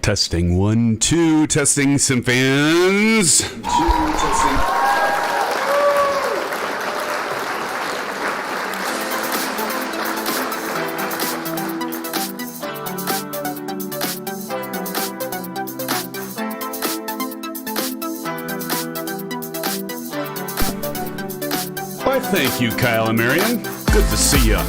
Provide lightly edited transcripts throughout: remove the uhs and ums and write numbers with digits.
Testing 1, 2, testing SimFans. Why, thank you, Kyle and Marion. Good to see ya.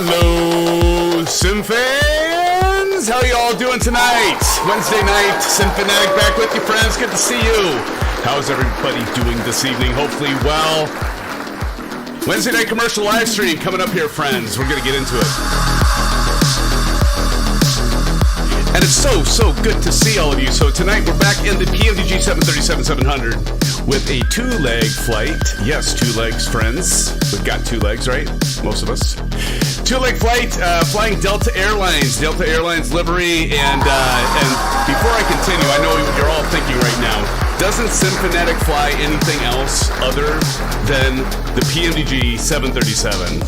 Hello, SimFans! How y'all doing tonight? Wednesday night, SimFanatic back with you, friends. Good to see you. How's everybody doing this evening? Hopefully well. Wednesday night commercial live stream coming up here, friends. We're going to get into it. And it's so good to see all of you. So tonight we're back in the PMDG 737-700 with a two-leg flight. Yes, two legs, friends. We've got two legs, right? Most of us. Two-leg flight, flying Delta Airlines livery. And before I continue, I know what you're all thinking right now. Doesn't SimFanatic fly anything else other than the PMDG 737?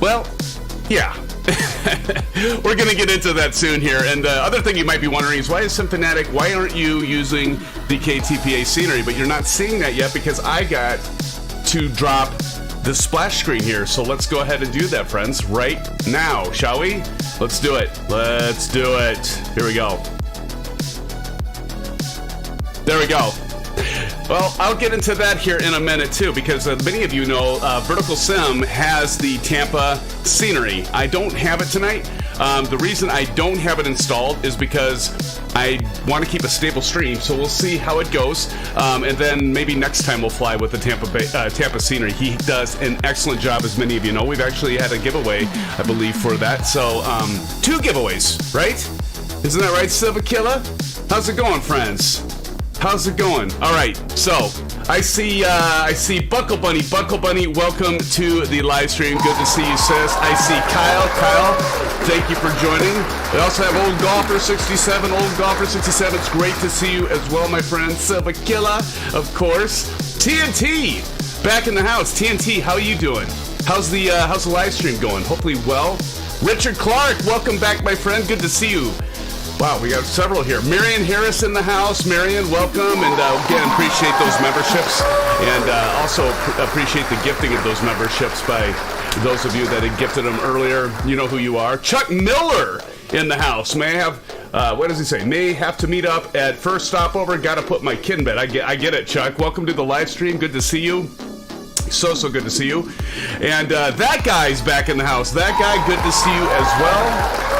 Well, yeah. We're going to get into that soon here. And the other thing you might be wondering is, why is SimFanatic, why aren't you using the KTPA scenery? But you're not seeing that yet because I got to drop the splash screen here. So let's go ahead and do that, friends, right now, shall we? Let's do it. Let's do it. Here we go. There we go. Well, I'll get into that here in a minute too, because many of you know Vertical Sim has the Tampa scenery. I don't have it tonight. The reason I don't have it installed is because I want to keep a stable stream, so we'll see how it goes, and then maybe next time we'll fly with the Tampa scenery. He does an excellent job, as many of you know. We've actually had a giveaway, I believe, for that. So 2 giveaways, right? Isn't that right, Silver Killer? How's it going, friends? How's it going? All right, so I see Buckle Bunny. Buckle Bunny, welcome to the live stream. Good to see you, sis. I see Kyle, thank you for joining. We also have Old Golfer 67. Old Golfer 67, it's great to see you as well, my friend. Silver Killer, of course. TNT, back in the house. TNT, how are you doing? How's the live stream going? Hopefully well. Richard Clark, welcome back, my friend. Good to see you. Wow, we got several here. Marion Harris in the house. Marion, welcome. And again, appreciate those memberships. And also appreciate the gifting of those memberships by those of you that had gifted them earlier. You know who you are. Chuck Miller in the house. May I have, what does he say? May have to meet up at first stopover. Got to put my kid in bed. I get it, Chuck. Welcome to the live stream. Good to see you. So good to see you. And that guy's back in the house. That guy, good to see you as well.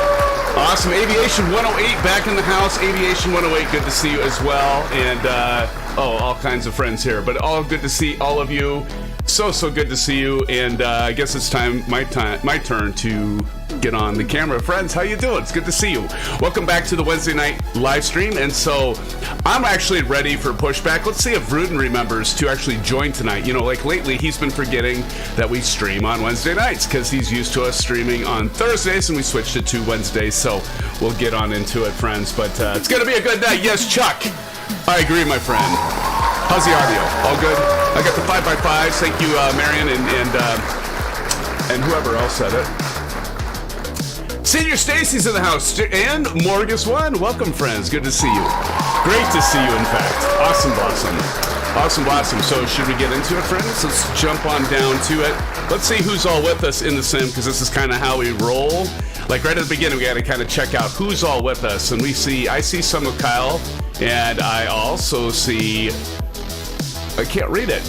Awesome. Aviation 108 back in the house. Aviation 108, good to see you as well. And, all kinds of friends here. But all good to see all of you. So good to see you. And I guess it's my turn to get on the camera. Friends, how you doing? It's good to see you. Welcome back to the Wednesday night live stream. And so I'm actually ready for pushback. Let's see if Rudin remembers to actually join tonight. You know, like lately he's been forgetting that we stream on Wednesday nights because he's used to us streaming on Thursdays, and we switched it to Wednesdays. So we'll get on into it, friends. But it's going to be a good night. Yes, Chuck. I agree, my friend. How's the audio? All good? I got the 5x5s. Thank you, Marion, and whoever else said it. Senior Stacy's in the house, and Morgus One. Welcome, friends. Good to see you. Great to see you, in fact. Awesome blossom. Awesome blossom. So should we get into it, friends? Let's jump on down to it. Let's see who's all with us in the sim, because this is kind of how we roll. Like right at the beginning, we got to kind of check out who's all with us. And I see some of Kyle, and I also see... I can't read it.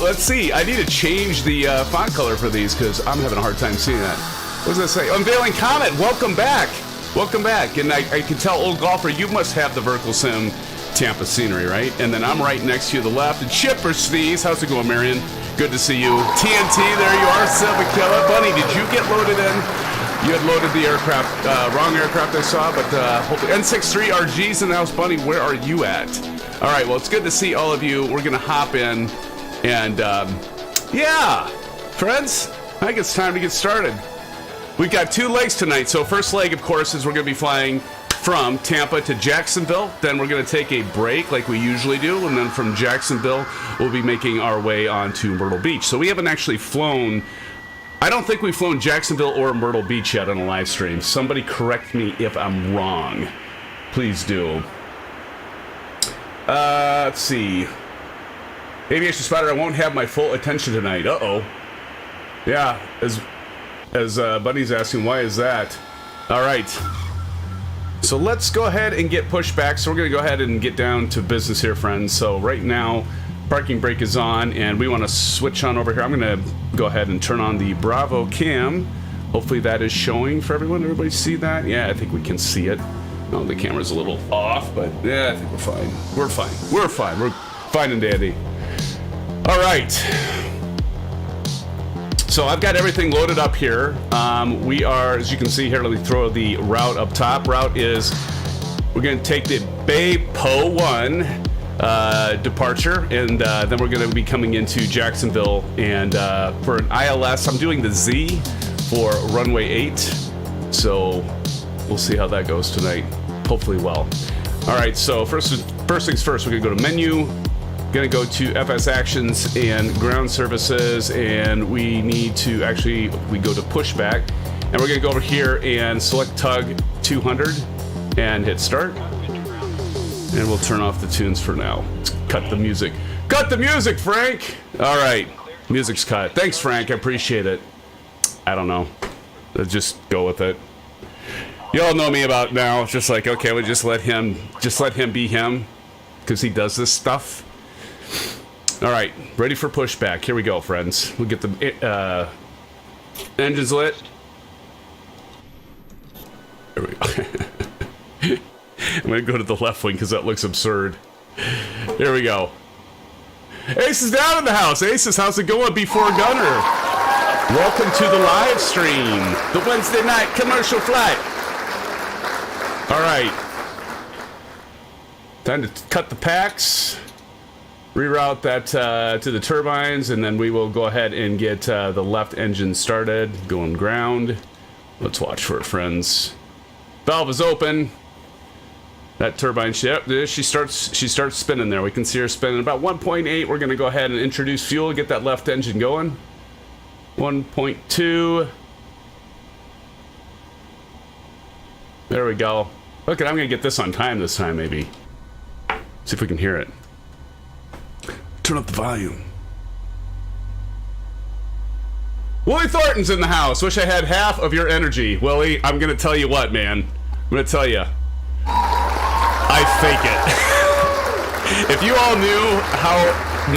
Let's see. I need to change the font color for these because I'm having a hard time seeing that. What does that say? Unveiling Comet, welcome back. Welcome back. And I can tell, Old Golfer, you must have the Vertical Sim Tampa scenery, right? And then I'm right next to you to the left. And Chipper Sneeze, how's it going, Marion? Good to see you. TNT, there you are. Silver Killer. Bunny, did you get loaded in? You had loaded the aircraft, wrong aircraft I saw, but hopefully. N63 RG's in the house. Bunny, where are you at? All right, well, it's good to see all of you. We're going to hop in. And, yeah, friends, I think it's time to get started. We've got 2 legs tonight. So first leg, of course, is we're going to be flying from Tampa to Jacksonville. Then we're going to take a break like we usually do. And then from Jacksonville, we'll be making our way on to Myrtle Beach. So we haven't actually flown... I don't think we've flown Jacksonville or Myrtle Beach yet on a live stream. Somebody correct me if I'm wrong. Please do. Let's see. Aviation Spider, I won't have my full attention tonight. Uh-oh. Yeah, as Buddy's asking, why is that? All right. So let's go ahead and get pushed back. So we're going to go ahead and get down to business here, friends. So right now, parking brake is on, and we want to switch on over here. I'm going to go ahead and turn on the Bravo cam. Hopefully that is showing for everyone. Everybody see that? Yeah, I think we can see it. Oh, the camera's a little off, but yeah, I think we're fine. We're fine. We're fine. We're fine and dandy. All right. So I've got everything loaded up here. We are, as you can see here, let me throw the route up top. Route is, we're going to take the Bay Po 1 departure, and then we're going to be coming into Jacksonville. And for an ILS, I'm doing the Z for runway 8. So we'll see how that goes tonight. Hopefully well. All right, so first things first, we're going to go to menu. Going to go to FS Actions and Ground Services, and we need to actually, we go to Pushback, and we're going to go over here and select Tug 200 and hit Start. And we'll turn off the tunes for now. Let's cut the music. Cut the music, Frank! All right. Music's cut. Thanks, Frank. I appreciate it. I don't know. Let's just go with it. You all know me about now. It's just like, okay, we'll just let him be him, because he does this stuff. All right, ready for pushback. Here we go, friends. We'll get the engines lit. There we go. I'm gonna go to the left wing because that looks absurd. Here we go. Ace is down in the house. Aces, how's it going? B4 Gunner. Welcome to the live stream, the Wednesday night commercial flight. All right, time to cut the packs, reroute that to the turbines, and then we will go ahead and get the left engine started, going ground. Let's watch for it, friends. Valve is open. That turbine, she starts spinning there. We can see her spinning about 1.8. We're going to go ahead and introduce fuel, get that left engine going. 1.2. There we go. Look, I'm going to get this on time this time, maybe. See if we can hear it. Turn up the volume. Willie Thornton's in the house. Wish I had half of your energy. Willie, I'm going to tell you what, man. I'm going to tell you. I fake it. If you all knew how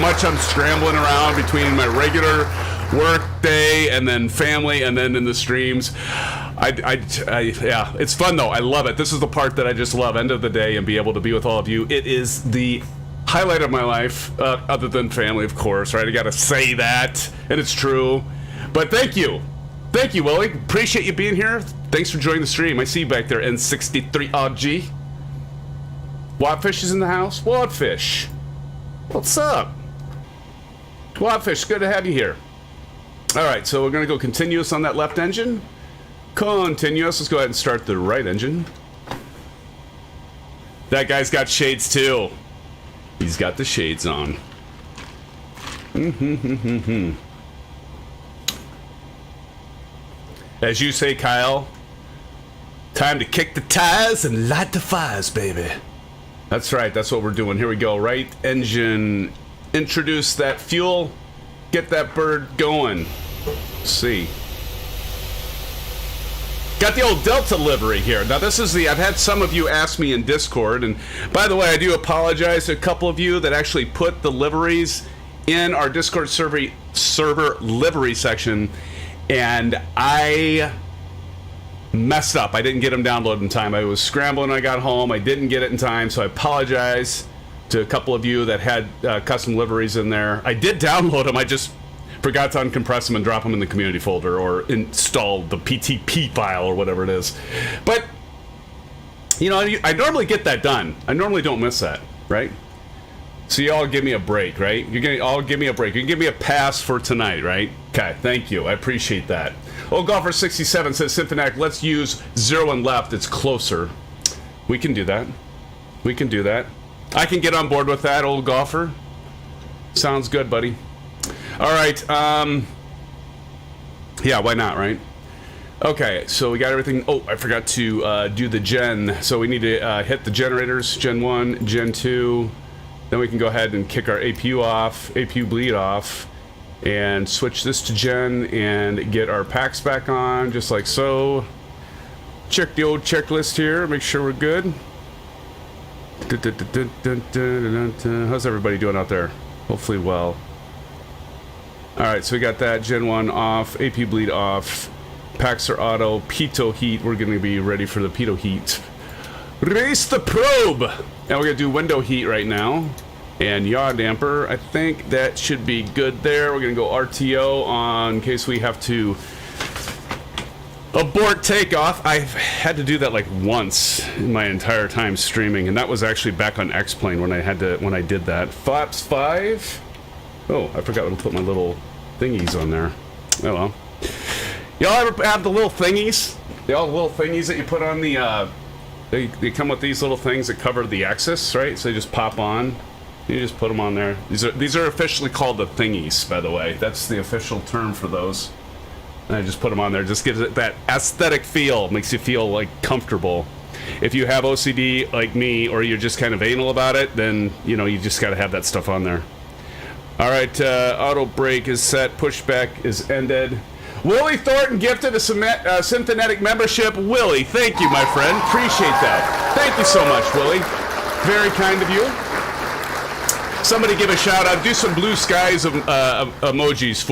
much I'm scrambling around between my regular work day and then family and then in the streams, yeah, it's fun though. I love it. This is the part that I just love. End of the day and be able to be with all of you. It is the highlight of my life, other than family, of course, right? I gotta say that, and it's true. But thank you, Willie. Appreciate you being here. Thanks for joining the stream. I see you back there, N63RG. Wadfish is in the house. Wadfish, what's up? Wadfish, good to have you here. All right, so we're gonna go continuous on that left engine. Continuous. Let's go ahead and start the right engine. That guy's got shades too. He's got the shades on. As you say, Kyle, time to kick the tires and light the fires, baby. That's right. That's what we're doing. Here we go. Right engine. Introduce that fuel. Get that bird going. Let's see. Got the old Delta livery here. Now this is I've had some of you ask me in Discord, and by the way, I do apologize to a couple of you that actually put the liveries in our Discord server livery section, and I messed up. I didn't get them downloaded in time. I was scrambling when I got home. I didn't get it in time, so I apologize to a couple of you that had custom liveries in there. I did download them. I just forgot to uncompress them and drop them in the community folder or install the PTP file or whatever it is. But, you know, I normally get that done. I normally don't miss that, right? So you all give me a break, right? You're gonna all give me a break. You can give me a pass for tonight, right? Okay, thank you. I appreciate that. Old Golfer 67 says, SimFanatic, let's use 0 and left. It's closer. We can do that. We can do that. I can get on board with that, Old Golfer. Sounds good, buddy. All right, yeah, why not, right? Okay, so we got everything. Oh, I forgot to do the gen. So we need to hit the generators, Gen 1, Gen 2. Then we can go ahead and kick our APU off, APU bleed off, and switch this to gen and get our packs back on, just like so. Check the old checklist here, make sure we're good. How's everybody doing out there? Hopefully well. Alright, so we got that Gen 1 off, AP bleed off, packs are auto, pitot heat, we're going to be ready for the pitot heat. Race the probe! Now we're going to do window heat right now. And yaw damper, I think that should be good there. We're going to go RTO on in case we have to abort takeoff. I've had to do that like once in my entire time streaming, and that was actually back on X-Plane when I did that. Flaps 5. Oh, I forgot to put my little thingies on there. Oh well. Y'all ever have the little thingies? The little thingies that you put on the, they come with these little things that cover the axis, right? So they just pop on. You just put them on there. These are officially called the thingies, by the way. That's the official term for those. And I just put them on there. Just gives it that aesthetic feel. Makes you feel like comfortable. If you have OCD like me, or you're just kind of anal about it, then you know you just got to have that stuff on there. All right, auto brake is set. Pushback is ended. Willie Thornton gifted a SimFanatic membership. Willie, thank you, my friend. Appreciate that. Thank you so much, Willie. Very kind of you. Somebody give a shout out. Do some blue skies emojis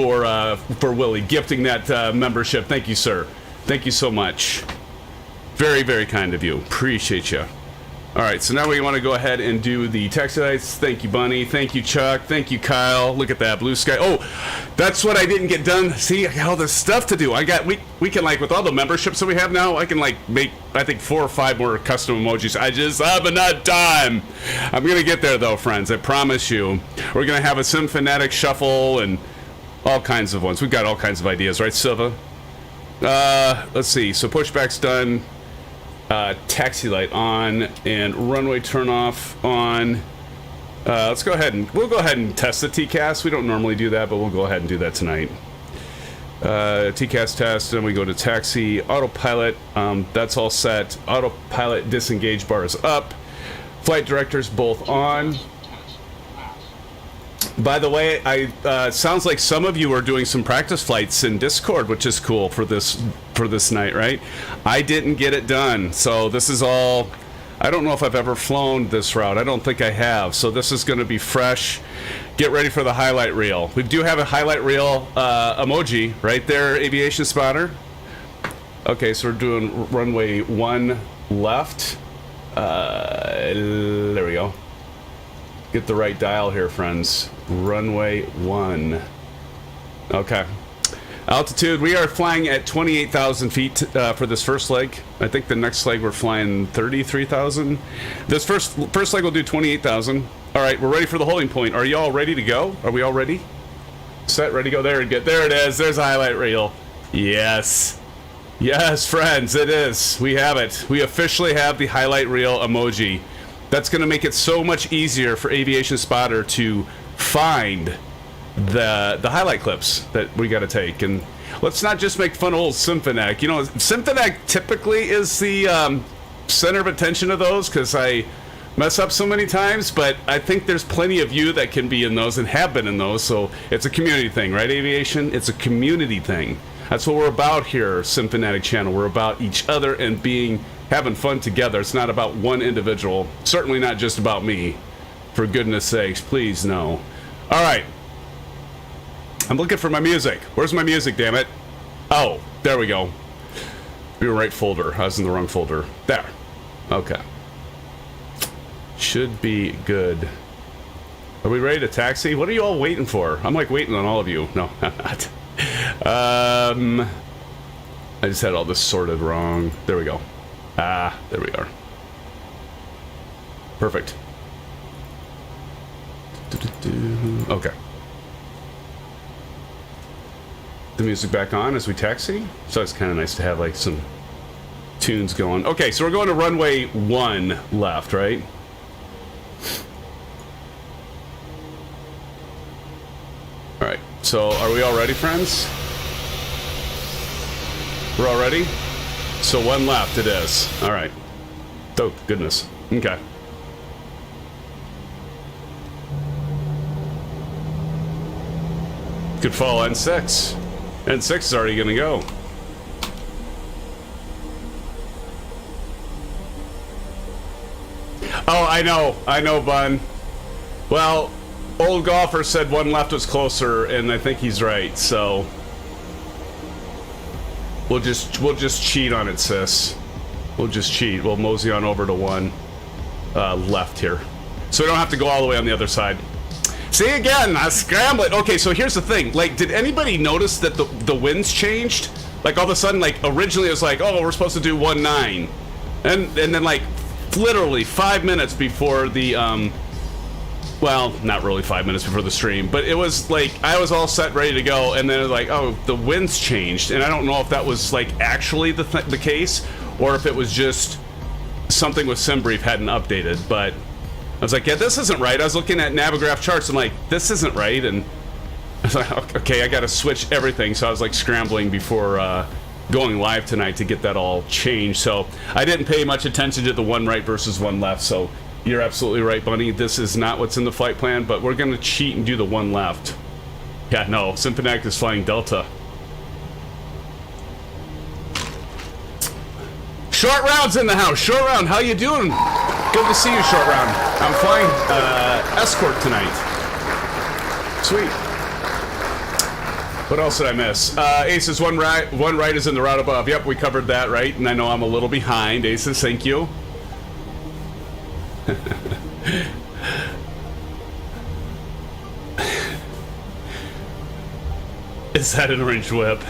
for Willie gifting that membership. Thank you, sir. Thank you so much. Very, very kind of you. Appreciate you. All right, so now we want to go ahead and do the taxi lights. Thank you, Bunny. Thank you, Chuck. Thank you, Kyle. Look at that blue sky. Oh, that's what I didn't get done. See, I got all this stuff to do. We can, like, with all the memberships that we have now, I can, like, make, I think, 4 or 5 more custom emojis. I just have enough time. I'm going to get there, though, friends. I promise you. We're going to have a SimFanatic shuffle and all kinds of ones. We've got all kinds of ideas, right, Silva? Let's see. So pushback's done. Taxi light on and runway turn off on. Let's go ahead and we'll go ahead and test the TCAS. We don't normally do that, but we'll go ahead and do that tonight. TCAS test, and we go to taxi autopilot. That's all set. Autopilot disengage bar is up. Flight directors both on. By the way, sounds like some of you are doing some practice flights in Discord, which is cool for this night, right? I didn't get it done, so this is all. I don't know if I've ever flown this route. I don't think I have, so this is going to be fresh. Get ready for the highlight reel. We do have a highlight reel emoji right there, Aviation Spotter. Okay, so we're doing runway 1 left. There we go. Get the right dial here, friends. Runway 1. Okay. Altitude, we are flying at 28,000 feet for this first leg. I think the next leg we're flying 33,000. This first leg we'll do 28,000. All right, we're ready for the holding point. Are you all ready to go? Are we all ready? Set, ready, go. There it is. There's a highlight reel. Yes. Yes, friends, it is. We have it. We officially have the highlight reel emoji. That's going to make it so much easier for Aviation Spotter to find the highlight clips that we got to take. And let's not just make fun of old SimFanatic. You know, SimFanatic typically is the center of attention of those because I mess up so many times, but I think there's plenty of you that can be in those and have been in those, so it's a community thing, right, Aviation? It's a community thing. That's what we're about here, SimFanatic channel. We're about each other and having fun together. It's not about one individual. Certainly not just about me. For goodness sakes, please no. All right. I'm looking for my music. Where's my music, damn it? Oh, there we go. We were right folder. I was in the wrong folder. There. Okay. Should be good. Are we ready to taxi? What are you all waiting for? I'm like waiting on all of you. No, I'm not. I just had all this sorted wrong. There we go. Ah, there we are. Perfect. Okay. The music back on as we taxi. So it's kind of nice to have like some tunes going. Okay, so we're going to runway 1 left, right? All right. So are we all ready, friends? We're all ready? So 1 left it is. All right. Oh, goodness. Okay. Could fall N6. N6 is already going to go. Oh, I know, Bun. Well, old golfer said 1 left was closer, and I think he's right, so we'll just cheat on it, sis. We'll just cheat. We'll mosey on over to 1 left here. So we don't have to go all the way on the other side. See, again, I scramble it. Okay, so here's the thing. Like, did anybody notice that the winds changed? Like, all of a sudden, like, originally it was like, oh, we're supposed to do 1-9. And then, like, literally 5 minutes before the, well, not really 5 minutes before the stream, but it was like, I was all set, ready to go, and then it was like, oh, the winds changed. And I don't know if that was, like, actually the case, or if it was just something with SimBrief hadn't updated, but I was like, yeah, this isn't right. I was looking at Navigraph charts. I'm like, this isn't right. And I was like, okay, I got to switch everything. So I was like scrambling before going live tonight to get that all changed. So I didn't pay much attention to the 1 right versus 1 left. So You're absolutely right, Bunny. This is not what's in the flight plan, but we're going to cheat and do the one left. Yeah, no, SimFanatic is flying Delta. Short Round's in the house. Short Round, how you doing? Good to see you, Short Round. I'm flying escort tonight. Sweet. What else did I miss? Aces, one right is in the route above. Yep, we covered that, right? And I know I'm a little behind. Aces, thank you. Is that an orange whip?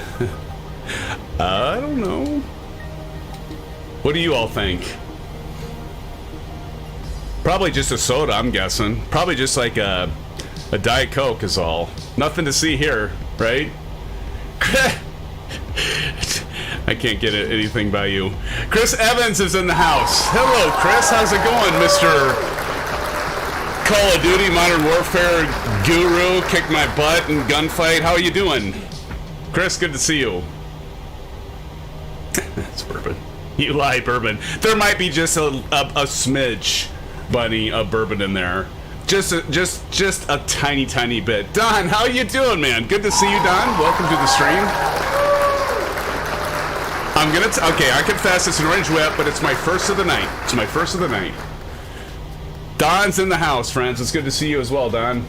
I don't know. What do you all think? Probably just a soda, I'm guessing. Probably just like a Diet Coke is all. Nothing to see here, right? I can't get anything by you. Chris Evans is in the house. Hello, Chris. How's it going, Mr. Call of Duty Modern Warfare Guru? Kick my butt in gunfight. How are you doing? Chris, good to see you. That's bourbon. You lie, bourbon. There might be just a smidge, Bunny, of bourbon in there. Just a tiny bit. Don, how you doing, man? Good to see you, Don. Welcome to the stream. I'm gonna okay, I confess it's an orange whip, but it's my first of the night. It's my first of the night. Don's in the house, friends. It's good to see you as well, Don.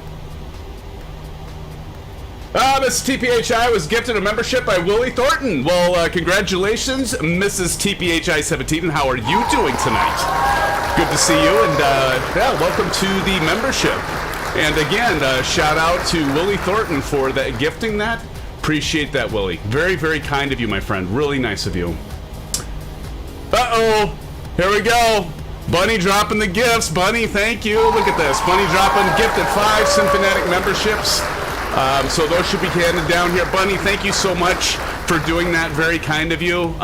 Mrs. TPHI was gifted a membership by Willie Thornton. Well, congratulations, Mrs. TPHI-17, and how are you doing tonight? Good to see you, and yeah, welcome to the membership. And again, shout out to Willie Thornton for that gifting that. Appreciate that, Willie. Very, very kind of you, my friend. Really nice of you. Uh-oh. Here we go. Bunny dropping the gifts. Bunny, thank you. Look at this. Bunny dropping gifted 5 SimFanatic memberships. So those should be handed down here. Bunny, thank you so much for doing that. Very kind of you.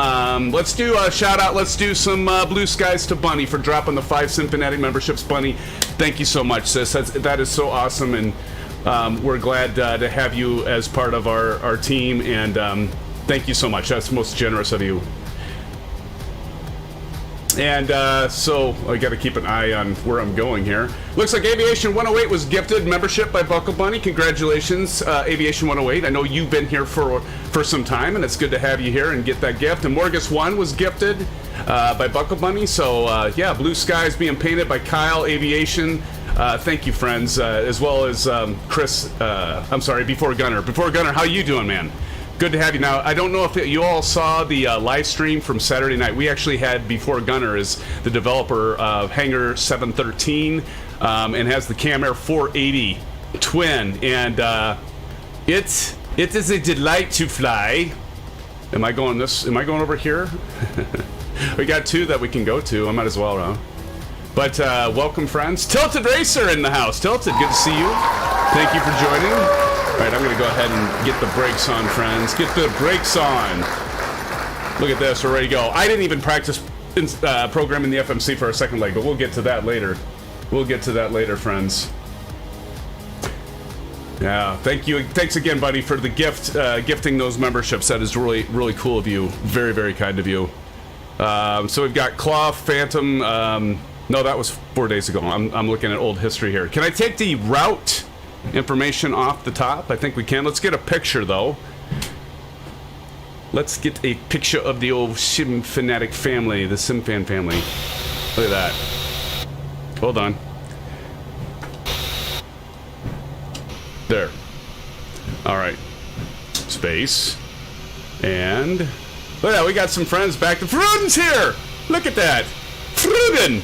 Let's do a shout out. Let's do some blue skies to Bunny for dropping the 5 SimFanatic memberships. Bunny, thank you so much, sis. That is so awesome, and we're glad to have you as part of our team, and thank you so much. That's most generous of you. And so I got to keep an eye on where I'm going here. Looks like Aviation 108 was gifted membership by Buckle Bunny. Congratulations, Aviation 108. I know you've been here for some time, and it's good to have you here and get that gift. And Morgus 1 was gifted by Buckle Bunny. So yeah, blue skies being painted by Kyle Aviation. Thank you, friends, as well as Chris. I'm sorry, Before Gunner. Before Gunner, how you doing, man? Good to have you. Now, I don't know if you all saw the live stream from Saturday night. We actually had Before Gunner as the developer of Hangar 713 and has the KMYR 480 twin. And it is a delight to fly. Am I going over here? We got 2 that we can go to. I might as well, huh? But welcome, friends. Tilted Racer in the house. Tilted, good to see you. Thank you for joining. All right, I'm going to go ahead and get the brakes on, friends. Get the brakes on. Look at this. We're ready to go. I didn't even practice programming the FMC for our second leg, but we'll get to that later. We'll get to that later, friends. Yeah, thank you. Thanks again, buddy, for the gifting those memberships. That is really, really cool of you. Very, very kind of you. So we've got Claw, Phantom. No, that was 4 days ago. I'm looking at old history here. Can I take the route information off the top? I think we can. Let's get a picture, though. Let's get a picture of the old SimFanatic family, the SimFan family. Look at that. Hold on. There. All right. Space. And look at that. We got some friends back. The Fruden's here. Look at that. Fruden.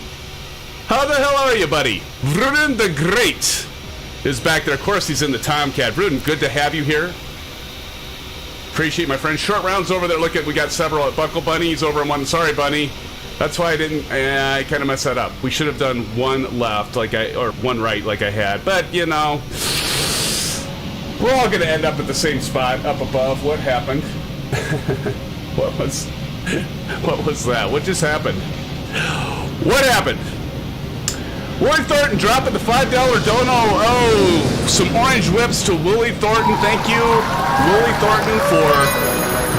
How the hell are you, buddy? Fruden the Great is back there. Of course, he's in the Tomcat. Fruden, good to have you here. Appreciate my friend. Short Round's over there. Look at, we got several at Buckle Bunny. He's over on one. Sorry, Bunny. That's why I didn't. I kind of messed that up. We should have done one left, or one right, like I had. But you know, we're all gonna end up at the same spot up above. What happened? What was that? What just happened? What happened? Willie Thornton dropping the $5 dono. Oh, some orange whips to Willie Thornton. Thank you, Willie Thornton, for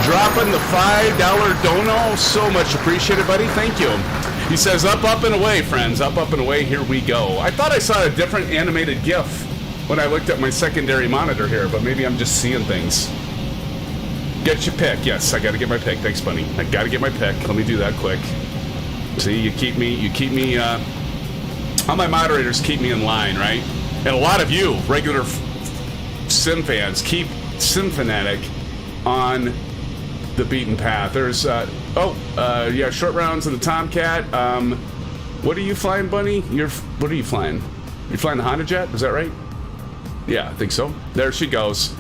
dropping the $5 dono. So much appreciated, buddy. Thank you. He says, up, up, and away, friends. Up, up, and away. Here we go. I thought I saw a different animated GIF when I looked at my secondary monitor here, but maybe I'm just seeing things. Get your pick. Yes, I got to get my pick. Thanks, Bunny. I got to get my pick. Let me do that quick. See, you keep me, all my moderators keep me in line, right? And a lot of you, regular Sim fans, keep SimFanatic on the beaten path. There's, yeah, short rounds in the Tomcat. What are you flying, Bunny? What are you flying? You're flying the Honda Jet? Is that right? Yeah, I think so. There she goes.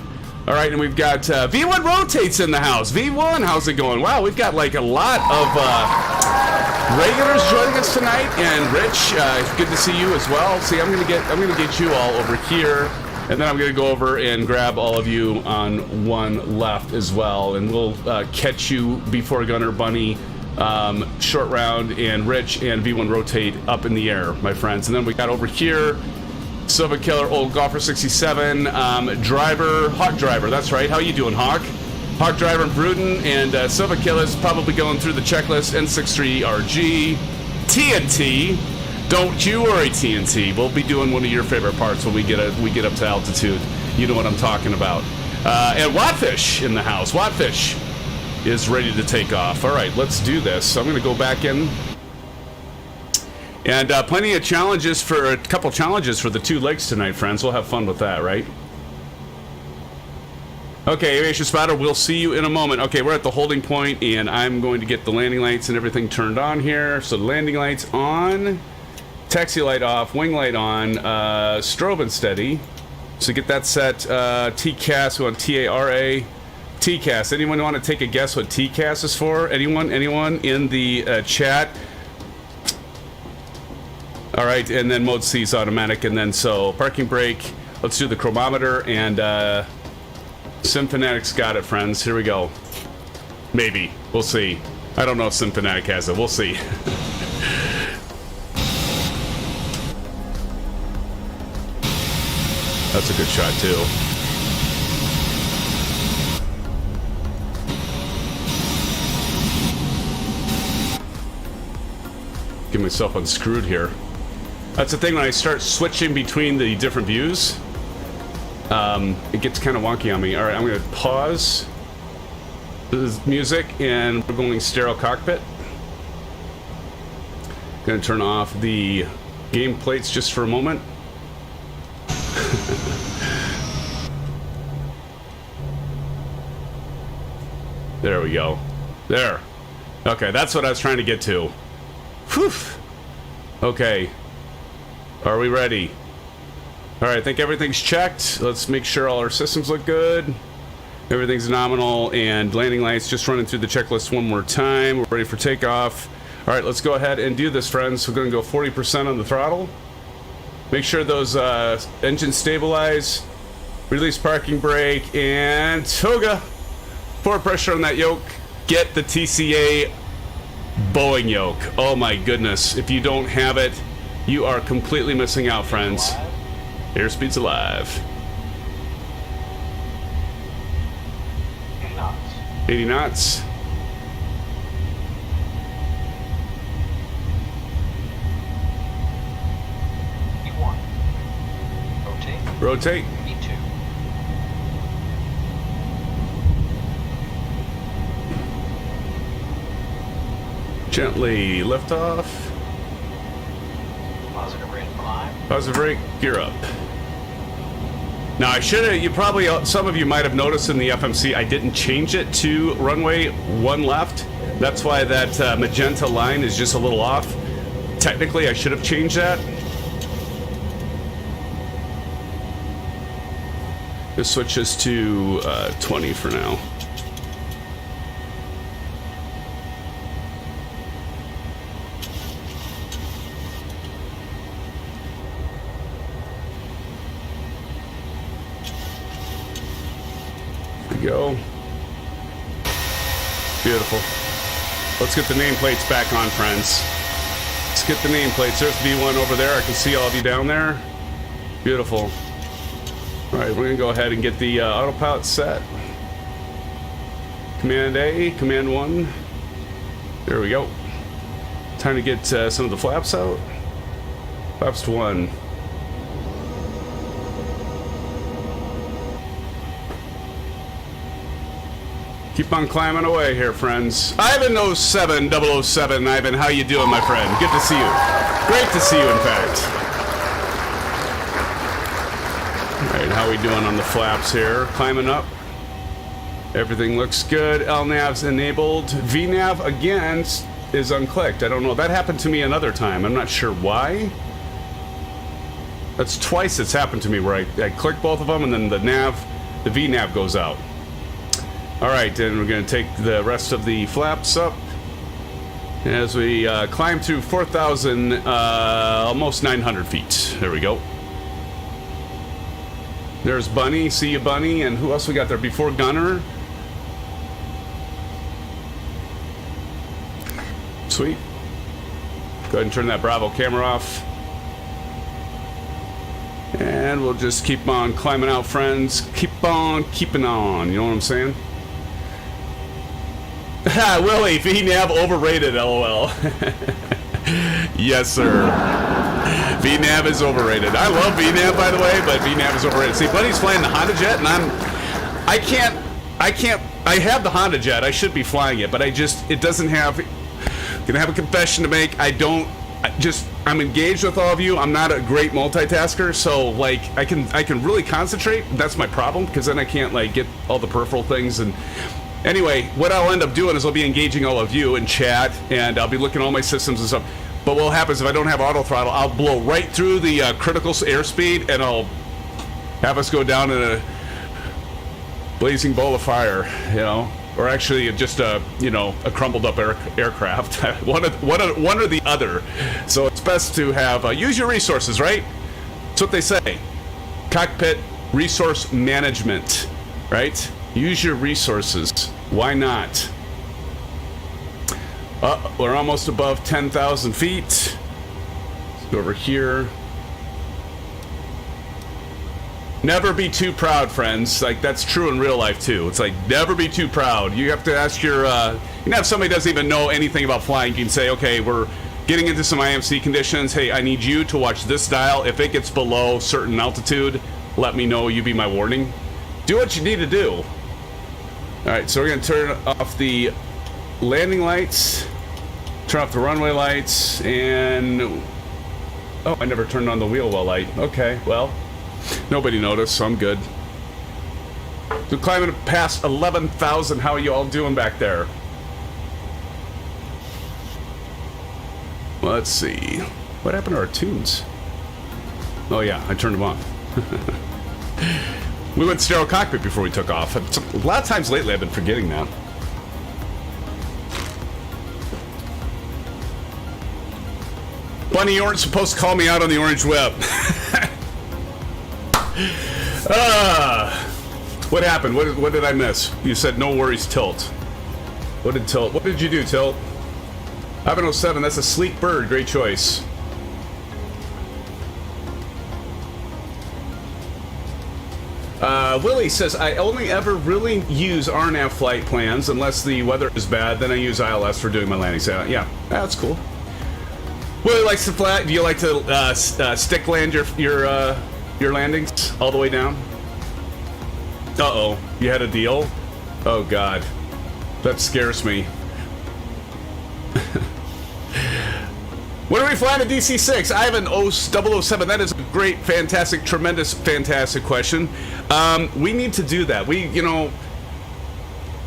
All right, and we've got V1 Rotates in the house. V1, how's it going? Wow, we've got like a lot of regulars joining us tonight. And Rich, good to see you as well. See, I'm gonna get you all over here, and then I'm gonna go over and grab all of you on one left as well, and we'll catch you before Gunner, Bunny, Short Round, and Rich, and V1 Rotate up in the air, my friends. And then we got over here Silver Killer, Old Golfer 67, Driver, Hawk Driver, that's right. How you doing, Hawk? Hawk Driver and Bruden, and Silver Killer's probably going through the checklist. N63RG, TNT. Don't you worry, TNT. We'll be doing one of your favorite parts when we get up to altitude. You know what I'm talking about. And Wattfish in the house. Wattfish is ready to take off. All right, let's do this. So I'm going to go back in. And plenty of challenges for a couple challenges for the 2 legs tonight, friends. We'll have fun with that, right? Okay, Aviation Spotter, we'll see you in a moment. Okay, we're at the holding point, and I'm going to get the landing lights and everything turned on here. So the landing lights on, taxi light off, wing light on, strobe and steady. So get that set. TCAS, we want TARA. TCAS. Anyone want to take a guess what TCAS is for? Anyone in the chat? All right, and then mode C is automatic, and then so parking brake. Let's do the chronometer, and SimFanatic's got it, friends. Here we go. Maybe. We'll see. I don't know if SimFanatic has it. We'll see. That's a good shot, too. Get myself unscrewed here. That's the thing, when I start switching between the different views, it gets kind of wonky on me. All right, I'm going to pause the music, and we're going stereo cockpit. Going to turn off the game plates just for a moment. There we go. There. Okay, that's what I was trying to get to. Whew. Okay. Are we ready? All right, I think everything's checked. Let's make sure all our systems look good. Everything's nominal, and landing lights, just running through the checklist one more time. We're ready for takeoff. All right, let's go ahead and do this, friends. We're gonna go 40% on the throttle. Make sure those engines stabilize. Release parking brake, and toga. Forward pressure on that yoke. Get the TCA Boeing yoke. Oh my goodness. If you don't have it, you are completely missing out, friends. Airspeed's alive. 80 knots. 80 knots. E1. Rotate. Rotate. E2. Gently lift off. Positive rate of climb. Positive rate, gear up. Now I should have, you probably, some of you might have noticed in the FMC, I didn't change it to runway 1 left. That's why that magenta line is just a little off. Technically, I should have changed that. Just switch this to 20 for now. Go. Beautiful. Let's get the nameplates back on, friends. Let's get the nameplates. There's V1 over there. I can see all of you down there. Beautiful. All right, we're gonna go ahead and get the autopilot set. Command A, Command 1. There we go. Time to get some of the flaps out. Flaps to 1. Keep on climbing away here, friends. Ivan 07 007. Ivan, how you doing, my friend? Good to see you. Great to see you, in fact. All right, how we doing on the flaps here? Climbing up. Everything looks good. LNAV's enabled. VNAV, again, is unclicked. I don't know. That happened to me another time. I'm not sure why. That's twice it's happened to me where I click both of them and then the VNAV goes out. All right, then we're going to take the rest of the flaps up as we climb through 4,000, almost 900 feet. There we go. There's Bunny. See you, Bunny. And who else we got there? Before Gunner. Sweet. Go ahead and turn that Bravo camera off. And we'll just keep on climbing out, friends. Keep on keeping on. You know what I'm saying? Ha, Willie, VNAV overrated, LOL. Yes, sir. VNAV is overrated. I love VNAV, by the way, but VNAV is overrated. See, Buddy's flying the Honda Jet, and I have the Honda Jet. I should be flying it, but it doesn't have... Gonna have a confession to make. I'm engaged with all of you. I'm not a great multitasker, so like I can really concentrate. That's my problem, because then I can't like get all the peripheral things. And anyway, what I'll end up doing is I'll be engaging all of you in chat, and I'll be looking at all my systems and stuff. But what will happen is if I don't have auto throttle, I'll blow right through the critical airspeed, and I'll have us go down in a blazing bowl of fire, you know. Or actually, just a crumbled up aircraft, one or the other. So it's best to have use your resources, right? That's what they say. Cockpit resource management, right? Use your resources. Why not? We're almost above 10,000 feet. Let's go over here. Never be too proud, friends. Like, that's true in real life, too. It's like, never be too proud. You have to ask your, if somebody doesn't even know anything about flying, you can say, okay, we're getting into some IMC conditions. Hey, I need you to watch this dial. If it gets below certain altitude, let me know. You be my warning. Do what you need to do. All right, so we're going to turn off the landing lights, turn off the runway lights, and... Oh, I never turned on the wheel well light. Okay, well... Nobody noticed, so I'm good. We're climbing past 11,000. How are you all doing back there? Let's see. What happened to our tunes? Oh yeah, I turned them on. We went stereo cockpit before we took off. A lot of times lately I've been forgetting that. Bunny, you weren't supposed to call me out on the orange web. What happened? What did I miss? You said no worries, Tilt. What did you do, Tilt? Ivan 07, that's a sleek bird. Great choice. Willie says, I only ever really use RNAV flight plans unless the weather is bad. Then I use ILS for doing my landings. Yeah, that's cool. Willie likes to fly. Do you like to stick land your landings all the way down? Uh-oh, you had a deal? Oh God, that scares me. When are we flying a DC-6? I have an 007. That is a great, fantastic, tremendous, fantastic question. We need to do that.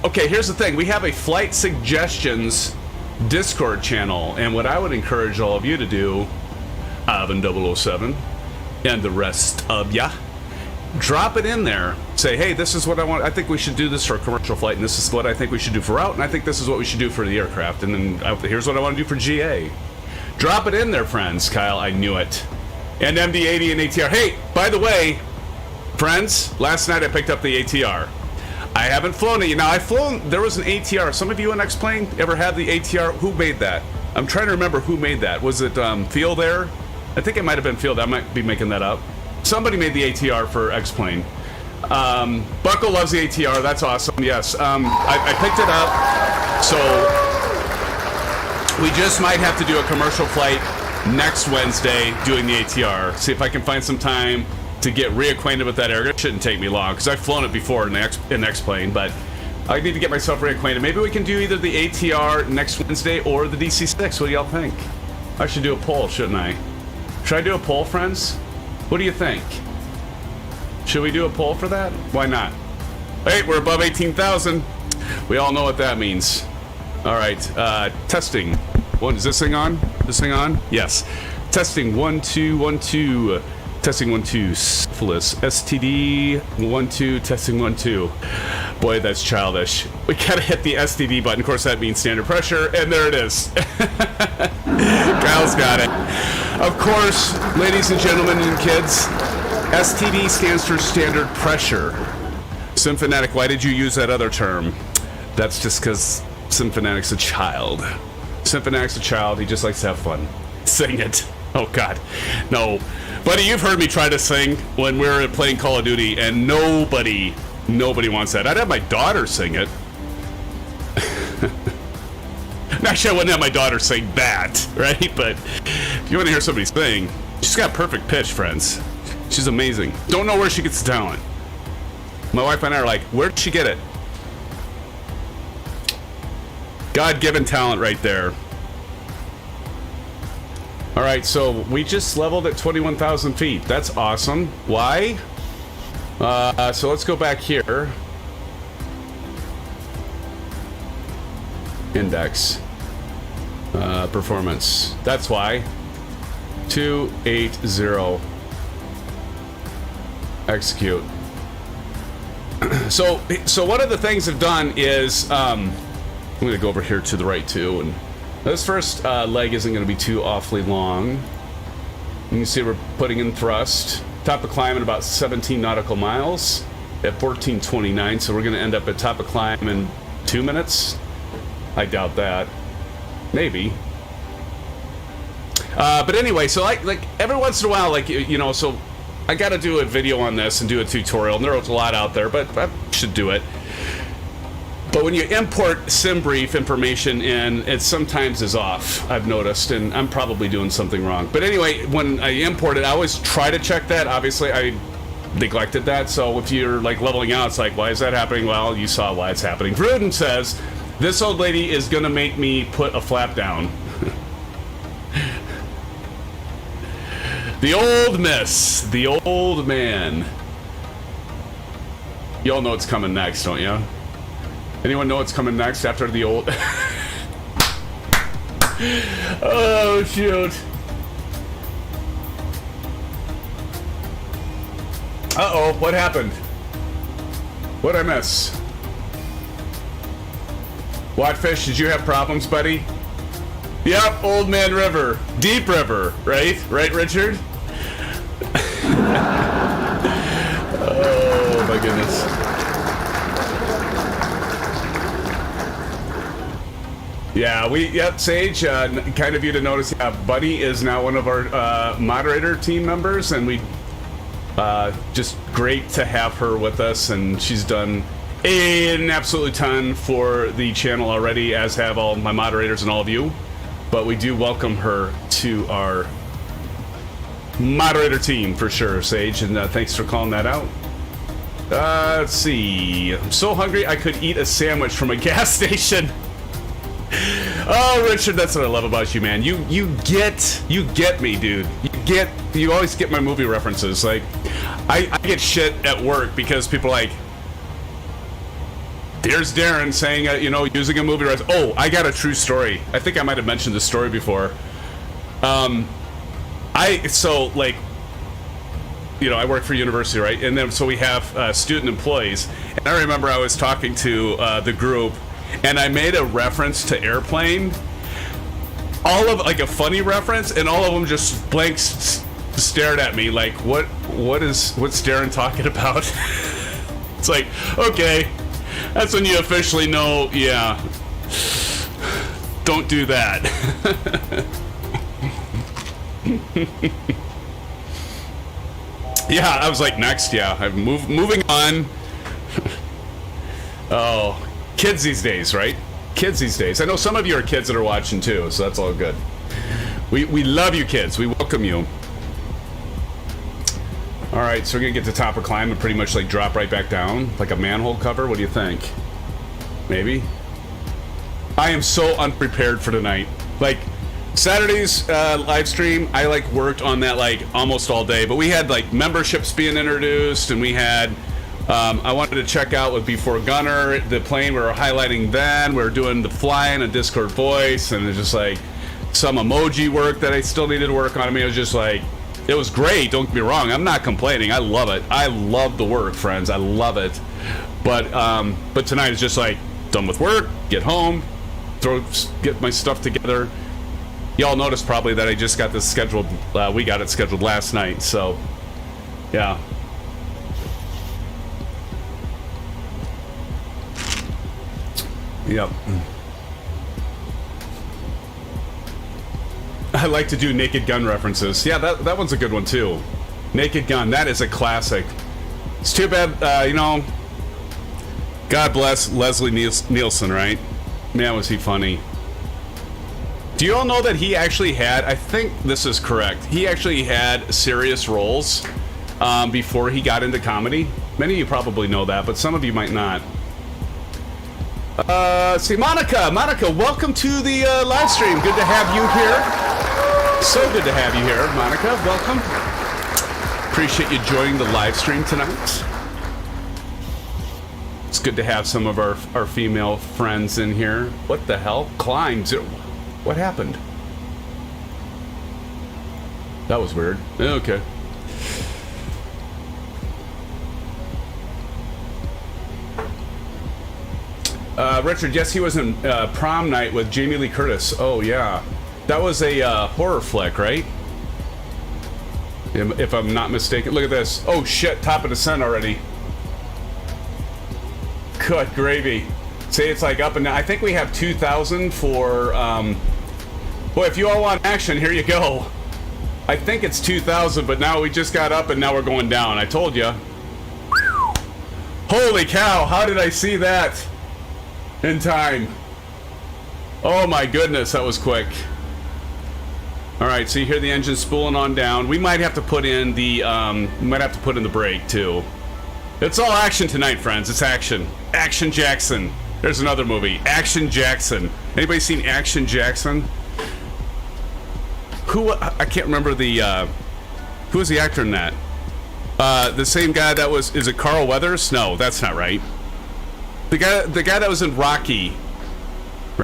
Okay, here's the thing. We have a flight suggestions Discord channel, and what I would encourage all of you to do, Ivan 007, and the rest of ya, drop it in there. Say, hey, this is what I want. I think we should do this for a commercial flight, and this is what I think we should do for route, and I think this is what we should do for the aircraft, and then here's what I want to do for GA. Drop it in there, friends. Kyle, I knew it. And MD-80 and ATR. Hey, by the way, friends, last night I picked up the ATR. I haven't flown it. Now, I've flown, there was an ATR. Some of you on X-Plane ever had the ATR? Who made that? I'm trying to remember who made that. Was it Field Air? I think it might have been Field. I might be making that up. Somebody made the ATR for X-Plane. Buckle loves the ATR. That's awesome. Yes. I picked it up. So We just might have to do a commercial flight next Wednesday doing the ATR. See if I can find some time to get reacquainted with that aircraft. It shouldn't take me long because I've flown it before in the X-plane, but I need to get myself reacquainted. Maybe we can do either the ATR next Wednesday or the DC-6. What do y'all think? I should do a poll, shouldn't I? Should I do a poll, friends? What do you think? Should we do a poll for that? Why not? Hey, we're above 18,000. We all know what that means. All right, testing. Is this thing on? This thing on? Yes. Testing 1 2 1 2. Testing 1 2. Syphilis. STD 1 2. Testing 1 2. Boy, that's childish. We gotta hit the STD button. Of course, that means standard pressure, and there it is. Kyle's got it. Of course, ladies and gentlemen and kids, STD stands for standard pressure. SimFanatic, why did you use that other term? That's just because SimFanatic's a child. SimFanatic's a child. He just likes to have fun. Sing it. Oh, God. No. Buddy, you've heard me try to sing when we were playing Call of Duty, and nobody wants that. I'd have my daughter sing it. Actually, I wouldn't have my daughter sing that, right? But if you want to hear somebody sing, she's got perfect pitch, friends. She's amazing. Don't know where she gets the talent. My wife and I are like, where'd she get it? God-given talent right there. All right, so we just leveled at 21,000 feet. That's awesome. Why? So let's go back here. Index. Performance. That's why. 280. Execute. So one of the things I've done is I'm going to go over here to the right too, and this first leg isn't going to be too awfully long. You can see we're putting in thrust. Top of climb at about 17 nautical miles at 1429, so we're going to end up at top of climb in 2 minutes. I doubt that. Maybe. But anyway, so like every once in a while, like, you know, so I got to do a video on this and do a tutorial, and there's a lot out there, but I should do it. But when you import SimBrief information in, it sometimes is off, I've noticed, and I'm probably doing something wrong. But anyway, when I import it, I always try to check that. Obviously, I neglected that, so if you're like leveling out, it's like, why is that happening? Well, you saw why it's happening. Vruden says, this old lady is gonna make me put a flap down. The old miss, the old man. Y'all know what's coming next, don't you? Anyone know what's coming next after the old? Oh, shoot. Uh-oh, what happened? What'd I miss? Watfish, did you have problems, buddy? Yep, Old Man River. Deep River, right? Right, Richard? Oh, my goodness. Yeah, Sage, kind of you to notice, Buddy is now one of our moderator team members, and we just great to have her with us, and she's done an absolutely ton for the channel already, as have all my moderators and all of you. But we do welcome her to our moderator team for sure, Sage, and thanks for calling that out. Let's see. I'm so hungry I could eat a sandwich from a gas station. Oh, Richard, that's what I love about you, man. You get me, dude. You always get my movie references. Like, I get shit at work because people are like, there's Darren saying, using a movie reference. Oh, I got a true story. I think I might have mentioned this story before. I work for a university, right? And then so we have student employees. And I remember I was talking to the group, and I made a reference to Airplane, all of like a funny reference, and all of them just blank stared at me like, what's Darren talking about? It's like, okay, that's when you officially know, yeah, don't do that. Yeah, I was like, next, yeah, I'm moving on. Oh, kids these days, right? kids these days. I know some of you are kids that are watching too, so that's all good. We love you kids. We welcome you. All right, so we're gonna get to the top of climb and pretty much like drop right back down like a manhole cover. What do you think? Maybe. I am so unprepared for tonight. Like Saturday's live stream, I like worked on that like almost all day, but we had like memberships being introduced, and we had I wanted to check out with Before Gunner, the plane we were highlighting then. We were doing the flying and Discord voice, and it's just like some emoji work that I still needed to work on. I mean, it was just like, it was great, don't get me wrong. I'm not complaining. I love it. I love the work, friends. I love it. But tonight is just like done with work, get home, get my stuff together. Y'all noticed probably that I just got this scheduled. We got it scheduled last night, so yeah. Yep. I like to do Naked Gun references. Yeah, that one's a good one too. Naked Gun, that is a classic. It's too bad, you know, God bless Leslie Nielsen, right? Man, was he funny. Do you all know that he actually had, I think this is correct, he actually had serious roles before he got into comedy? Many of you probably know that, but some of you might not. See, Monica, welcome to the live stream. Good to have you here. So good to have you here, Monica. Welcome. Appreciate you joining the live stream tonight. It's good to have some of our female friends in here. What the hell? Climbs. What happened? That was weird. Okay. Richard, yes, he was in Prom Night with Jamie Lee Curtis. Oh, yeah. That was a horror flick, right? If I'm not mistaken. Look at this. Oh, shit. Top of descent already. Good gravy. See, it's like up and down. I think we have 2,000 for... Boy, if you all want action, here you go. I think it's 2,000, but now we just got up and now we're going down. I told you. Holy cow. How did I see that? In time. Oh my goodness, that was quick. All right, so you hear the engine spooling on down. We might have to put in the brake too. It's all action tonight, friends. It's action. Action Jackson. There's another movie. Action Jackson. Anybody seen Action Jackson? I can't remember the who was the actor in that? The same guy that was, is it Carl Weathers? No, that's not right. The guy that was in Rocky,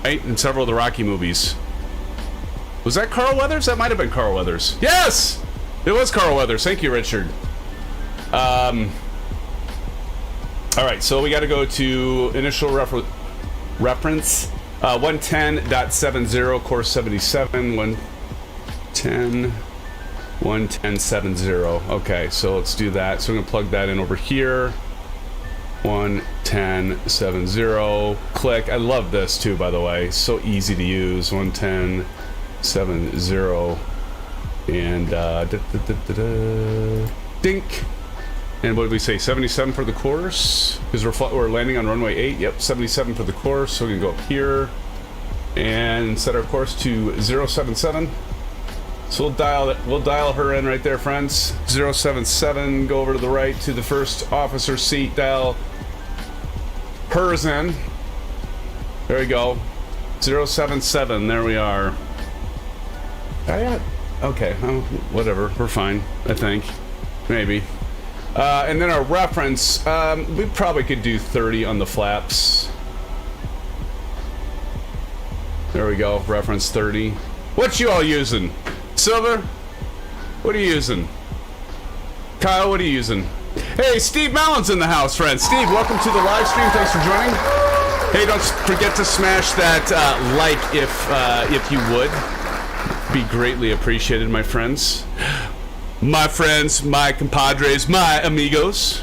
right? In several of the Rocky movies. Was that Carl Weathers? That might have been Carl Weathers. Yes! It was Carl Weathers. Thank you, Richard. Alright, so we got to go to initial reference. 110.70, course 77. 110.70. Okay, so let's do that. So I'm going to plug that in over here. 110.70. Click. I love this too, by the way. So easy to use. 110.70. And dink. And what did we say? 77 for the course? Because we're landing on runway 8. Yep, 77 for the course. So we can go up here and set our course to 077. So we'll dial her in right there, friends. 077. Go over to the right to the first officer seat. Dial hers in. There we go. 077. There we are. Okay. Whatever. We're fine. I think. Maybe. And then our reference. We probably could do 30 on the flaps. There we go. Reference 30. What you all using? Silver? What are you using? Kyle, what are you using? Hey, Steve Mallon's in the house, friends. Steve, welcome to the live stream. Thanks for joining. Hey, don't forget to smash that like if you would. Be greatly appreciated, my friends. My friends, my compadres, my amigos.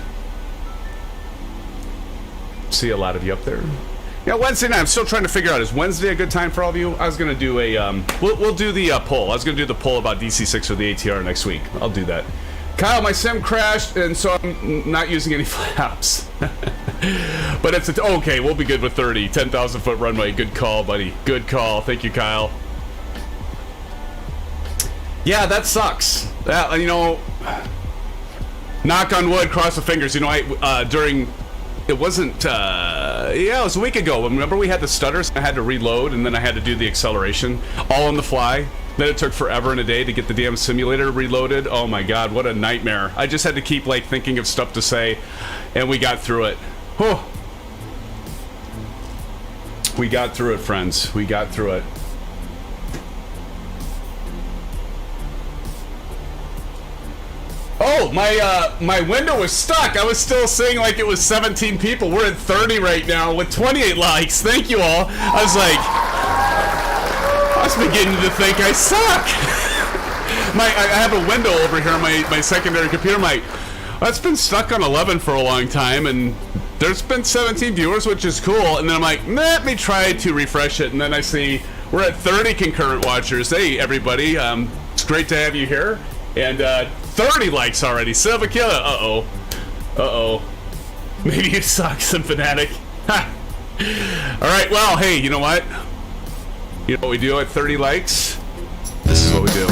See a lot of you up there. Yeah, Wednesday night, I'm still trying to figure out, is Wednesday a good time for all of you? I was going to do a, we'll do the poll. I was going to do the poll about DC6 or the ATR next week. I'll do that. Kyle, my sim crashed, and so I'm not using any flaps. But it's okay. We'll be good with 30. 10,000 foot runway. Good call, buddy. Good call. Thank you, Kyle. Yeah, that sucks. That, you know, knock on wood, cross the fingers. You know, during, it wasn't, yeah, it was a week ago. Remember we had the stutters? I had to reload, and then I had to do the acceleration all on the fly. Then it took forever and a day to get the damn simulator reloaded. Oh my God, what a nightmare. I just had to keep, like, thinking of stuff to say, and we got through it. Whew. We got through it, friends. We got through it. Oh, my window was stuck. I was still seeing like it was 17 people. We're at 30 right now with 28 likes. Thank you all. I was beginning to think I suck. I have a window over here on my secondary computer. That's been stuck on 11 for a long time, and there's been 17 viewers, which is cool. And then I'm like, let me try to refresh it, and then I see we're at 30 concurrent watchers. Hey, everybody. It's great to have you here. And 30 likes already. Silva Killer. Uh-oh. Maybe you suck, SimFanatic. Ha. All right, well, hey, you know what? You know what we do at 30 likes? This is what we do.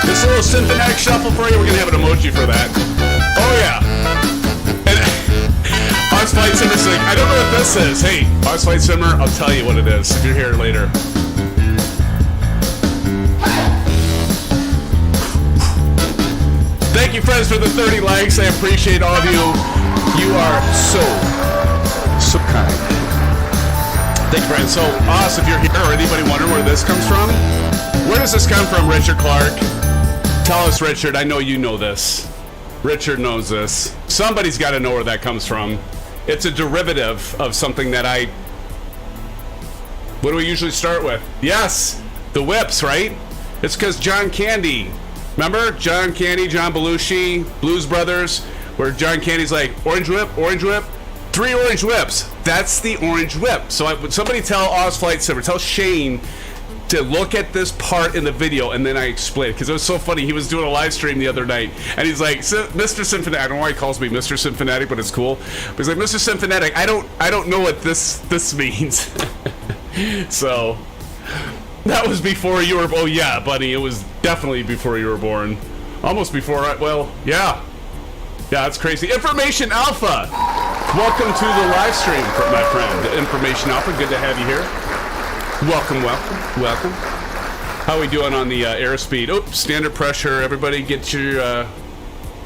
This little SimFanatic shuffle for you. We're going to have an emoji for that. Oh, yeah. Flight Simmer's like, I don't know what this is. Hey, Flight Simmer, I'll tell you what it is if you're here later. Thank you, friends, for the 30 likes. I appreciate all of you. You are so kind. Thank you, friends. So, if you're here, or anybody wondering where this comes from? Where does this come from, Richard Clark? Tell us, Richard. I know you know this. Richard knows this. Somebody's got to know where that comes from. It's a derivative of something that what do we usually start with? Yes, the whips, right? It's because John Candy, remember? John Candy, John Belushi, Blues Brothers, where John Candy's like, orange whip, 3 orange whips. That's the orange whip. So somebody tell Flight Simmer, tell Shane to look at this part in the video, and then I explain it, because it was so funny. He was doing a live stream the other night, and he's like, Mr. SimFanatic, I don't know why he calls me Mr. SimFanatic, but it's cool. But he's like, Mr. SimFanatic, I don't know what this means. So that was before you were. Oh yeah, buddy, it was definitely before you were born. Almost before. Well, yeah, that's crazy. Information Alpha, welcome to the live stream, my friend. Information Alpha, good to have you here. Welcome. How are we doing on the airspeed? Oh, standard pressure. Everybody get your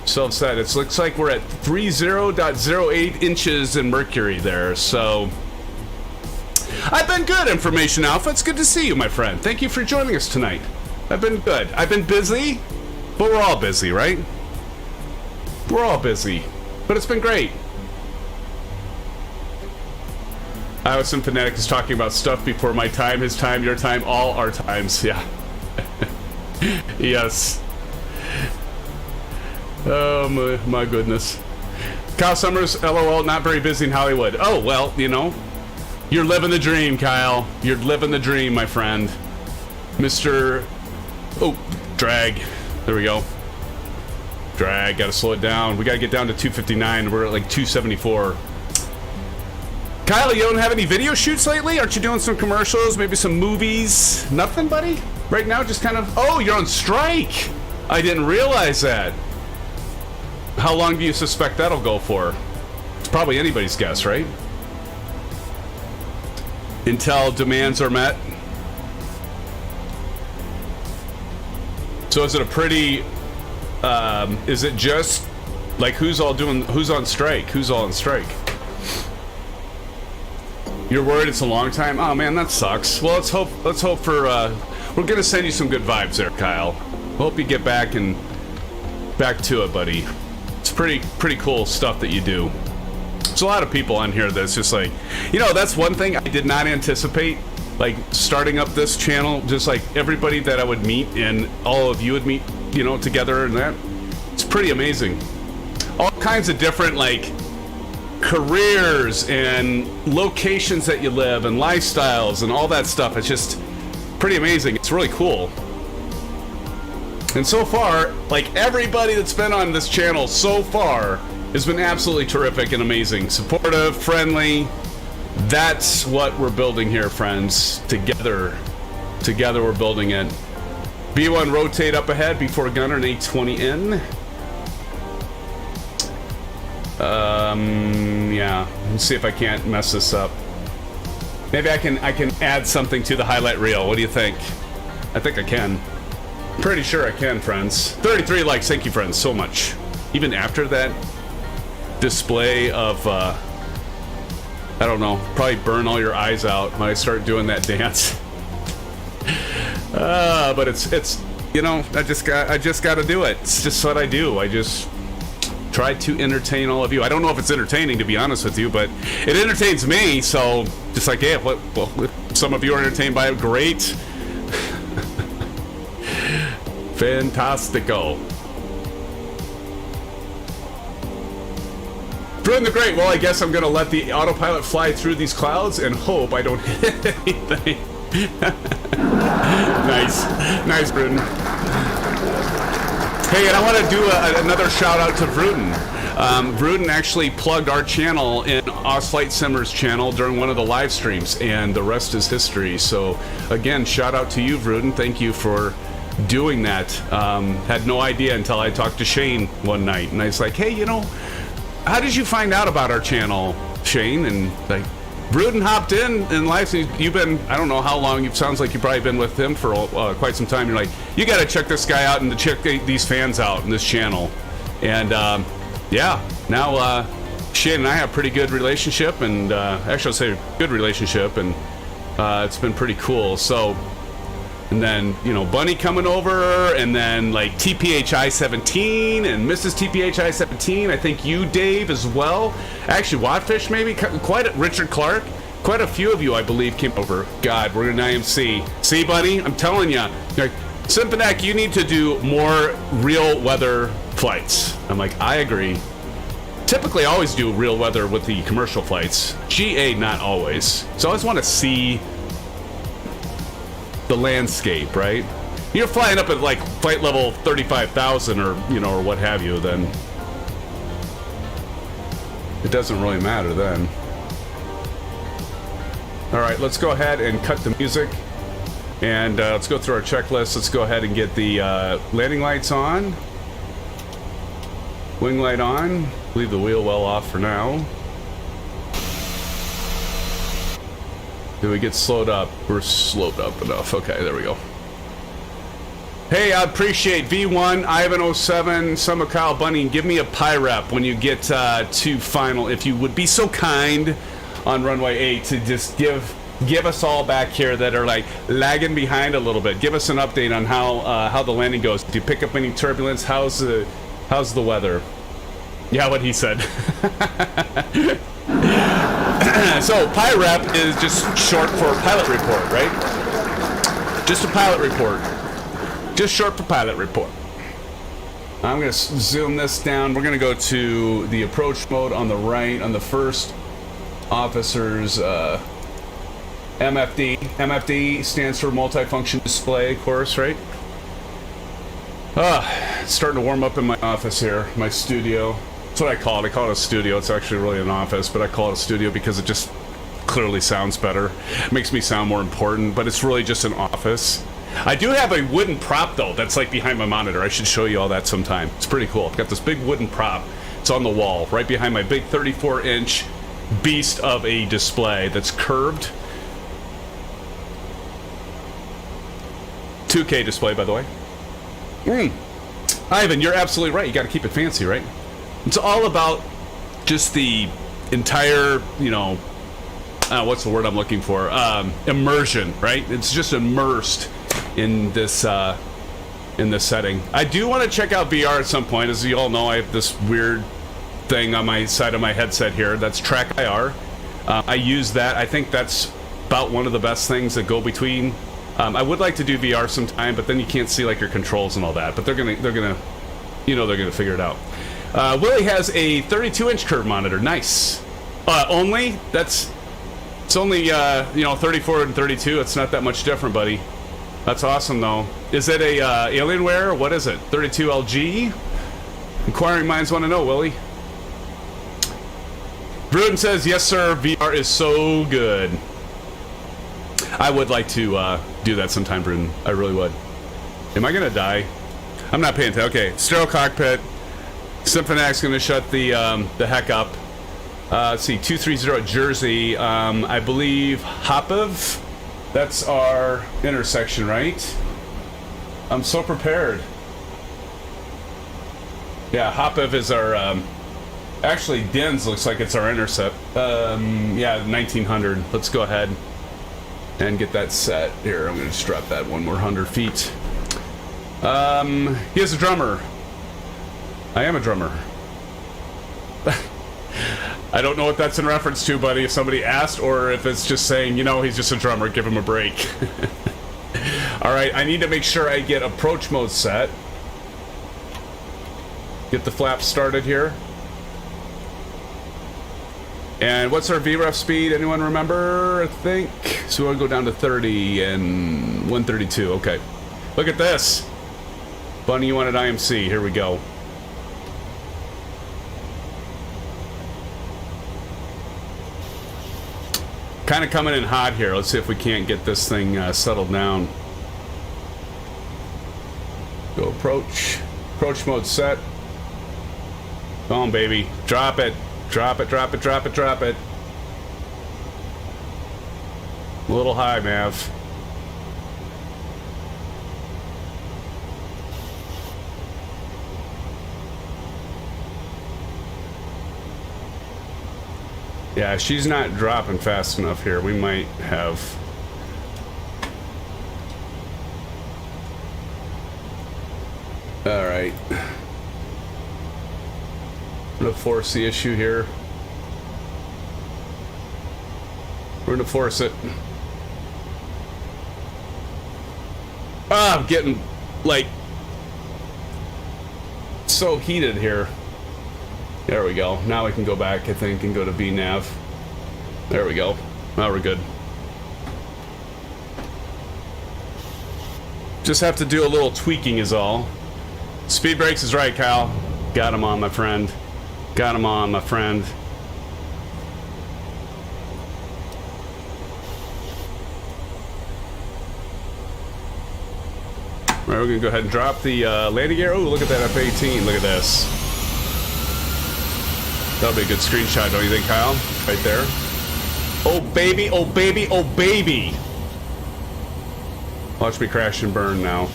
self set. It looks like we're at 30.08 inches in mercury there. So I've been good, Information Alpha. It's good to see you, my friend. Thank you for joining us tonight. I've been good. I've been busy, but we're all busy, right? We're all busy, but it's been great. SimFanatic is talking about stuff before my time, his time, your time, all our times. Yeah. Yes. Oh my goodness. Kyle Summers, LOL, not very busy in Hollywood. Oh, well, you know, you're living the dream, Kyle. You're living the dream, my friend. Mr. Oh, drag. There we go. Drag, gotta slow it down. We gotta get down to 259. We're at like 274. Kyle, you don't have any video shoots lately? Aren't you doing some commercials, maybe some movies? Nothing, buddy? Right now, just kind of... Oh, you're on strike! I didn't realize that. How long do you suspect that'll go for? It's probably anybody's guess, right? Until demands are met. So is it a pretty... is it just... Like, who's on strike? Who's all on strike? You're worried it's a long time? Oh man, that sucks. Well, let's hope for we're gonna send you some good vibes there, Kyle. Hope you get back to it, buddy. It's pretty cool stuff that you do. There's a lot of people on here that's just like, you know, that's one thing I did not anticipate, like starting up this channel, just like everybody that I would meet and all of you would meet, you know, together, and that it's pretty amazing. All kinds of different, like, careers and locations that you live and lifestyles and all that stuff. It's just pretty amazing. It's really cool. And so far, like everybody that's been on this channel so far has been absolutely terrific and amazing. Supportive, friendly. That's what we're building here, friends. Together we're building it. B1 rotate up ahead before gunner and A20 in. Yeah. Let's see if I can't mess this up. Maybe I can add something to the highlight reel. What do you think? I think I can. Pretty sure I can, friends. 33 likes. Thank you, friends, so much. Even after that display of, I don't know, probably burn all your eyes out when I start doing that dance. But it's you know, I just got to do it. It's just what I do. I just try to entertain all of you. I don't know if it's entertaining, to be honest with you, but it entertains me. So just like, yeah, well, if some of you are entertained by it, great. Fantastico. Doing the great. Well, I guess I'm gonna let the autopilot fly through these clouds and hope I don't hit anything. Nice, Bruden. Hey, and I want to do another shout out to Vruden. Vruden actually plugged our channel in Osflight Simmer's channel during one of the live streams, and the rest is history. So again, shout out to you, Vruden. Thank you for doing that. Had no idea until I talked to Shane one night, and I was like, hey, you know, how did you find out about our channel, Shane? And like, Bruden hopped in live. You've been, I don't know how long, it sounds like you've probably been with him for quite some time. You're like, you got to check this guy out and check these fans out in this channel. And yeah, now Shane and I have a pretty good relationship, and actually I'll say good relationship, and it's been pretty cool. So, and then, you know, Bunny coming over, and then like TPHI-17 and Mrs. TPHI-17. I think you, Dave, as well. Actually, Wattfish, maybe. Richard Clark. Quite a few of you, I believe, came over. God, we're in IMC. See, Bunny? I'm telling you. Like, SimFanatic, you need to do more real weather flights. I'm like, I agree. Typically, I always do real weather with the commercial flights. GA, not always. So I always want to see the landscape, right? You're flying up at like flight level 35,000 or, you know, or what have you, then it doesn't really matter then. All right, let's go ahead and cut the music, and let's go through our checklist. Let's go ahead and get the landing lights on, wing light on, leave the wheel well off for now. Did we get slowed up? We're slowed up enough. Okay, there we go. Hey, I appreciate V1, Ivan07, Summer Kyle Bunny. Give me a pie rep when you get to final, if you would be so kind, on runway 8 to just give us all back here that are like lagging behind a little bit. Give us an update on how the landing goes. Do you pick up any turbulence? How's the weather? Yeah, what he said. So, PIREP is just short for pilot report, right? Just a pilot report. Just short for pilot report. I'm going to zoom this down. We're going to go to the approach mode on the right, on the first officer's MFD. MFD stands for multifunction display, of course, right? It's starting to warm up in my office here, my studio. That's what I call it. I call it a studio. It's actually really an office, but I call it a studio because it just clearly sounds better. It makes me sound more important, but it's really just an office. I do have a wooden prop, though, that's like behind my monitor. I should show you all that sometime. It's pretty cool. I've got this big wooden prop. It's on the wall, right behind my big 34-inch beast of a display that's curved. 2K display, by the way. Ivan, you're absolutely right. You got to keep it fancy, right? It's all about just the entire, you know, what's the word I'm looking for? Immersion, right? It's just immersed in this setting. I do want to check out VR at some point. As you all know, I have this weird thing on my side of my headset here. That's Track IR. I use that. I think that's about one of the best things that go between. I would like to do VR sometime, but then you can't see like your controls and all that. But they're gonna, you know, they're gonna figure it out. Willie has a 32-inch curve monitor. Nice. Only? It's only, you know, 34 and 32. It's not that much different, buddy. That's awesome, though. Is it a Alienware? What is it? 32LG? Inquiring minds want to know, Willie. Bruden says, yes, sir. VR is so good. I would like to do that sometime, Bruden. I really would. Am I going to die? I'm not paying attention. Okay, sterile cockpit. SimFanatic's going to shut the heck up. Let's see, 230 Jersey. I believe Hopov. That's our intersection, right? I'm so prepared. Yeah, Hopov is our... actually, Dins looks like it's our intercept. Yeah, 1900. Let's go ahead and get that set. Here, I'm going to just drop that one more 100 feet. He is a drummer. I am a drummer. I don't know what that's in reference to, buddy, if somebody asked, or if it's just saying, you know, he's just a drummer, give him a break. Alright, I need to make sure I get approach mode set. Get the flaps started here. And what's our VREF speed? Anyone remember? I think. So we want to go down to 30 and 132. Okay. Look at this. Bunny, you wanted IMC. Here we go. Kind of coming in hot here. Let's see if we can't get this thing settled down. Go approach. Approach mode set. Come on, baby. Drop it. Drop it, drop it, drop it, drop it. A little high, Mav. Yeah, she's not dropping fast enough here. We might have... Alright. I'm gonna force the issue here. We're gonna force it. Ah, I'm getting, like, so heated here. There we go. Now we can go back, I think, and go to VNav. There we go. Now we're good. Just have to do a little tweaking is all. Speed brakes is right, Kyle. Got him on, my friend. Got him on, my friend. All right, we're gonna go ahead and drop the landing gear. Oh, look at that F-18. Look at this. That'll be a good screenshot, don't you think, Kyle? Right there. Oh, baby, oh, baby, oh, baby. Watch me crash and burn now.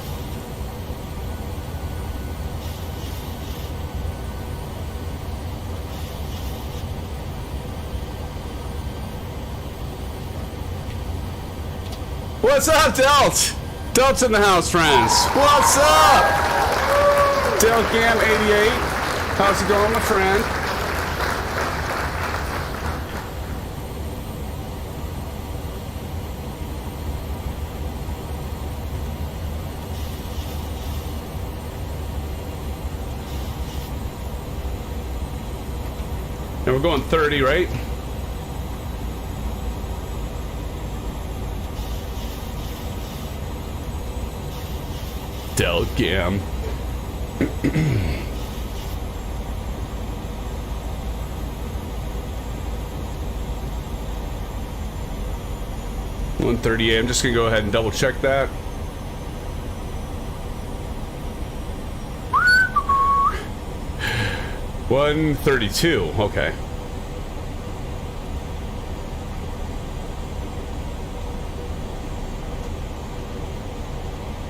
What's up, Delt? Delt's in the house, friends. What's up? Delcam88. How's it going, my friend? And we're going 30, right? Delcam. 138. I'm just gonna go ahead and double check that. $132. Okay.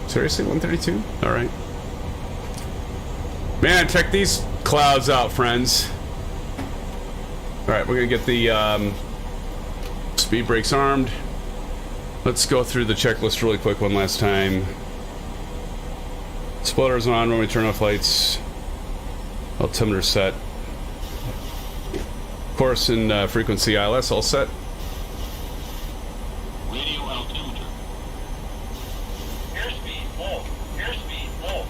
Seriously, 132? All right. Man, check these clouds out, friends. All right, we're gonna get the speed brakes armed. Let's go through the checklist really quick one last time. Splitters on when we turn off lights. Altimeter set. Course and frequency ILS all set. Radio altimeter. Airspeed full. Airspeed full.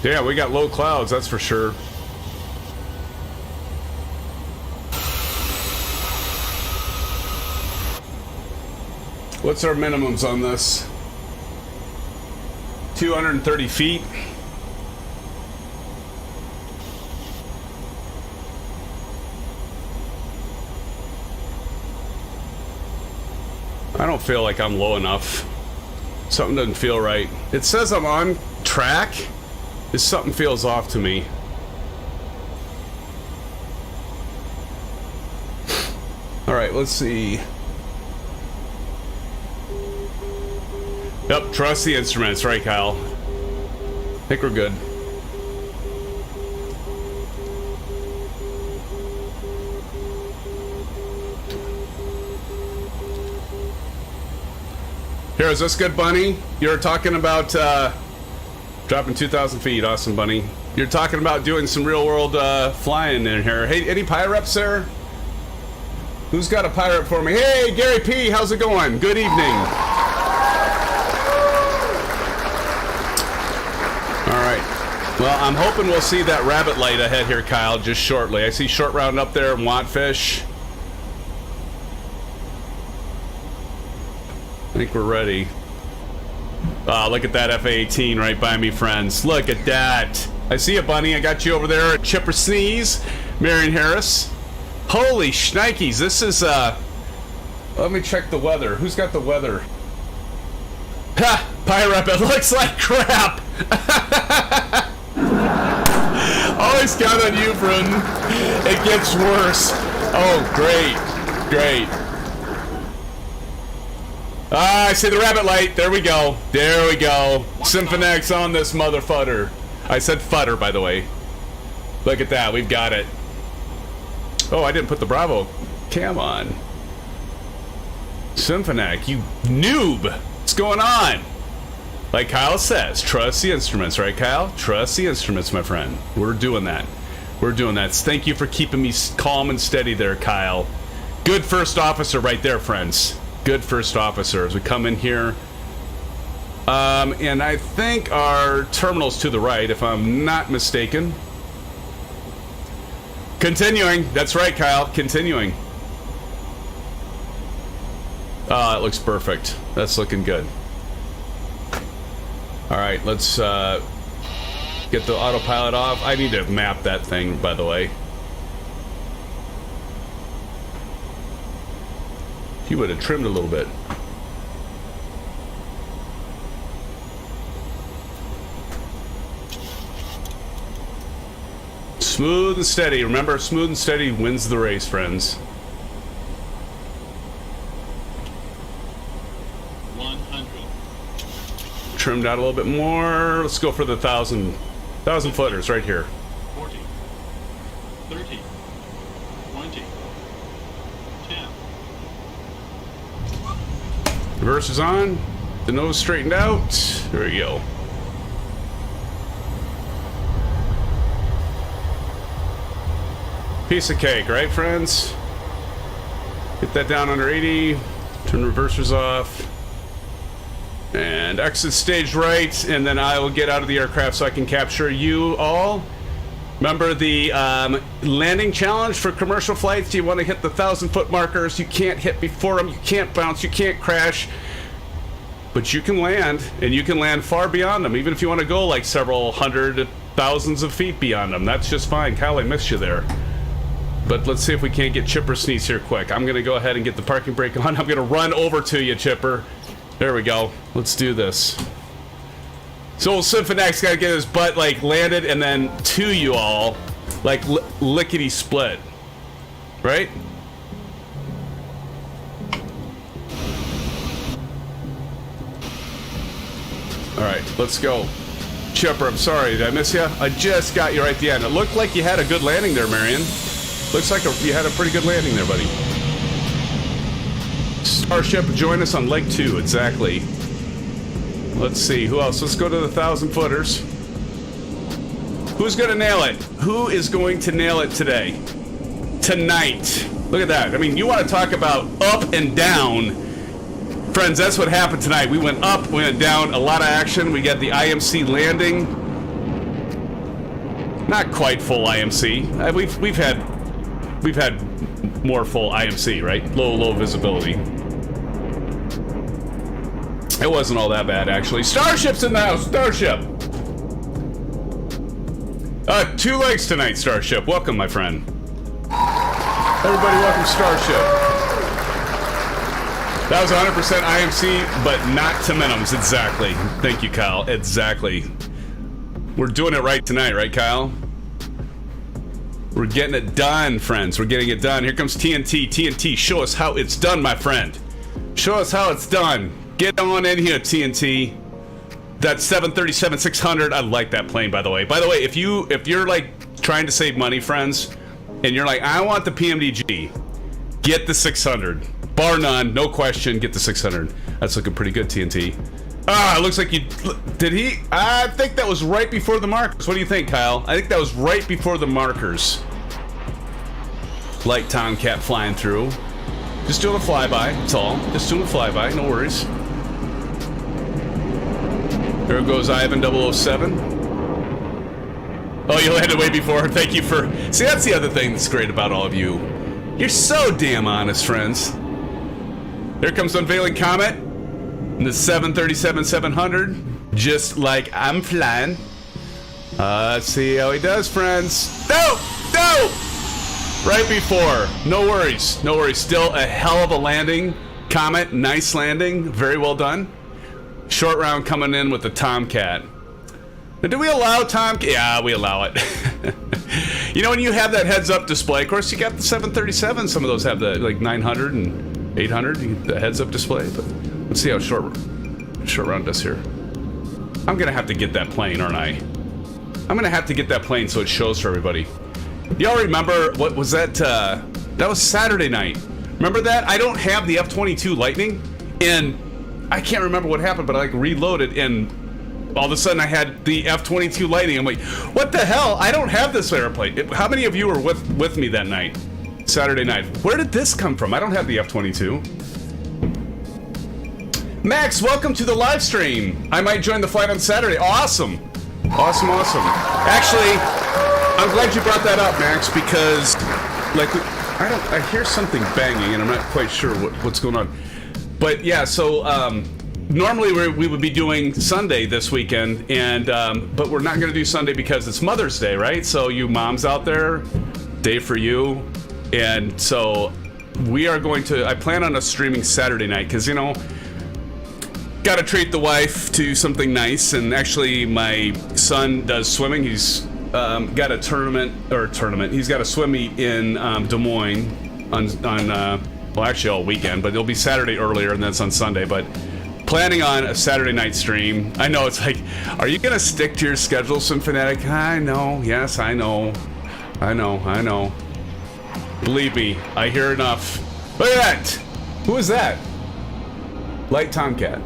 Yeah, we got low clouds, that's for sure. What's our minimums on this? 230 feet. I don't feel like I'm low enough. Something doesn't feel right. It says I'm on track. Just something feels off to me. All right, let's see. Yep, trust the instruments, right, Kyle? I think we're good. Here, is this good, Bunny? You're talking about dropping 2,000 feet. Awesome, Bunny. You're talking about doing some real-world flying in here. Hey, any pyreps there? Who's got a pirate for me? Hey, Gary P., how's it going? Good evening. Well, I'm hoping we'll see that rabbit light ahead here, Kyle, just shortly. I see short round up there and Wattfish. I think we're ready. Look at that F-18 right by me, friends. Look at that. I see you, Bunny. I got you over there. Chipper Sneeze, Marion Harris. Holy shnikes. This is, let me check the weather. Who's got the weather? Ha! Pirate, it looks like crap. Always count on you, Brun. It gets worse. Oh, great. Great. Ah, I see the rabbit light. There we go. There we go. SimFanatic's on this motherfucker. I said futter, by the way. Look at that. We've got it. Oh, I didn't put the Bravo cam on. SimFanatic, you noob. What's going on? Like Kyle says, trust the instruments, right, Kyle? Trust the instruments, my friend. We're doing that. We're doing that. Thank you for keeping me calm and steady there, Kyle. Good first officer right there, friends. Good first officer as we come in here. And I think our terminal's to the right, if I'm not mistaken. Continuing. That's right, Kyle. Continuing. It looks perfect. That's looking good. All right, let's get the autopilot off. I need to map that thing, by the way. He would have trimmed a little bit. Smooth and steady. Remember, smooth and steady wins the race, friends. 100. Trimmed out a little bit more. Let's go for the 1,000 footers right here. 40. 30. 20. 10. Reverse is on. The nose straightened out. There we go. Piece of cake, right, friends? Get that down under 80. Turn the reversers off. And exit stage right, and then I will get out of the aircraft so I can capture you all. Remember the landing challenge for commercial flights? You want to hit the 1,000-foot markers. You can't hit before them. You can't bounce. You can't crash. But you can land, and you can land far beyond them, even if you want to go like several hundred thousands of feet beyond them. That's just fine. Kyle, I missed you there. But let's see if we can't get Chipper Sneeze here quick. I'm going to go ahead and get the parking brake on. I'm going to run over to you, Chipper. There we go. Let's do this. So old SimFanatic's got to get his butt, like, landed and then to you all, like, lickety split. Right? Alright, let's go. Chipper, I'm sorry. Did I miss you? I just got you right at the end. It looked like you had a good landing there, Marion. Looks like you had a pretty good landing there, buddy. Starship, join us on leg 2, exactly. Let's see, who else? Let's go to the 1,000 footers. Who's gonna nail it? Who is going to nail it today? Tonight. Look at that. I mean, you want to talk about up and down. Friends, that's what happened tonight. We went up, we went down, a lot of action. We got the IMC landing. Not quite full IMC. We've had more full IMC, right? Low visibility. It wasn't all that bad, actually. Starship's in the house. Starship. 2 legs tonight, Starship. Welcome, my friend. Everybody, welcome, Starship. That was 100% IMC, but not to minimums. Exactly. Thank you, Kyle. Exactly. We're doing it right tonight, right, Kyle? We're getting it done, friends. We're getting it done. Here comes TNT. TNT, show us how it's done, my friend. Show us how it's done. Get on in here, TNT. That 737-600. I like that plane, by the way. By the way, if you're like trying to save money, friends, and you're like, I want the PMDG, get the 600. Bar none, no question, get the 600. That's looking pretty good, TNT. It looks like you... Did he? I think that was right before the markers. What do you think, Kyle? I think that was right before the markers. Light Tomcat flying through. Just doing a flyby, that's all. Just doing a flyby, no worries. There goes Ivan 007. Oh, you landed way before. Thank you for... See, that's the other thing that's great about all of you. You're so damn honest, friends. Here comes Unveiling Comet. And the 737-700. Just like I'm flying. Let's see how he does, friends. No! No! Right before. No worries. No worries. Still a hell of a landing. Comet, nice landing. Very well done. Short round coming in with the Tomcat. Now, do we allow Tomcat? Yeah, we allow it. You know, when you have that heads-up display, of course, you got the 737. Some of those have the, like, 900 and 800, the heads-up display. But let's see how short round does here. I'm going to have to get that plane, aren't I? I'm going to have to get that plane so it shows for everybody. Y'all remember, what was that? That was Saturday night. Remember that? I don't have the F-22 Lightning, and I can't remember what happened, but I like reloaded, and all of a sudden I had the F-22 Lightning. I'm like, what the hell? I don't have this airplane. How many of you were with me that night? Saturday night. Where did this come from? I don't have the F-22. Max, welcome to the live stream. I might join the flight on Saturday. Awesome. Awesome, awesome. Actually, I'm glad you brought that up, Max, because like I hear something banging and I'm not quite sure what's going on. But yeah, so normally we would be doing Sunday this weekend, and but we're not going to do Sunday because it's Mother's Day, right? So you moms out there, day for you. And so we are going to, I plan on us streaming Saturday night because, you know, got to treat the wife to something nice. And actually my son does swimming. He's got a tournament. He's got a swim meet in Des Moines on well, actually all weekend, but it'll be Saturday earlier and then it's on Sunday. But planning on a Saturday night stream. I know it's like, are you going to stick to your schedule, SimFanatic? I know. Yes, I know. I know. Believe me, I hear enough. Look at that! Who is that? Light Tomcat.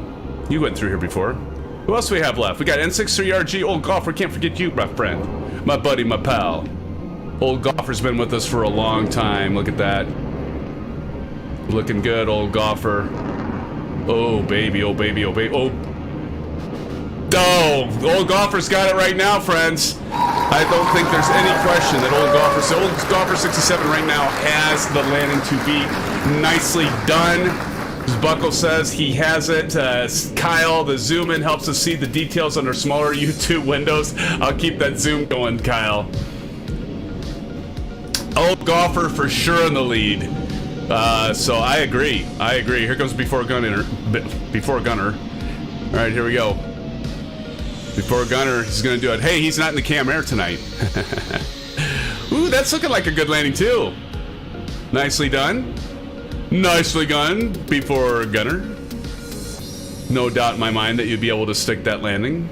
You went through here before. Who else do we have left? We got N63RG, Old Golfer. Can't forget you, my friend. My buddy, my pal. Old Golfer's been with us for a long time. Look at that. Looking good, Old Golfer. Oh, baby, oh, baby, oh, baby. Oh. Oh, Old Golfer's got it right now, friends. I don't think there's any question that Old Golfer 67 right now has the landing to beat. Nicely done. As Buckle says, he has it. Kyle, the zoom in helps us see the details under smaller YouTube windows. I'll keep that zoom going, Kyle. Old Golfer for sure in the lead. So I agree. Here comes Before Gunner. All right, here we go. Before Gunner, he's going to do it. Hey, he's not in the KMYR tonight. Ooh, that's looking like a good landing, too. Nicely done. Nicely done, Before Gunner. No doubt in my mind that you'd be able to stick that landing.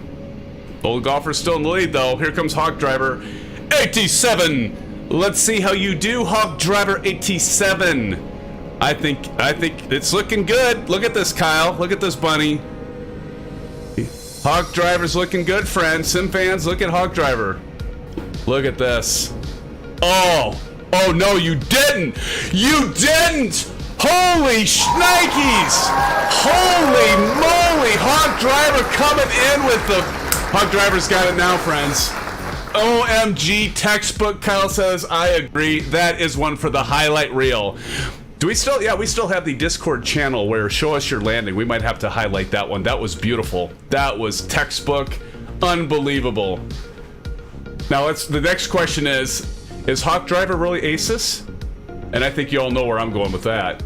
Old Golfer's still in the lead, though. Here comes Hawk Driver 87. Let's see how you do, Hawk Driver 87. I think it's looking good. Look at this, Kyle. Look at this bunny. Hawk Driver's looking good, friends. SimFans, look at Hawk Driver. Look at this. Oh no, you didn't! You didn't! Holy shnikes! Holy moly! Hawk Driver coming in with the... Hawk Driver's got it now, friends. OMG textbook, Kyle says. I agree. That is one for the highlight reel. Do we still? Yeah, we still have the Discord channel where show us your landing. We might have to highlight that one. That was beautiful. That was textbook. Unbelievable. Now, the next question is Hawk Driver really ASUS? And I think you all know where I'm going with that.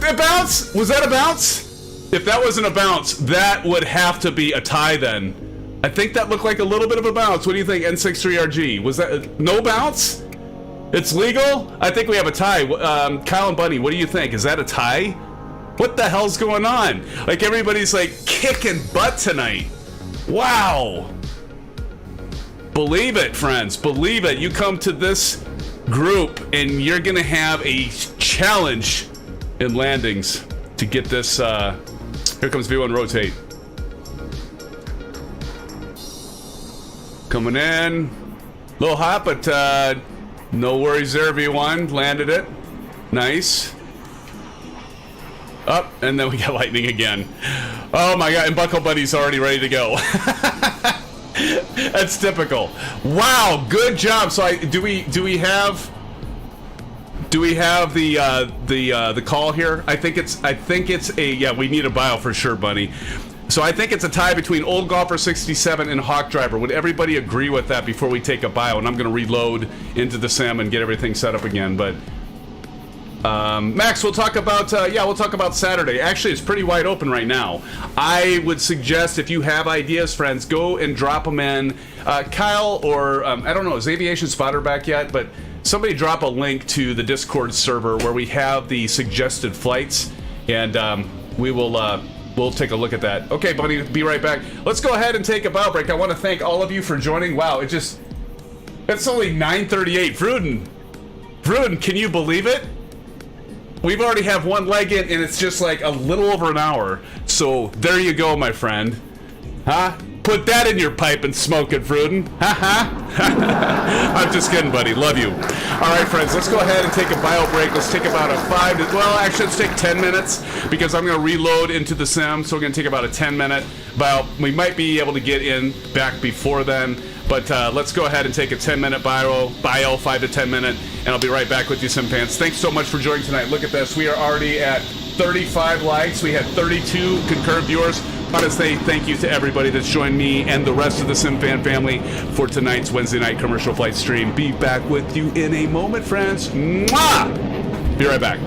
It bounced? Was that a bounce? If that wasn't a bounce, that would have to be a tie then. I think that looked like a little bit of a bounce. What do you think, N63RG? Was that no bounce? It's legal? I think we have a tie. Kyle and Bunny, what do you think? Is that a tie? What the hell's going on? Like, everybody's like kicking butt tonight. Wow. Believe it, friends. Believe it. You come to this group and you're gonna have a challenge in landings to get this. Here comes V1 rotate. Coming in. A little hot, but no worries there, V1. Landed it. Nice. Up, and then we got lightning again. Oh my god, and Buckle Buddy's already ready to go. That's typical. Wow, good job. So do we have the call here? I think it's a, yeah, we need a bio for sure, Bunny. So I think it's a tie between Old Golfer 67 and Hawk Driver. Would everybody agree with that before we take a bio? And I'm going to reload into the sim and get everything set up again. But Max, we'll talk about we'll talk about Saturday. Actually, it's pretty wide open right now. I would suggest if you have ideas, friends, go and drop them in. Kyle or I don't know, is Aviation Spotter back yet? But somebody drop a link to the Discord server where we have the suggested flights, and we'll take a look at that. Okay, Bunny, be right back. Let's go ahead and take a bow break. I want to thank all of you for joining. Wow, it's only 9:38. Vruden, can you believe it? We've already have one leg in, and it's just like a little over an hour. So there you go, my friend. Huh? Put that in your pipe and smoke it, Vruden. I'm just kidding, buddy. Love you. All right, friends, let's go ahead and take a bio break. Let's take about let's take 10 minutes because I'm going to reload into the sim. So we're going to take about a 10-minute bio. We might be able to get in back before then. But let's go ahead and take a 10-minute bio, 5 to 10 minute, and I'll be right back with you, SimFans. Thanks so much for joining tonight. Look at this. We are already at 35 likes. We had 32 concurrent viewers. I want to say thank you to everybody that's joined me and the rest of the SimFan family for tonight's Wednesday night commercial flight stream. Be back with you in a moment, friends. Mwah! Be right back.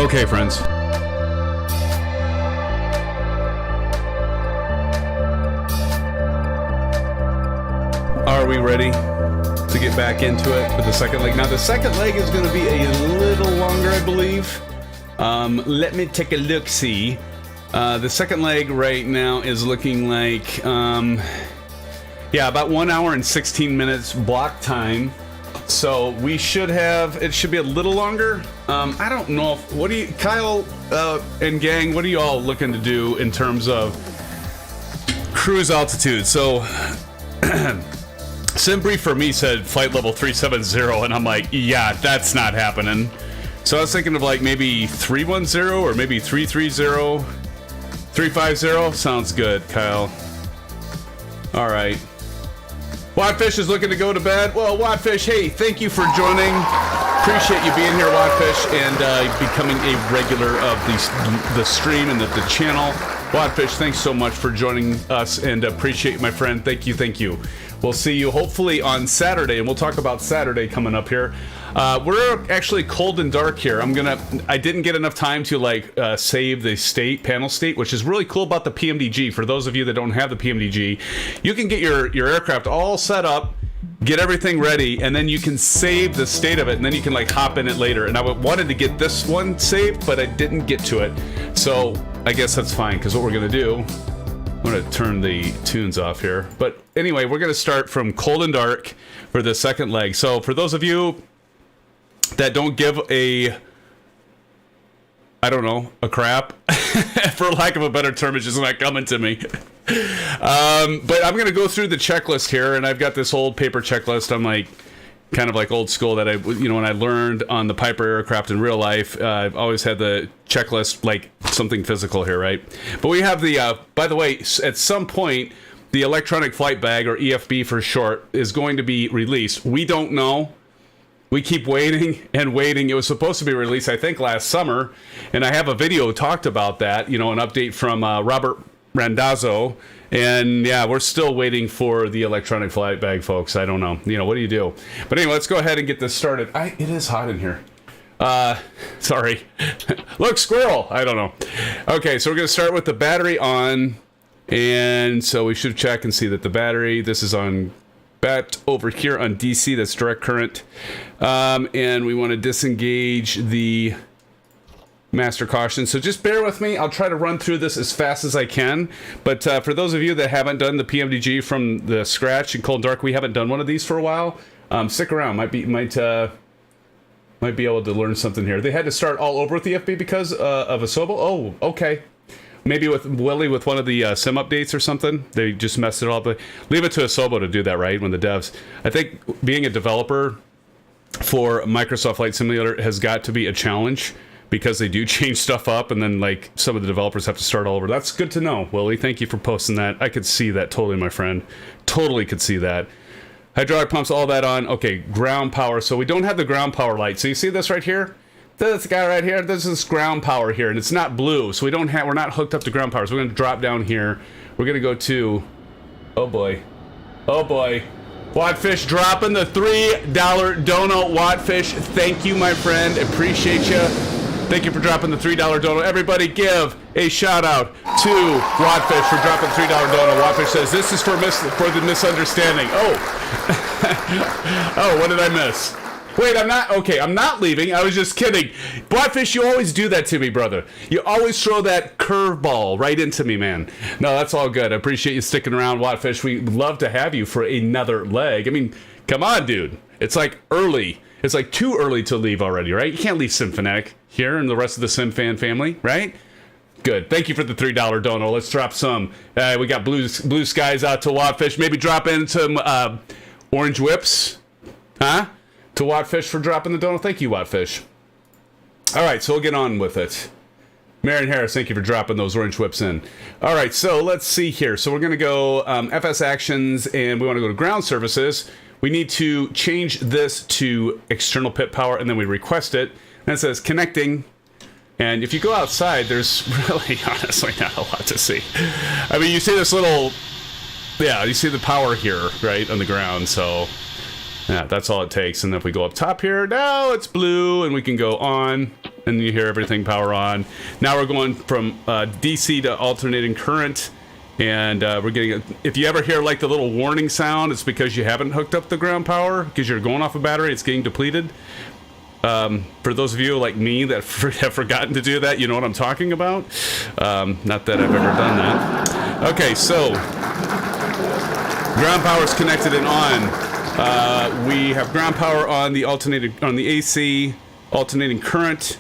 Okay, friends. Are we ready to get back into it for the second leg? Now, the second leg is going to be a little longer, I believe. Let me take a look-see. The second leg right now is looking like, yeah, about 1 hour and 16 minutes block time. So we should have, it should be a little longer. I don't know if, what do you, Kyle and gang, what are you all looking to do in terms of cruise altitude? So, SimBrief for me said flight level 370, and I'm like, yeah, that's not happening. So I was thinking of like maybe 310 or maybe 330, 350. Sounds good, Kyle. All right. Wadfish is looking to go to bed. Well, Wadfish, hey, thank you for joining. Appreciate you being here, Wadfish, and becoming a regular of the stream and the channel. Wadfish, thanks so much for joining us, and appreciate my friend. Thank you, thank you. We'll see you hopefully on Saturday, and we'll talk about Saturday coming up here. We're actually cold and dark here. I didn't get enough time to like save the panel state, which is really cool about the PMDG. For those of you that don't have the PMDG, you can get your aircraft all set up, get everything ready, and then you can save the state of it, and then you can like hop in it later. And I wanted to get this one saved, but I didn't get to it. So I guess that's fine, because what we're gonna do, I'm gonna turn the tunes off here. But anyway, we're gonna start from cold and dark for the second leg. So for those of you that don't give a crap, for lack of a better term, it's just not coming to me. But I'm gonna go through the checklist here, and I've got this old paper checklist. I'm like, kind of like old school that when I learned on the Piper aircraft in real life, I've always had the checklist like something physical here, right? But we have the, by the way, at some point, the electronic flight bag, or EFB for short, is going to be released. We don't know. We keep waiting and waiting. It was supposed to be released, I think, last summer, and I have a video talked about that, an update from Robert Randazzo, and yeah, we're still waiting for the electronic flight bag, folks. I don't know. What do you do? But anyway, let's go ahead and get this started. It is hot in here. Sorry. Look, squirrel. I don't know. Okay, so we're going to start with the battery on, and so we should check and see that the battery, this is on bat over here on DC, that's direct current, and we want to disengage the master caution. So just bear with me. I'll try to run through this as fast as I can. But for those of you that haven't done the PMDG from the scratch in cold and dark, we haven't done one of these for a while. Stick around. Might be able to learn something here. They had to start all over with the FB because of Asobo. Oh, okay. Maybe with Willie with one of the sim updates or something. They just messed it all up. But leave it to Asobo to do that, right? When the devs. I think being a developer for Microsoft Flight Simulator has got to be a challenge, because they do change stuff up, and then like some of the developers have to start all over. That's good to know, Willie. Thank you for posting that. I could see that totally, my friend. Totally could see that. Hydraulic pumps, all that on. Okay, ground power. So we don't have the ground power light. So you see this right here? This guy right here, this is ground power here, and it's not blue, so we're not hooked up to ground power. So we're gonna drop down here. We're gonna go to, oh boy, Wadfish dropping the $3 dono. Wadfish, thank you, my friend, appreciate you. Thank you for dropping the $3 dono. Everybody give a shout out to Wadfish for dropping $3 dono. Wadfish says, this is for the misunderstanding. Oh, what did I miss? Wait, I'm not leaving. I was just kidding. Wadfish, you always do that to me, brother. You always throw that curveball right into me, man. No, that's all good. I appreciate you sticking around, Wadfish. We'd love to have you for another leg. I mean, come on, dude. It's like early. It's like too early to leave already, right? You can't leave SimFanatic here and the rest of the SimFan family, right? Good. Thank you for the $3 dono. Let's drop some. We got blue skies out to Wadfish. Maybe drop in some orange whips, huh? To Wadfish for dropping the dono. Thank you, Wadfish. All right, so we'll get on with it. Marion Harris, thank you for dropping those orange whips in. All right, so let's see here. So we're going to go FS actions, and we want to go to ground services. We need to change this to external pit power, and then we request it. And it says connecting. And if you go outside, there's really, honestly, not a lot to see. I mean, you see this little, yeah, you see the power here, right, on the ground. So Yeah, that's all it takes. And if we go up top here, now it's blue, and we can go on, and you hear everything power on. Now we're going from DC to alternating current, and we're getting, if you ever hear like the little warning sound, it's because you haven't hooked up the ground power, because you're going off a battery, it's getting depleted. For those of you like me that have forgotten to do that, you know what I'm talking about. Not that I've ever done that. Okay, so ground power is connected and on. We have ground power on the AC alternating current,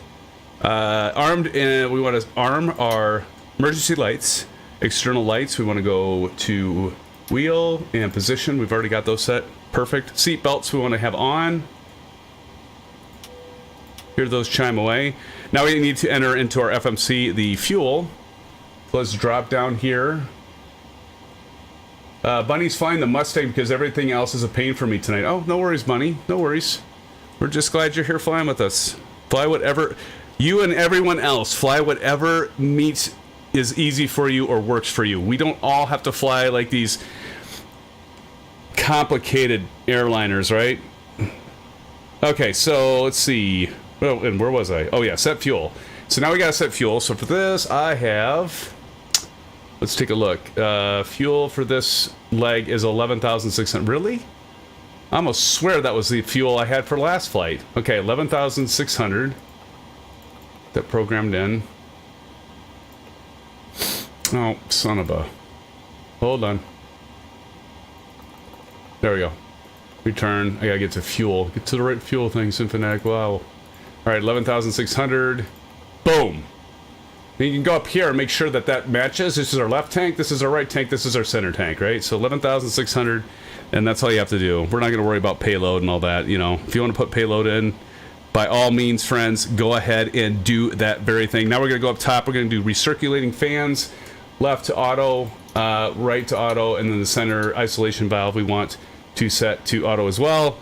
armed, and we want to arm our emergency lights, external lights. We want to go to wheel and position. We've already got those set. Perfect. Seat belts we want to have on. Hear those chime away. Now we need to enter into our FMC the fuel. Let's drop down here. Bunny's flying the Mustang because everything else is a pain for me tonight. Oh, no worries, Bunny. No worries. We're just glad you're here flying with us. Fly whatever, you and everyone else, fly whatever meets is easy for you or works for you. We don't all have to fly like these complicated airliners, right? Okay, so let's see. Oh, and where was I? Oh, yeah, set fuel. So now we got to set fuel. So for this, I have... Let's take a look. Fuel for this leg is 11,600. Really? I almost swear that was the fuel I had for last flight. Okay, 11,600. That programmed in. Oh, son of a... Hold on. There we go. Return. I gotta get to fuel. Get to the right fuel thing, SimFanatic. Wow. All right, 11,600. Boom. And you can go up here and make sure that that matches. This is our left tank, this is our right tank, this is our center tank, right? So 11,600, and that's all you have to do. We're not going to worry about payload and all that, you know. If you want to put payload in, by all means, friends, go ahead and do that very thing. Now we're going to go up top. We're going to do recirculating fans, left to auto, right to auto, and then the center isolation valve we want to set to auto as well.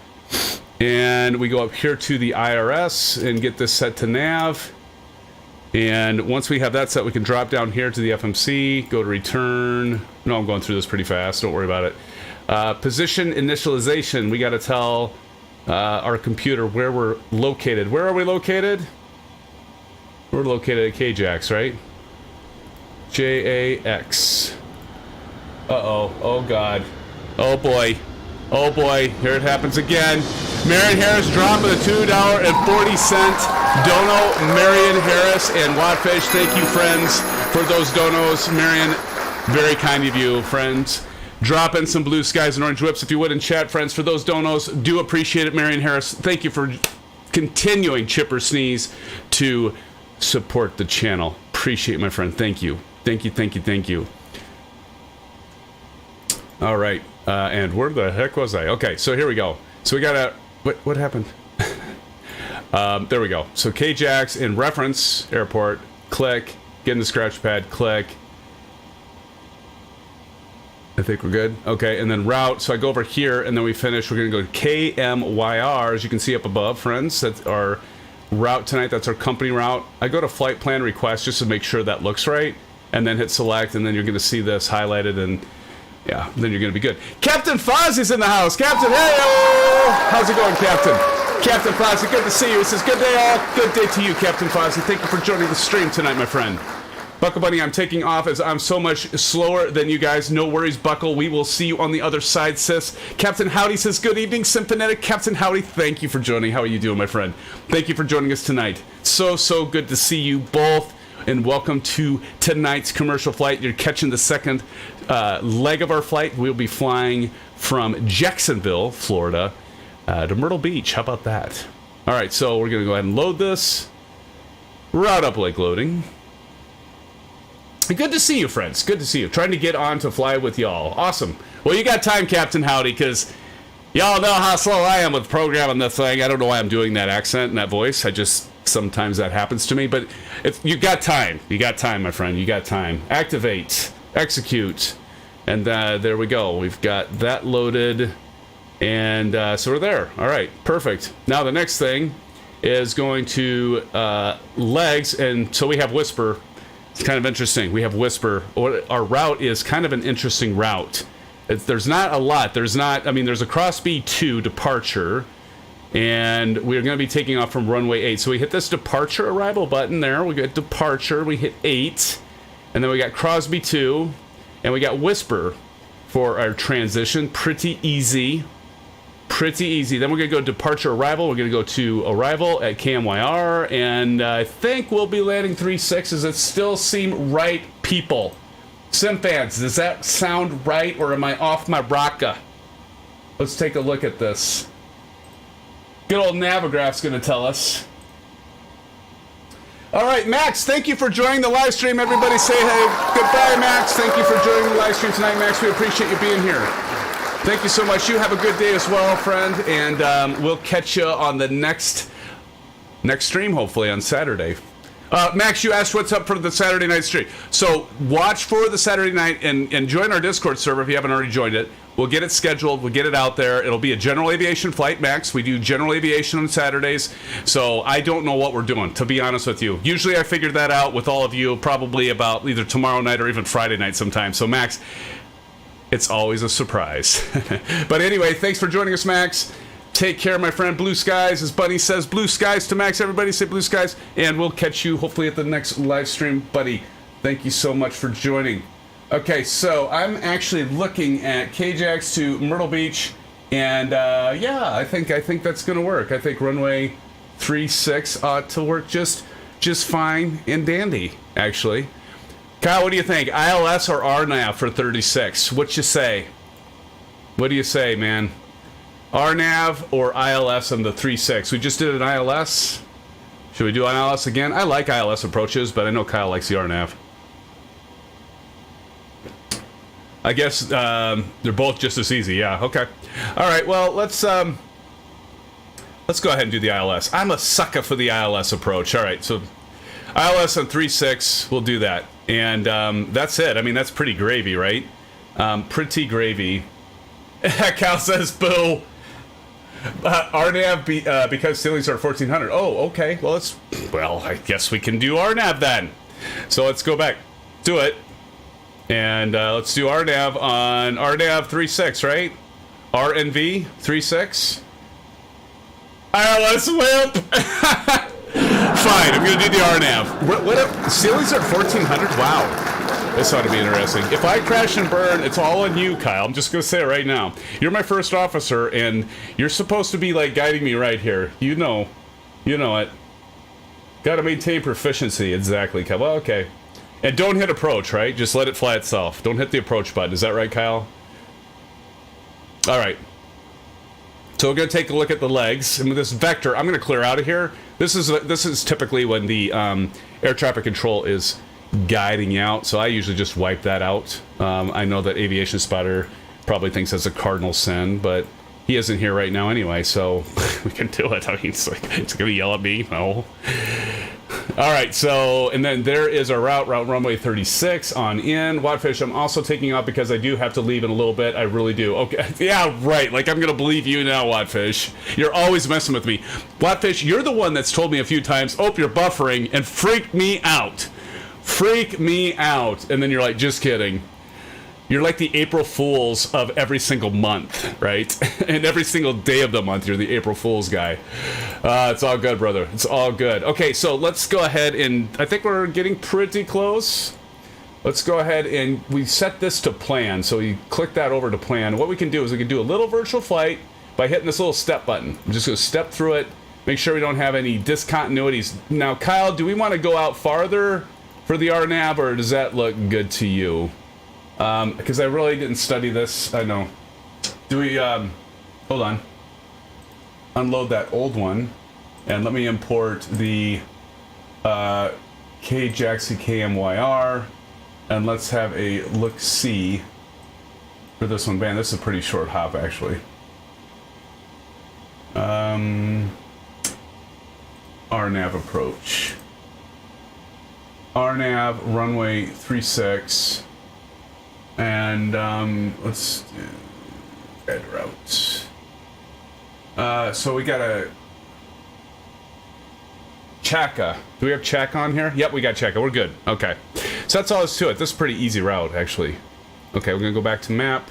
And we go up here to the IRS and get this set to nav. And once we have that set, we can drop down here to the FMC, go to return. No, I'm going through this pretty fast. Don't worry about it. Position initialization. We got to tell our computer where we're located. Where are we located? We're located at KJAX, right? JAX. Uh-oh. Oh, God. Oh, boy. Oh, boy. Here it happens again. Marion Harris dropping a $2.40 dono. Marion Harris and Wattfish, thank you, friends, for those donos. Marion, very kind of you, friends. Drop in some blue skies and orange whips, if you would, in chat, friends, for those donos. Do appreciate it, Marion Harris. Thank you for continuing, Chipper Sneeze, to support the channel. Appreciate it, my friend. Thank you. Thank you, thank you, thank you. All right. And where the heck was I? Okay, so here we go. So we got a... What happened? There we go. So KJAX in reference airport, click, get in the scratch pad, click. I think we're good. Okay, and then route. So I go over here, and then we finish. We're going to go to KMYR, as you can see up above, friends. That's our route tonight. That's our company route. I go to flight plan request just to make sure that looks right, and then hit select, and then you're going to see this highlighted, and yeah, then you're going to be good. Captain Fozzie's in the house. Captain, hey, how's it going, Captain? Captain Fozzie, good to see you. He says, good day, all. Good day to you, Captain Fozzie. Thank you for joining the stream tonight, my friend. Buckle Bunny, I'm taking off as I'm so much slower than you guys. No worries, Buckle. We will see you on the other side, sis. Captain Howdy says, good evening, SimFanatic. Captain Howdy, thank you for joining. How are you doing, my friend? Thank you for joining us tonight. So good to see you both. And welcome to tonight's commercial flight. You're catching the second leg of our flight. We'll be flying from Jacksonville, Florida, to Myrtle Beach. How about that? All right, so we're going to go ahead and load this. Route uplink loading. Good to see you, friends. Good to see you. Trying to get on to fly with y'all. Awesome. Well, you got time, Captain Howdy, because y'all know how slow I am with programming this thing. I don't know why I'm doing that accent and that voice. I just... Sometimes that happens to me, but you got time. You got time, my friend. You got time. Activate. Execute. And there we go. We've got that loaded. And so we're there. All right. Perfect. Now the next thing is going to legs. And so we have WISPR. It's kind of interesting. We have WISPR. Our route is kind of an interesting route. There's not a lot. There's not, I mean, there's a cross B2 departure, and we're going to be taking off from runway 8. So we hit this departure arrival button there. We got departure. We hit 8. And then we got Crosby 2. And we got WISPR for our transition. Pretty easy. Pretty easy. Then we're going to go departure arrival. We're going to go to arrival at KMYR. And I think we'll be landing 3.6. Does it still seem right, people? SimFans, does that sound right, or am I off my rocker? Let's take a look at this. Good old Navigraph's going to tell us. All right, Max, thank you for joining the live stream. Everybody say hey. Goodbye, Max. Thank you for joining the live stream tonight, Max. We appreciate you being here. Thank you so much. You have a good day as well, friend, and we'll catch you on the next stream, hopefully, on Saturday. Max, you asked what's up for the Saturday night stream. So watch for the Saturday night and join our Discord server if you haven't already joined it. We'll get it scheduled. We'll get it out there. It'll be a general aviation flight, Max. We do general aviation on Saturdays. So I don't know what we're doing, to be honest with you. Usually I figured that out with all of you probably about either tomorrow night or even Friday night sometime. So, Max, it's always a surprise. But anyway, thanks for joining us, Max. Take care, my friend. Blue skies, as Bunny says. Blue skies to Max. Everybody say blue skies. And we'll catch you hopefully at the next live stream. Buddy, thank you so much for joining. Okay, so I'm actually looking at KJAX to Myrtle Beach. And yeah, I think that's going to work. I think runway 36 ought to work just fine and dandy, actually. Kyle, what do you think? ILS or RNAV for 36? What you say? What do you say, man? RNAV or ILS on the 3.6? We just did an ILS. Should we do ILS again? I like ILS approaches, but I know Kyle likes the RNAV. I guess they're both just as easy. Yeah, okay. All right, well, let's go ahead and do the ILS. I'm a sucker for the ILS approach. All right, so ILS on 3.6, we'll do that. And that's it. I mean, that's pretty gravy, right? Pretty gravy. Cal says, boo. RNAV because ceilings are 1400. Oh, okay. Well, I guess we can do RNAV then. So let's go back to it. And let's do RNAV on RNAV 3.6, right? RNV 3.6. ILS whip. Fine, I'm going to do the RNAV. What if ceilings are 1400? Wow. This ought to be interesting. If I crash and burn, it's all on you, Kyle. I'm just going to say it right now. You're my first officer, and you're supposed to be, like, guiding me right here. You know it. Got to maintain proficiency. Exactly, Kyle. Well, okay. And don't hit approach, right? Just let it fly itself. Don't hit the approach button. Is that right, Kyle? All right. So we're going to take a look at the legs. And with this vector, I'm going to clear out of here. This is typically when the air traffic control is guiding out, so I usually just wipe that out. I know that Aviation Spotter probably thinks that's a cardinal sin, but he isn't here right now anyway, so we can do it. I mean, it's gonna yell at me. No. All right, so and then there is our route runway 36 on in. Wadfish, I'm also taking off because I do have to leave in a little bit. I really do. Okay, yeah, right. Like, I'm gonna believe you now, Wadfish. You're always messing with me. Wadfish, you're the one that's told me a few times, oh, you're buffering, and freaked me out. Freak me out. And then you're like, just kidding. You're like the April Fools of every single month, right? And every single day of the month, you're the April Fools guy. It's all good, brother. It's all good. Okay, so let's go ahead and I think we're getting pretty close. Let's go ahead and we set this to plan. So you click that over to plan. What we can do is we can do a little virtual flight by hitting this little step button. I'm just going to step through it, make sure we don't have any discontinuities. Now, Kyle, do we want to go out farther for the RNAV, or does that look good to you? Because I really didn't study this. I know. Do we, hold on. Unload that old one, and let me import the KJAX-KMYR, and let's have a look-see for this one. Man, this is a pretty short hop, actually. RNAV approach. RNAV runway 36, and let's do red route. So we got a Chaka. Do we have Chaka on here? Yep, we got Chaka. We're good. Okay, so that's all there's to it. This is a pretty easy route, actually. Okay, we're gonna go back to map.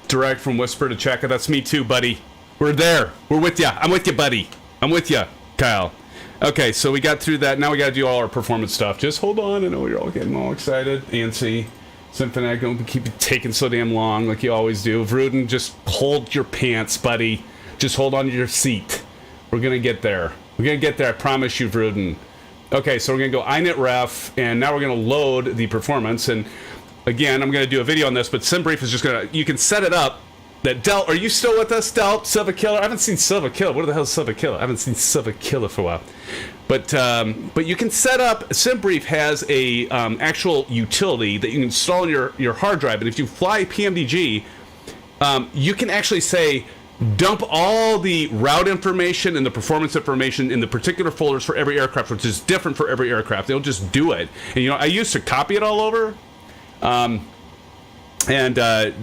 direct from WISPR to Cheka. That's me too, buddy. We're there. We're with ya. I'm with you, buddy. I'm with ya, Kyle. Okay, so we got through that. Now we got to do all our performance stuff. Just hold on. I know you're all getting all excited. Antsy, SimFanatic, don't keep it taking so damn long like you always do. Vruden, just hold your pants, buddy. Just hold on to your seat. We're going to get there. We're going to get there. I promise you, Vruden. Okay, so we're going to go init-ref, and now we're going to load the performance. And again, I'm going to do a video on this, but SimBrief is just going to... You can set it up that Delt... Are you still with us, Delt? Silva Killer? I haven't seen Silva Killer. What the hell is Silva Killer? I haven't seen Silva Killer for a while. But you can set up... SimBrief has a actual utility that you can install on your hard drive, and if you fly PMDG, you can actually say... Dump all the route information and the performance information in the particular folders for every aircraft, which is different for every aircraft. They'll just do it. And, you know, I used to copy it all over. And Delt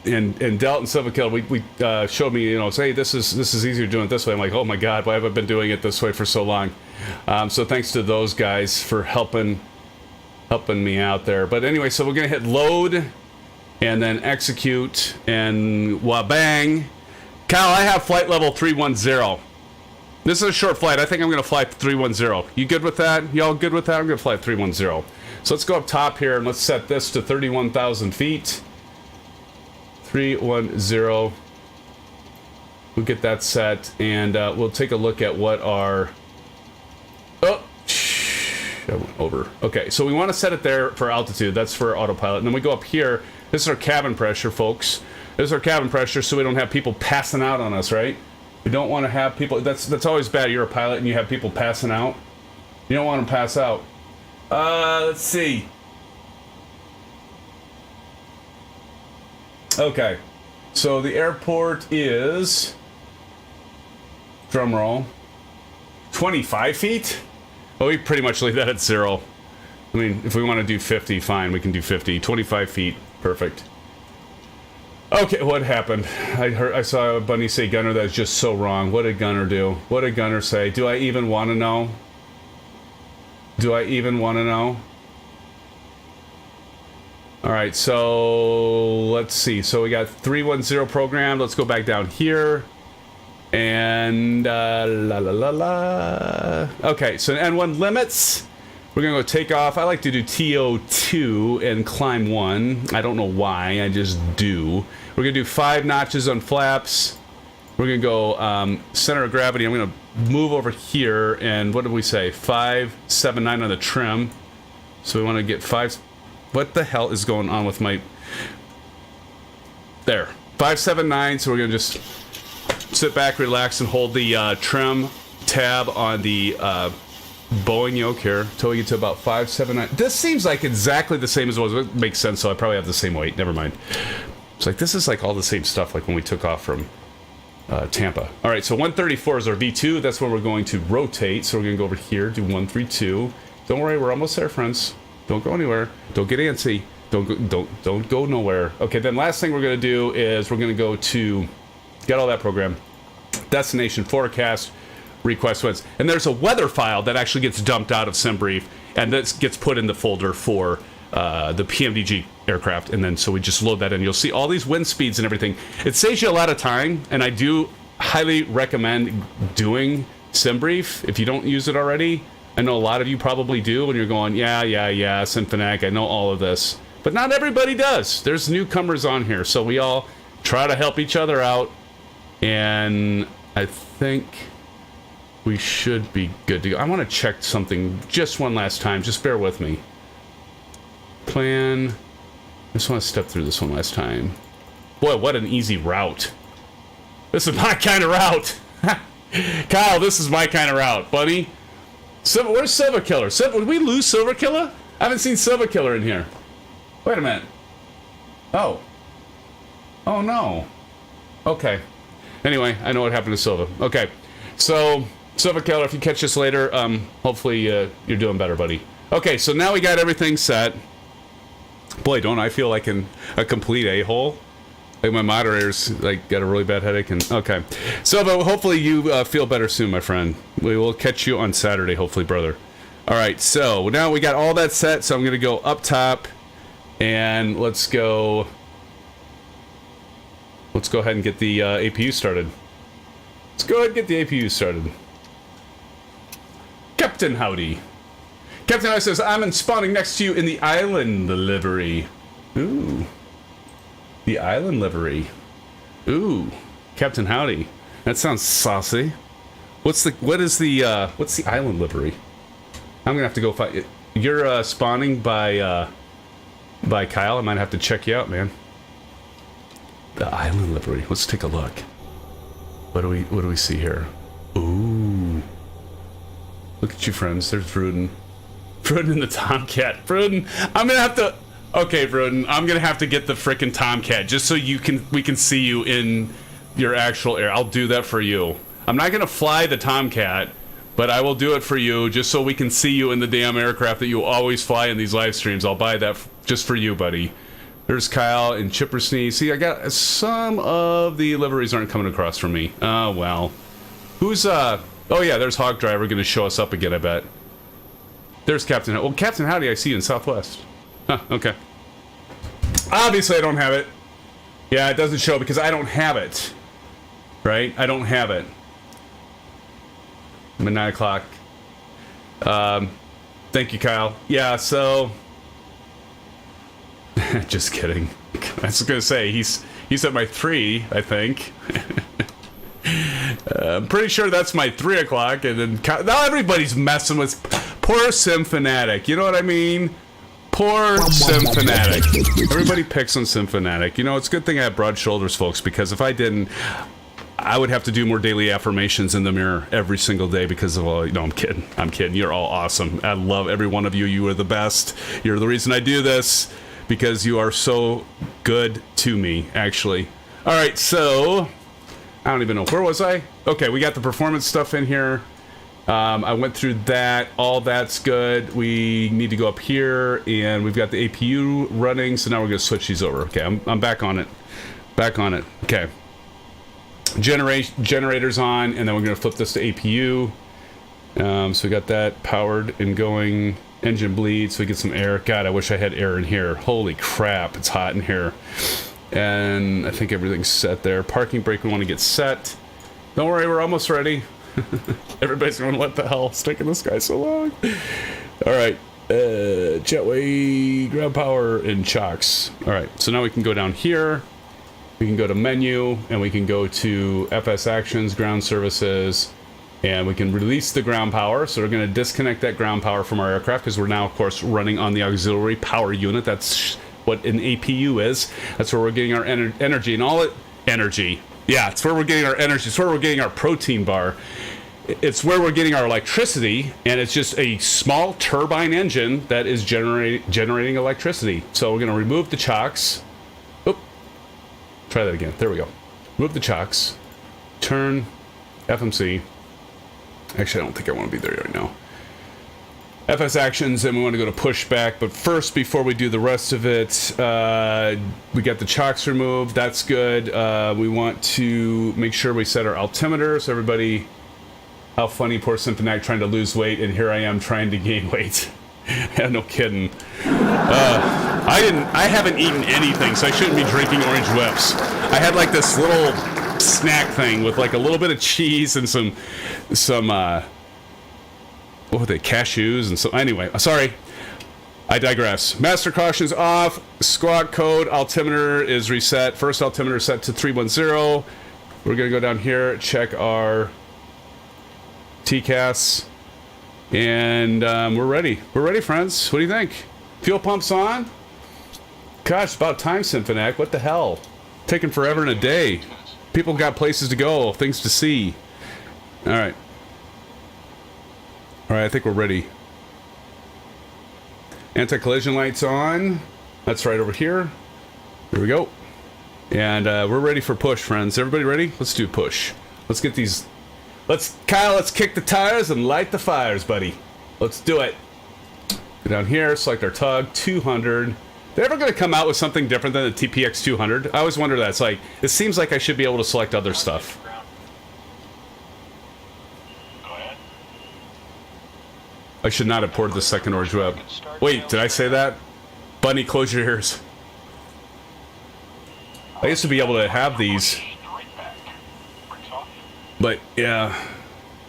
and Silva Kill, we showed me, you know, say, this is easier doing it this way. I'm like, oh my God, why have I been doing it this way for so long? So thanks to those guys for helping me out there. But anyway, so we're going to hit load and then execute and wabang. Kyle, I have flight level 310. This is a short flight. I think I'm going to fly 310. You good with that? Y'all good with that? I'm going to fly 310. So let's go up top here and let's set this to 31,000 feet. 310. We'll get that set and we'll take a look at what our... Oh, I went over. Okay, so we want to set it there for altitude. That's for autopilot. And then we go up here. This is our cabin pressure, folks. This is our cabin pressure, so we don't have people passing out on us, right? We don't want to have people... That's always bad. You're a pilot and you have people passing out. You don't want them to pass out. Let's see. Okay. So the airport is... Drum roll. 25 feet? Well, we pretty much leave that at 0. I mean, if we want to do 50, fine. We can do 50. 25 feet. Perfect. Okay, what happened? I saw a bunny say Gunner. That's just so wrong. What did Gunner do? What did Gunner say? Do I even want to know? Do I even want to know? Alright, so let's see. So we got 310 programmed. Let's go back down here. And okay, so N1 limits. We're gonna go take off. I like to do TO2 and climb 1. I don't know why, I just do. We're gonna do 5 notches on flaps. We're gonna go center of gravity. I'm gonna move over here and what did we say? 579 on the trim. So we want to get 5. What the hell is going on with my... There. 579, so we're gonna just sit back, relax, and hold the trim tab on the Boeing yoke here until we get to about 579. This seems like exactly the same as it was. It makes sense, so I probably have the same weight. Never mind. It's like, this is like all the same stuff like when we took off from Tampa. All right, so 134 is our V2. That's where we're going to rotate. So we're going to go over here, do 132. Don't worry, we're almost there, friends. Don't go anywhere. Don't get antsy. Don't go nowhere. Okay, then last thing we're going to do is we're going to go to... Get all that program. Destination forecast. Request winds. And there's a weather file that actually gets dumped out of SimBrief, and that gets put in the folder for the PMDG aircraft, and then so we just load that in. You'll see all these wind speeds and everything. It saves you a lot of time, and I do highly recommend doing SimBrief if you don't use it already. I know a lot of you probably do when you're going, yeah, SimFanatic, I know all of this. But not everybody does. There's newcomers on here, so we all try to help each other out, and I think... we should be good to go. I want to check something just one last time. Just bear with me. Plan. I just want to step through this one last time. Boy, what an easy route. This is my kind of route. Kyle, this is my kind of route, buddy. Where's Silver Killer? Did we lose Silver Killer? I haven't seen Silver Killer in here. Wait a minute. Oh. Oh, no. Okay. Anyway, I know what happened to Silva. Okay. So... Silver Killer, if you catch this later, hopefully you're doing better, buddy. Okay, so now we got everything set. Boy, don't I feel like a complete a-hole? Like my moderator's like got a really bad headache. And okay, Silva, hopefully you feel better soon, my friend. We will catch you on Saturday, hopefully, brother. All right, so now we got all that set. So I'm gonna go up top, and let's go. let's go ahead and get the APU started. Let's go ahead and get the APU started. Captain Howdy. Captain Howdy says, I'm spawning next to you in the island livery. Ooh. The island livery. Ooh. Captain Howdy. That sounds saucy. What's the island livery? I'm gonna have to go find it. You're spawning by Kyle. I might have to check you out, man. The island livery. Let's take a look. What do we see here? Ooh. Look at you, friends. There's Vruden. Vruden and the Tomcat. Vruden, I'm gonna have to. Okay, Vruden, I'm gonna have to get the frickin' Tomcat just so we can see you in your actual air. I'll do that for you. I'm not gonna fly the Tomcat, but I will do it for you just so we can see you in the damn aircraft that you always fly in these live streams. I'll buy that just for you, buddy. There's Kyle and Chipper Sneeze. See, I got some of the liveries aren't coming across for me. Oh, well. Who's, oh yeah, there's Hog Driver gonna show us up again, I bet. There's Captain Howdy. Well, Captain Howdy I see in Southwest. Huh, okay. Obviously I don't have it. Yeah, it doesn't show because I don't have it. Right? I don't have it. I'm at 9 o'clock. Thank you, Kyle. Yeah, so... Just kidding. I was gonna say, he's at my 3, I think. I'm pretty sure that's my 3 o'clock, and then now everybody's messing with poor SimFanatic. You know what I mean? Poor SimFanatic. Everybody picks on SimFanatic. You know, it's a good thing I have broad shoulders, folks, because if I didn't, I would have to do more daily affirmations in the mirror every single day because of all. No, I'm kidding. I'm kidding. You're all awesome. I love every one of you. You are the best. You're the reason I do this. Because you are so good to me, actually. All right, so I don't even know, where was I? Okay, we got the performance stuff in here. I went through that. All that's good. We need to go up here, and we've got the APU running. So now we're gonna switch these over. Okay, I'm back on it. Back on it. Okay. Generators on, and then we're gonna flip this to APU. So we got that powered and going. Engine bleed, so we get some air. God, I wish I had air in here. Holy crap, it's hot in here. And I think everything's set there. Parking brake, we want to get set. Don't worry, we're almost ready. Everybody's going, what the hell? It's taking this guy so long. All right, jetway, ground power, and chocks. All right, so now we can go down here. We can go to menu, and we can go to FS actions, ground services, and we can release the ground power. So we're going to disconnect that ground power from our aircraft because we're now, of course, running on the auxiliary power unit. That's what an APU is. That's where we're getting our energy and all it. Energy. Yeah, it's where we're getting our energy. It's where we're getting our protein bar. It's where we're getting our electricity, and it's just a small turbine engine that is generating electricity. So we're going to remove the chocks. Oop. Try that again. There we go. Remove the chocks. Turn FMC. Actually, I don't think I want to be there right now. FS actions, and we want to go to pushback. But first, before we do the rest of it, we got the chocks removed. That's good. We want to make sure we set our altimeter. So everybody, how funny, poor SimFanatic trying to lose weight, and here I am trying to gain weight. Yeah, no kidding. I haven't eaten anything, so I shouldn't be drinking orange whips. I had like this little snack thing with like a little bit of cheese and some what were they, cashews and so. Anyway, sorry, I digress. Master caution's off. Squawk code altimeter is reset. First altimeter set to 310. We're gonna go down here, check our TCAS, and we're ready. We're ready, friends. What do you think? Fuel pumps on. Gosh, about time, SimFanatic. What the hell? Taking forever and a day. People got places to go, things to see. All right. All right, I think we're ready. Anti-collision lights on. That's right over here. Here we go. And we're ready for push, friends. Everybody ready? Let's do push. Let's get these. Kyle, let's kick the tires and light the fires, buddy. Let's do it. Go down here, select our tug, 200. They're ever going to come out with something different than the TPX200? I always wonder that. It's like, it seems like I should be able to select other stuff. Go ahead. I should not have poured the second orange web. Wait, did I say that? Bunny, close your ears. I used to be able to have these, but yeah,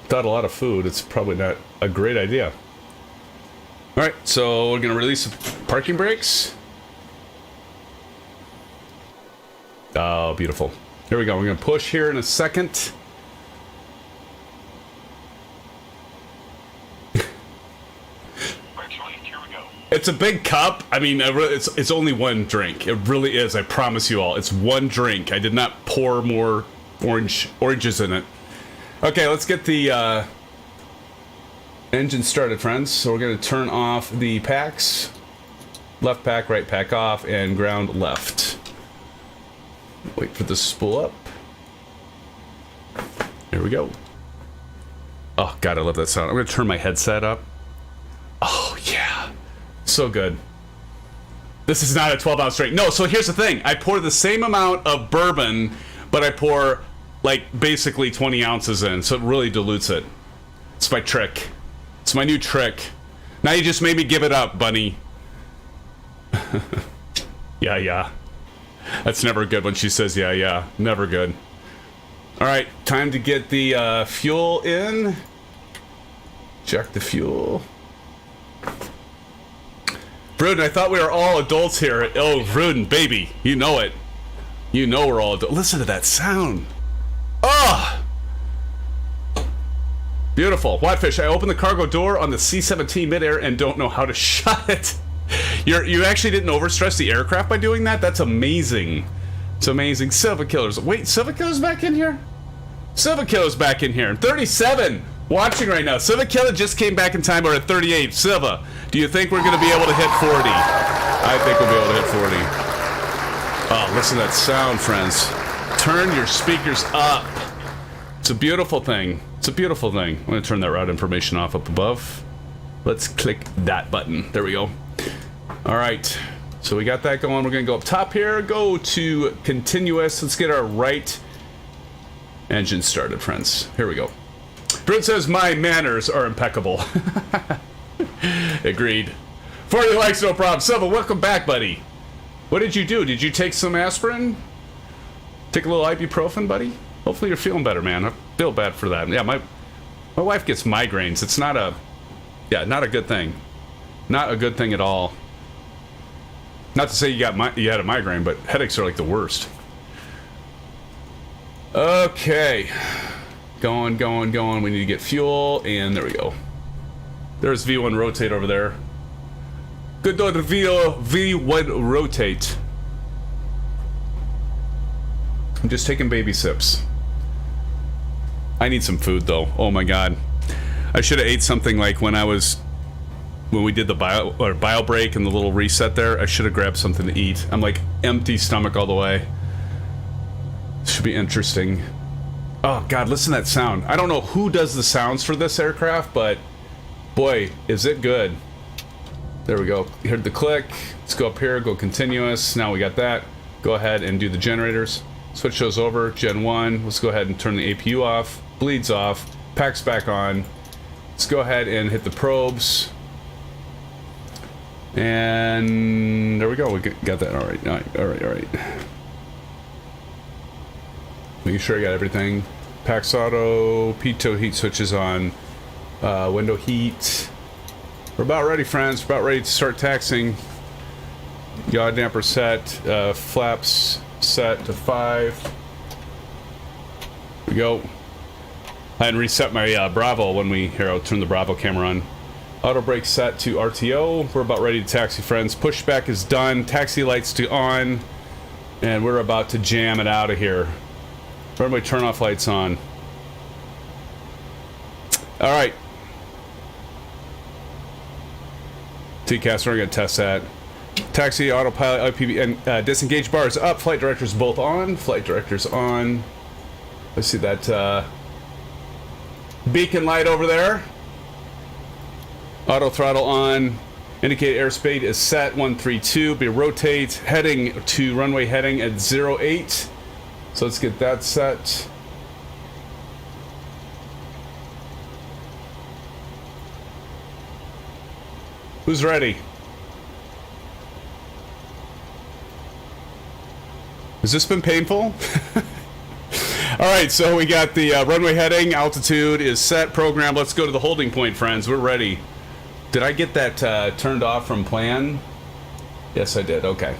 without a lot of food, it's probably not a great idea. All right, so we're gonna release the parking brakes. Oh, beautiful. Here we go. We're gonna push here in a second. It's a big cup. I mean, it's only one drink. It really is. I promise you all. It's one drink. I did not pour more oranges in it. Okay, let's get the engine started, friends. So we're going to turn off the packs. Left pack, right pack off, and ground left. Wait for this to spool up. Here we go. Oh, God, I love that sound. I'm going to turn my headset up. Oh, yeah. So good. This is not a 12-ounce drink. No, so here's the thing. I pour the same amount of bourbon, but I pour, like, basically 20 ounces in, so it really dilutes it. It's my trick. It's my new trick. Now you just made me give it up, bunny. Yeah. That's never good when she says yeah. Never good. All right, time to get the fuel in. Check the fuel. Bruden, I thought we were all adults here. Oh, Bruden, baby, you know it. You know we're all adults. Listen to that sound. Oh! Beautiful. Whitefish, I opened the cargo door on the C-17 midair and don't know how to shut it. You actually didn't overstress the aircraft by doing that? That's amazing. It's amazing. Silva Killer's. Wait, Silva Killer's back in here? Silva Killer's back in here. 37 watching right now. Silva Killer just came back in time. We're at 38. Silva, do you think we're going to be able to hit 40? I think we'll be able to hit 40. Oh, listen to that sound, friends. Turn your speakers up. It's a beautiful thing. It's a beautiful thing. I'm going to turn that route information off up above. Let's click that button. There we go. All right. So we got that going. We're going to go up top here. Go to continuous. Let's get our right engine started, friends. Here we go. Brent says, my manners are impeccable. Agreed. 40 likes, no problem. Silva, welcome back, buddy. What did you do? Did you take some aspirin? Take a little ibuprofen, buddy? Hopefully you're feeling better, man. I feel bad for that. Yeah, my wife gets migraines. It's not a... Yeah, not a good thing. Not a good thing at all. Not to say you had a migraine, but headaches are like the worst. Okay. Going. We need to get fuel, and there we go. There's V1 rotate over there. Good old V1 rotate. I'm just taking baby sips. I need some food, though. Oh my god. I should have ate something like when we did the bio break and the little reset there. I should have grabbed something to eat. I'm like empty stomach all the way. Should be interesting. Oh god, listen to that sound. I don't know who does the sounds for this aircraft, but boy, is it good. There we go. You heard the click. Let's go up here, go continuous. Now we got that. Go ahead and do the generators. Switch those over. Gen 1. Let's go ahead and turn the APU off. Bleeds off. Packs back on. Let's go ahead and hit the probes. And there we go. We got that. All right. Making sure I got everything. Pax auto, pitot heat switches on, window heat. We're about ready, friends. We're about ready to start taxing. Yaw damper set, flaps set to 5. Here we go. I had reset my Bravo when here, I'll turn the Bravo camera on. Auto brake set to RTO. We're about ready to taxi, friends. Pushback is done. Taxi lights to on. And we're about to jam it out of here. Everybody turn off lights on. All right. TCAS, we're going to test that. Taxi, autopilot, IPV, and disengage bars up. Flight directors both on. Flight directors on. Let's see that beacon light over there. Auto throttle on. Indicate airspeed is set 132. Be rotate. Heading to runway heading at 08. So let's get that set. Who's ready? Has this been painful? All right, so we got the runway heading. Altitude is set, program. Let's go to the holding point, friends. We're ready. Did I get that turned off from plan? Yes, I did. Okay.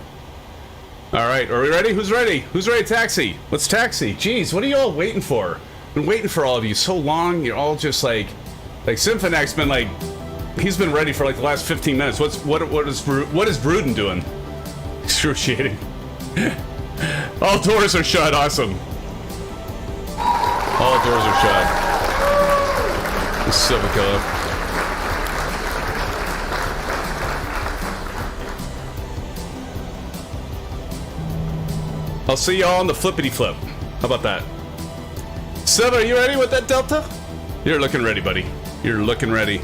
All right, are we ready? Who's ready? Who's ready to taxi? Let's taxi. Jeez, what are you all waiting for? Been waiting for all of you so long. You're all just like SimFanatic's been like, he's been ready for like the last 15 minutes. What is Bruden doing? Excruciating. All doors are shut. Awesome. All doors are shut. This is so killer. I'll see y'all on the flippity flip. How about that? Seb, are you ready with that Delta? You're looking ready, buddy. You're looking ready.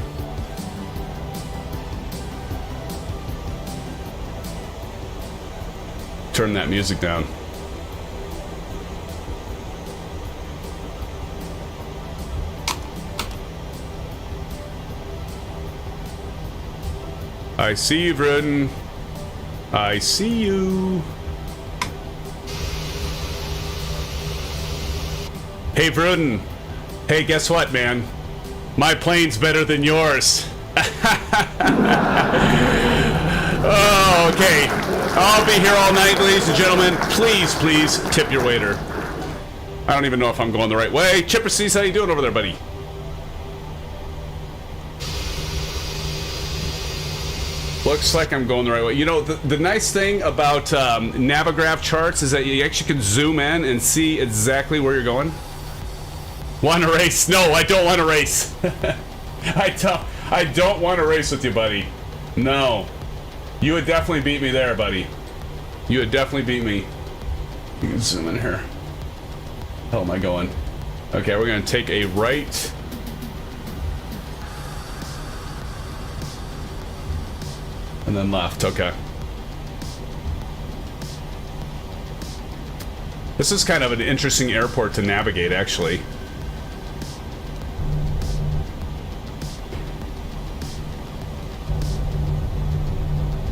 Turn that music down. I see you, Bruden. I see you. Hey, Bruden. Hey, guess what, man? My plane's better than yours. Oh, okay. I'll be here all night, ladies and gentlemen. Please, please tip your waiter. I don't even know if I'm going the right way. Chipper C's, how you doing over there, buddy? Looks like I'm going the right way. You know, the nice thing about Navigraph charts is that you actually can zoom in and see exactly where you're going. Want to race? No, I don't want to race. I don't want to race with you, buddy. No. You would definitely beat me there, buddy. You would definitely beat me. You can zoom in here. How am I going? Okay, we're going to take a right. And then left. Okay. This is kind of an interesting airport to navigate, actually.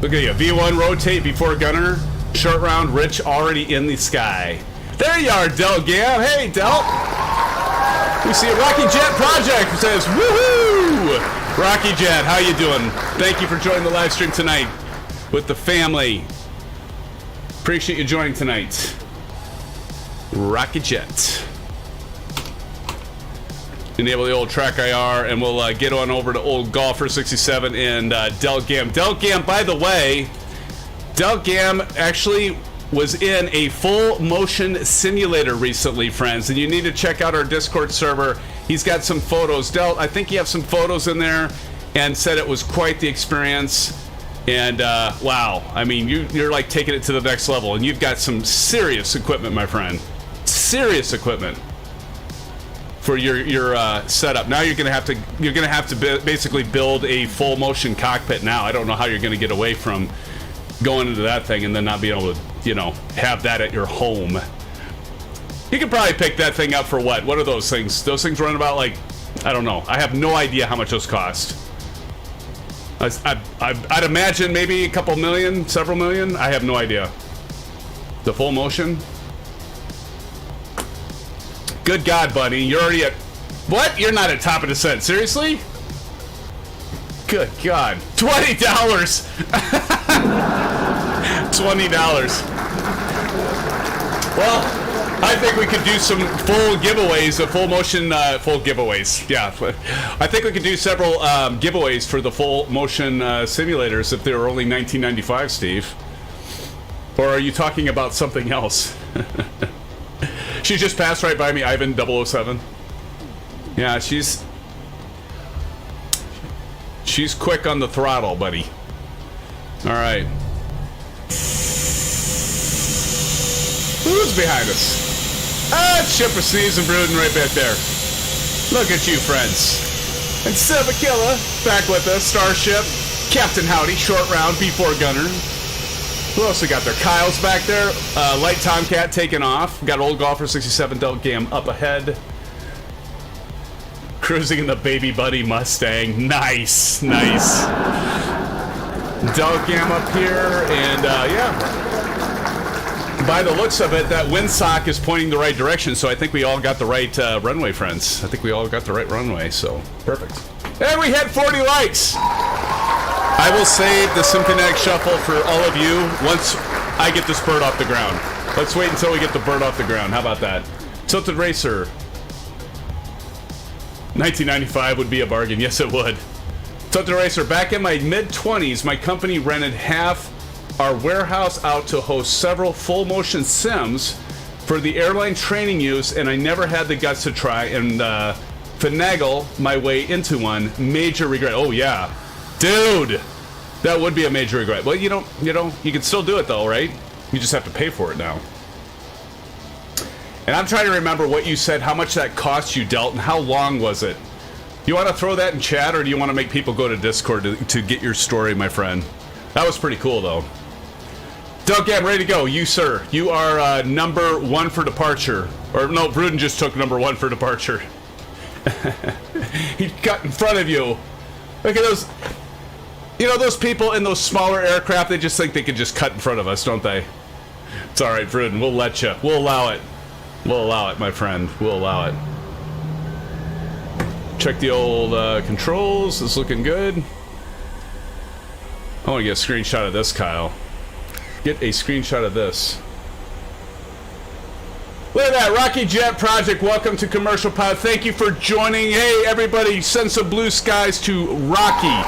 Look at you. V1 rotate before gunner. Short round, Rich already in the sky. There you are, Del Gam. Hey, Del. We see a Rocky Jet project who says, woohoo! Rocky Jet, how you doing? Thank you for joining the live stream tonight with the family. Appreciate you joining tonight. Rocky Jet. Enable the old track IR, and we'll get on over to old Golfer 67 and Del Gam. Del Gam, by the way, Del Gam actually was in a full motion simulator recently, friends, and you need to check out our Discord server. He's got some photos. Del, I think you have some photos in there, and said it was quite the experience. And wow, I mean, you're like taking it to the next level, and you've got some serious equipment, my friend. Serious equipment for your setup. Now you're gonna have to basically build a full motion cockpit. Now I don't know how you're gonna get away from going into that thing and then not being able to, you know, have that at your home. You could probably pick that thing up for what? What are those things? Those things run about like, I don't know. I have no idea how much those cost. I'd imagine maybe a couple million, several million. I have no idea. The full motion. Good God, buddy. You're already at... What? You're not at top of descent. Seriously? Good God. $20! $20. Well, I think we could do some full giveaways, full motion, full giveaways. Yeah. I think we could do several giveaways for the full motion simulators if they were only $19.95, Steve. Or are you talking about something else? She just passed right by me, Ivan 007. Yeah, she's quick on the throttle, buddy. All right. Who's behind us? Ah, Chipper Sneeze and Bruden right back there. Look at you, friends. And Killer back with us. Starship, Captain Howdy, short round, B4 gunner. Who else we got there? Kyle's back there. Light Tomcat taking off. Got old Golfer 67 Del Gam up ahead. Cruising in the Baby Buddy Mustang. Nice, nice. Del Gam up here, and yeah. by the looks of it, that windsock is pointing the right direction, so I think we all got the right runway, friends. I think we all got the right runway, so perfect. And we hit 40 likes! I will save the SimFanatic shuffle for all of you once I get this bird off the ground. Let's wait until we get the bird off the ground. How about that? Tilted Racer. 1995 would be a bargain. Yes, it would. Tilted Racer. Back in my mid-20s, my company rented half our warehouse out to host several full-motion sims for the airline training use, and I never had the guts to try and finagle my way into one. Major regret. Oh, yeah. Dude! That would be a major regret. Well, you can still do it, though, right? You just have to pay for it now. And I'm trying to remember what you said, how much that cost you, Delt, and how long was it? You want to throw that in chat, or do you want to make people go to Discord to get your story, my friend? That was pretty cool, though. Doug, I'm ready to go. You, sir. You are number 1 for departure. Or, no, Bruden just took number 1 for departure. He got in front of you. Look at those. You know, those people in those smaller aircraft, they just think they can just cut in front of us, don't they? It's all right, Bruden. We'll let you. We'll allow it. We'll allow it, my friend. We'll allow it. Check the old controls. It's looking good. I want to get a screenshot of this, Kyle. Get a screenshot of this. Look at that, Rocky Jet Project. Welcome to Commercial Pod. Thank you for joining. Hey, everybody, send some blue skies to Rocky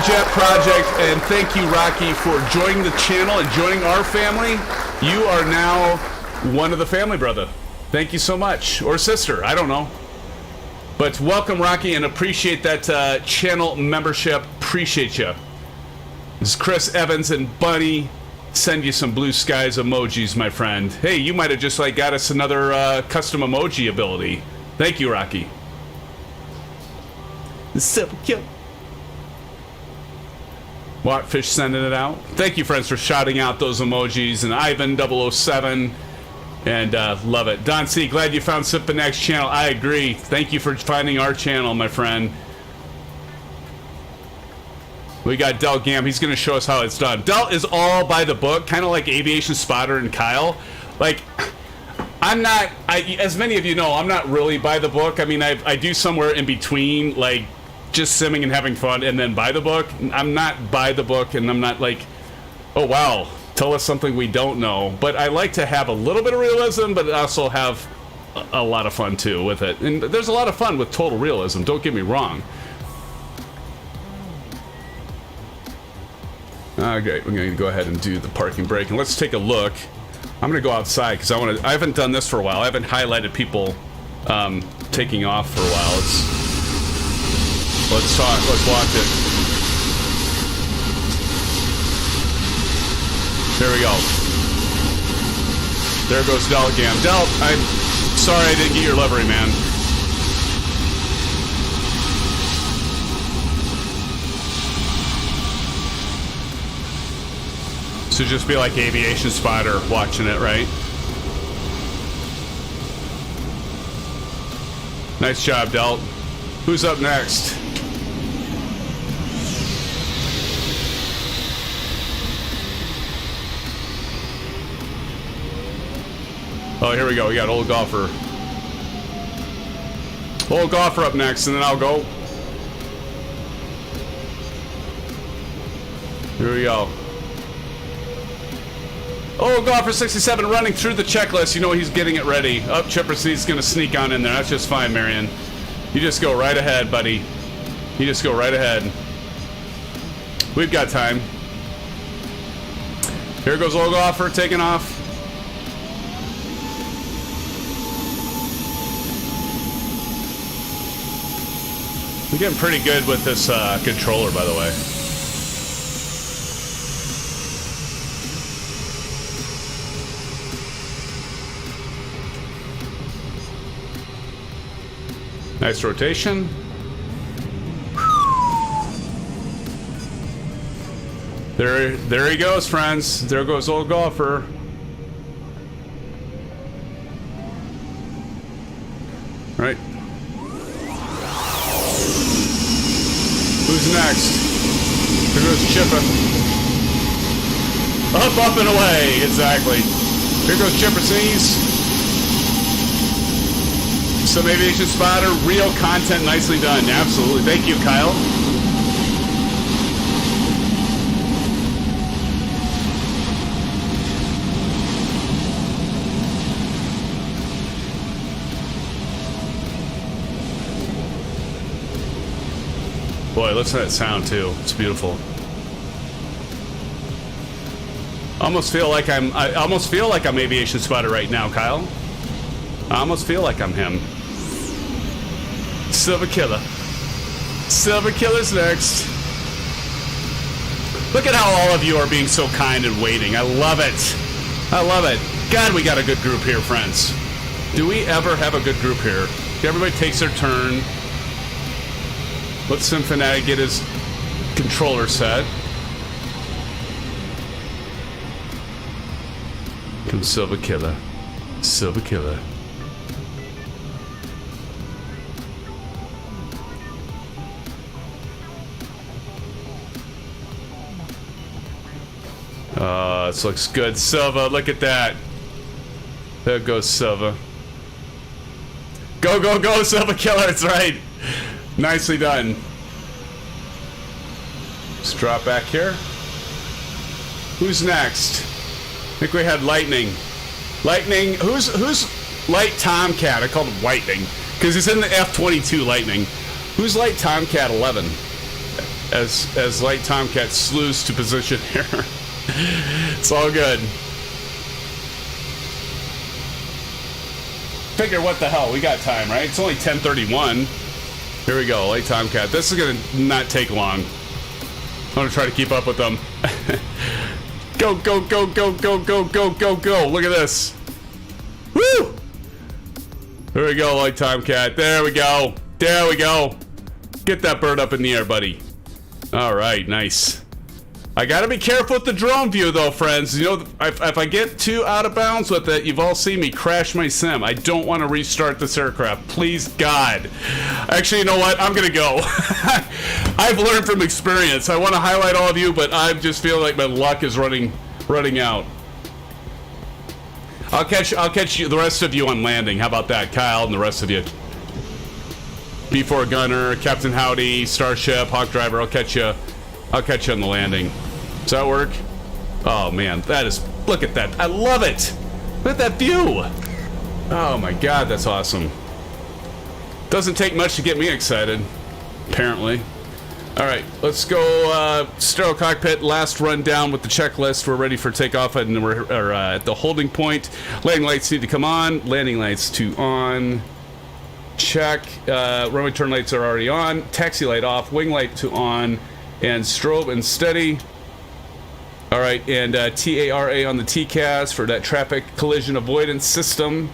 Jet Project, and thank you, Rocky, for joining the channel and joining our family. You are now one of the family, brother. Thank you so much, or sister. I don't know. But welcome, Rocky, and appreciate that channel membership. Appreciate you. This is Chris Evans and Bunny. Send you some blue skies emojis, my friend. Hey, you might have just got us another custom emoji ability. Thank you, Rocky. It's so cute. Wattfish sending it out. Thank you, friends, for shouting out those emojis. And Ivan 007. And love it. Don C, glad you found SimFanac's channel. I agree. Thank you for finding our channel, my friend. We got Del Gam. He's going to show us how it's done. Del is all by the book, kind of like Aviation Spotter and Kyle. Like, I'm not, as many of you know, I'm not really by the book. I mean, I do somewhere in between, like, just simming and having fun and then by the book. I'm not by the book, and I'm not like, oh, wow, tell us something we don't know. But I like to have a little bit of realism, but also have a lot of fun, too, with it. And there's a lot of fun with total realism, don't get me wrong. Okay, we're going to go ahead and do the parking brake, and let's take a look. I'm going to go outside because I haven't done this for a while. I haven't highlighted people taking off for a while. Let's talk. Let's watch it. There we go. There goes Delgam. Del, I'm sorry I didn't get your livery, man. So just be like Aviation Spotter watching it, right? Nice job, Delt. Who's up next? Oh, here we go. We got Old Golfer. Old Golfer up next, and then I'll go. Here we go. Oh, Golfer 67 running through the checklist. You know he's getting it ready. Up, Chipper C's going to sneak on in there. That's just fine, Marion. You just go right ahead, buddy. You just go right ahead. We've got time. Here goes Old Golfer taking off. We're getting pretty good with this controller, by the way. Nice rotation. There he goes, friends. There goes Old Golfer. Right. Who's next? Here goes Chippa. Up and away. Exactly. Here goes Jefferson's. Some aviation spotter, real content, nicely done. Absolutely. Thank you, Kyle. Boy, listen to that sound too. It's beautiful. I almost feel like I'm aviation spotter right now, Kyle. I almost feel like I'm him. Silver Killer. Silver Killer's next. Look at how all of you are being so kind and waiting. I love it. I love it. God, we got a good group here, friends. Do we ever have a good group here? Everybody takes their turn. Let SimFanatic get his controller set. Come Silver Killer. Silver Killer. This looks good. Silva, look at that. There goes Silva. Go, go, go, Silva Killer, that's right. Nicely done. Let's drop back here. Who's next? I think we had Lightning. Lightning, who's Light Tomcat? I called him Lightning because he's in the F-22 Lightning. Who's Light Tomcat 11? As Light Tomcat slews to position here. It's all good. Figure what the hell, we got time, right? It's only 10:31. Here we go, Light Tomcat. This is gonna not take long. I'm gonna try to keep up with them. Go, go, go, go, go, go, go, go, go. Look at this. Woo! There we go, Light Tomcat. There we go. There we go. Get that bird up in the air, buddy. All right, nice. I gotta be careful with the drone view though, friends. You know, if I get too out of bounds with it, you've all seen me crash my sim. I don't want to restart this aircraft. Please, God. Actually, you know what? I'm gonna go. I've learned from experience. I want to highlight all of you, but I just feel like my luck is running out. I'll catch you, the rest of you on landing. How about that, Kyle, and the rest of you? B4 Gunner, Captain Howdy, Starship, Hawk Driver. I'll catch you on the landing. Does that work? Oh man, that is, look at that. I love it. Look at that view. Oh my God, that's awesome. Doesn't take much to get me excited, apparently. All right, let's go sterile cockpit. Last run down with the checklist. We're ready for takeoff and we're at the holding point. Landing lights need to come on. Landing lights to on. Check. Runway turn lights are already on. Taxi light off. Wing light to on. And strobe and steady. All right, and TARA on the TCAS for that traffic collision avoidance system.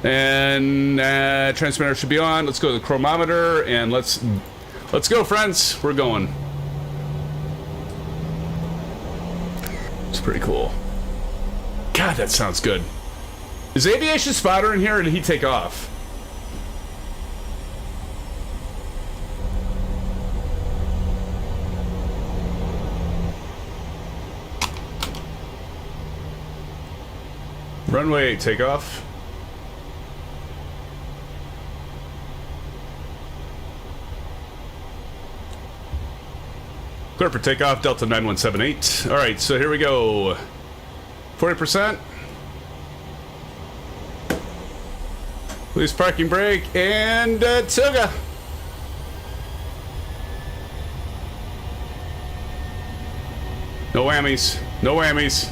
And transmitter should be on. Let's go to the chronometer and let's go, friends. We're going. It's pretty cool. God, that sounds good. Is Aviation Spotter in here, or did he take off? Runway takeoff. Clear for takeoff, Delta 9178. All right, so here we go. 40%. Please parking brake and toga. No whammies. No whammies.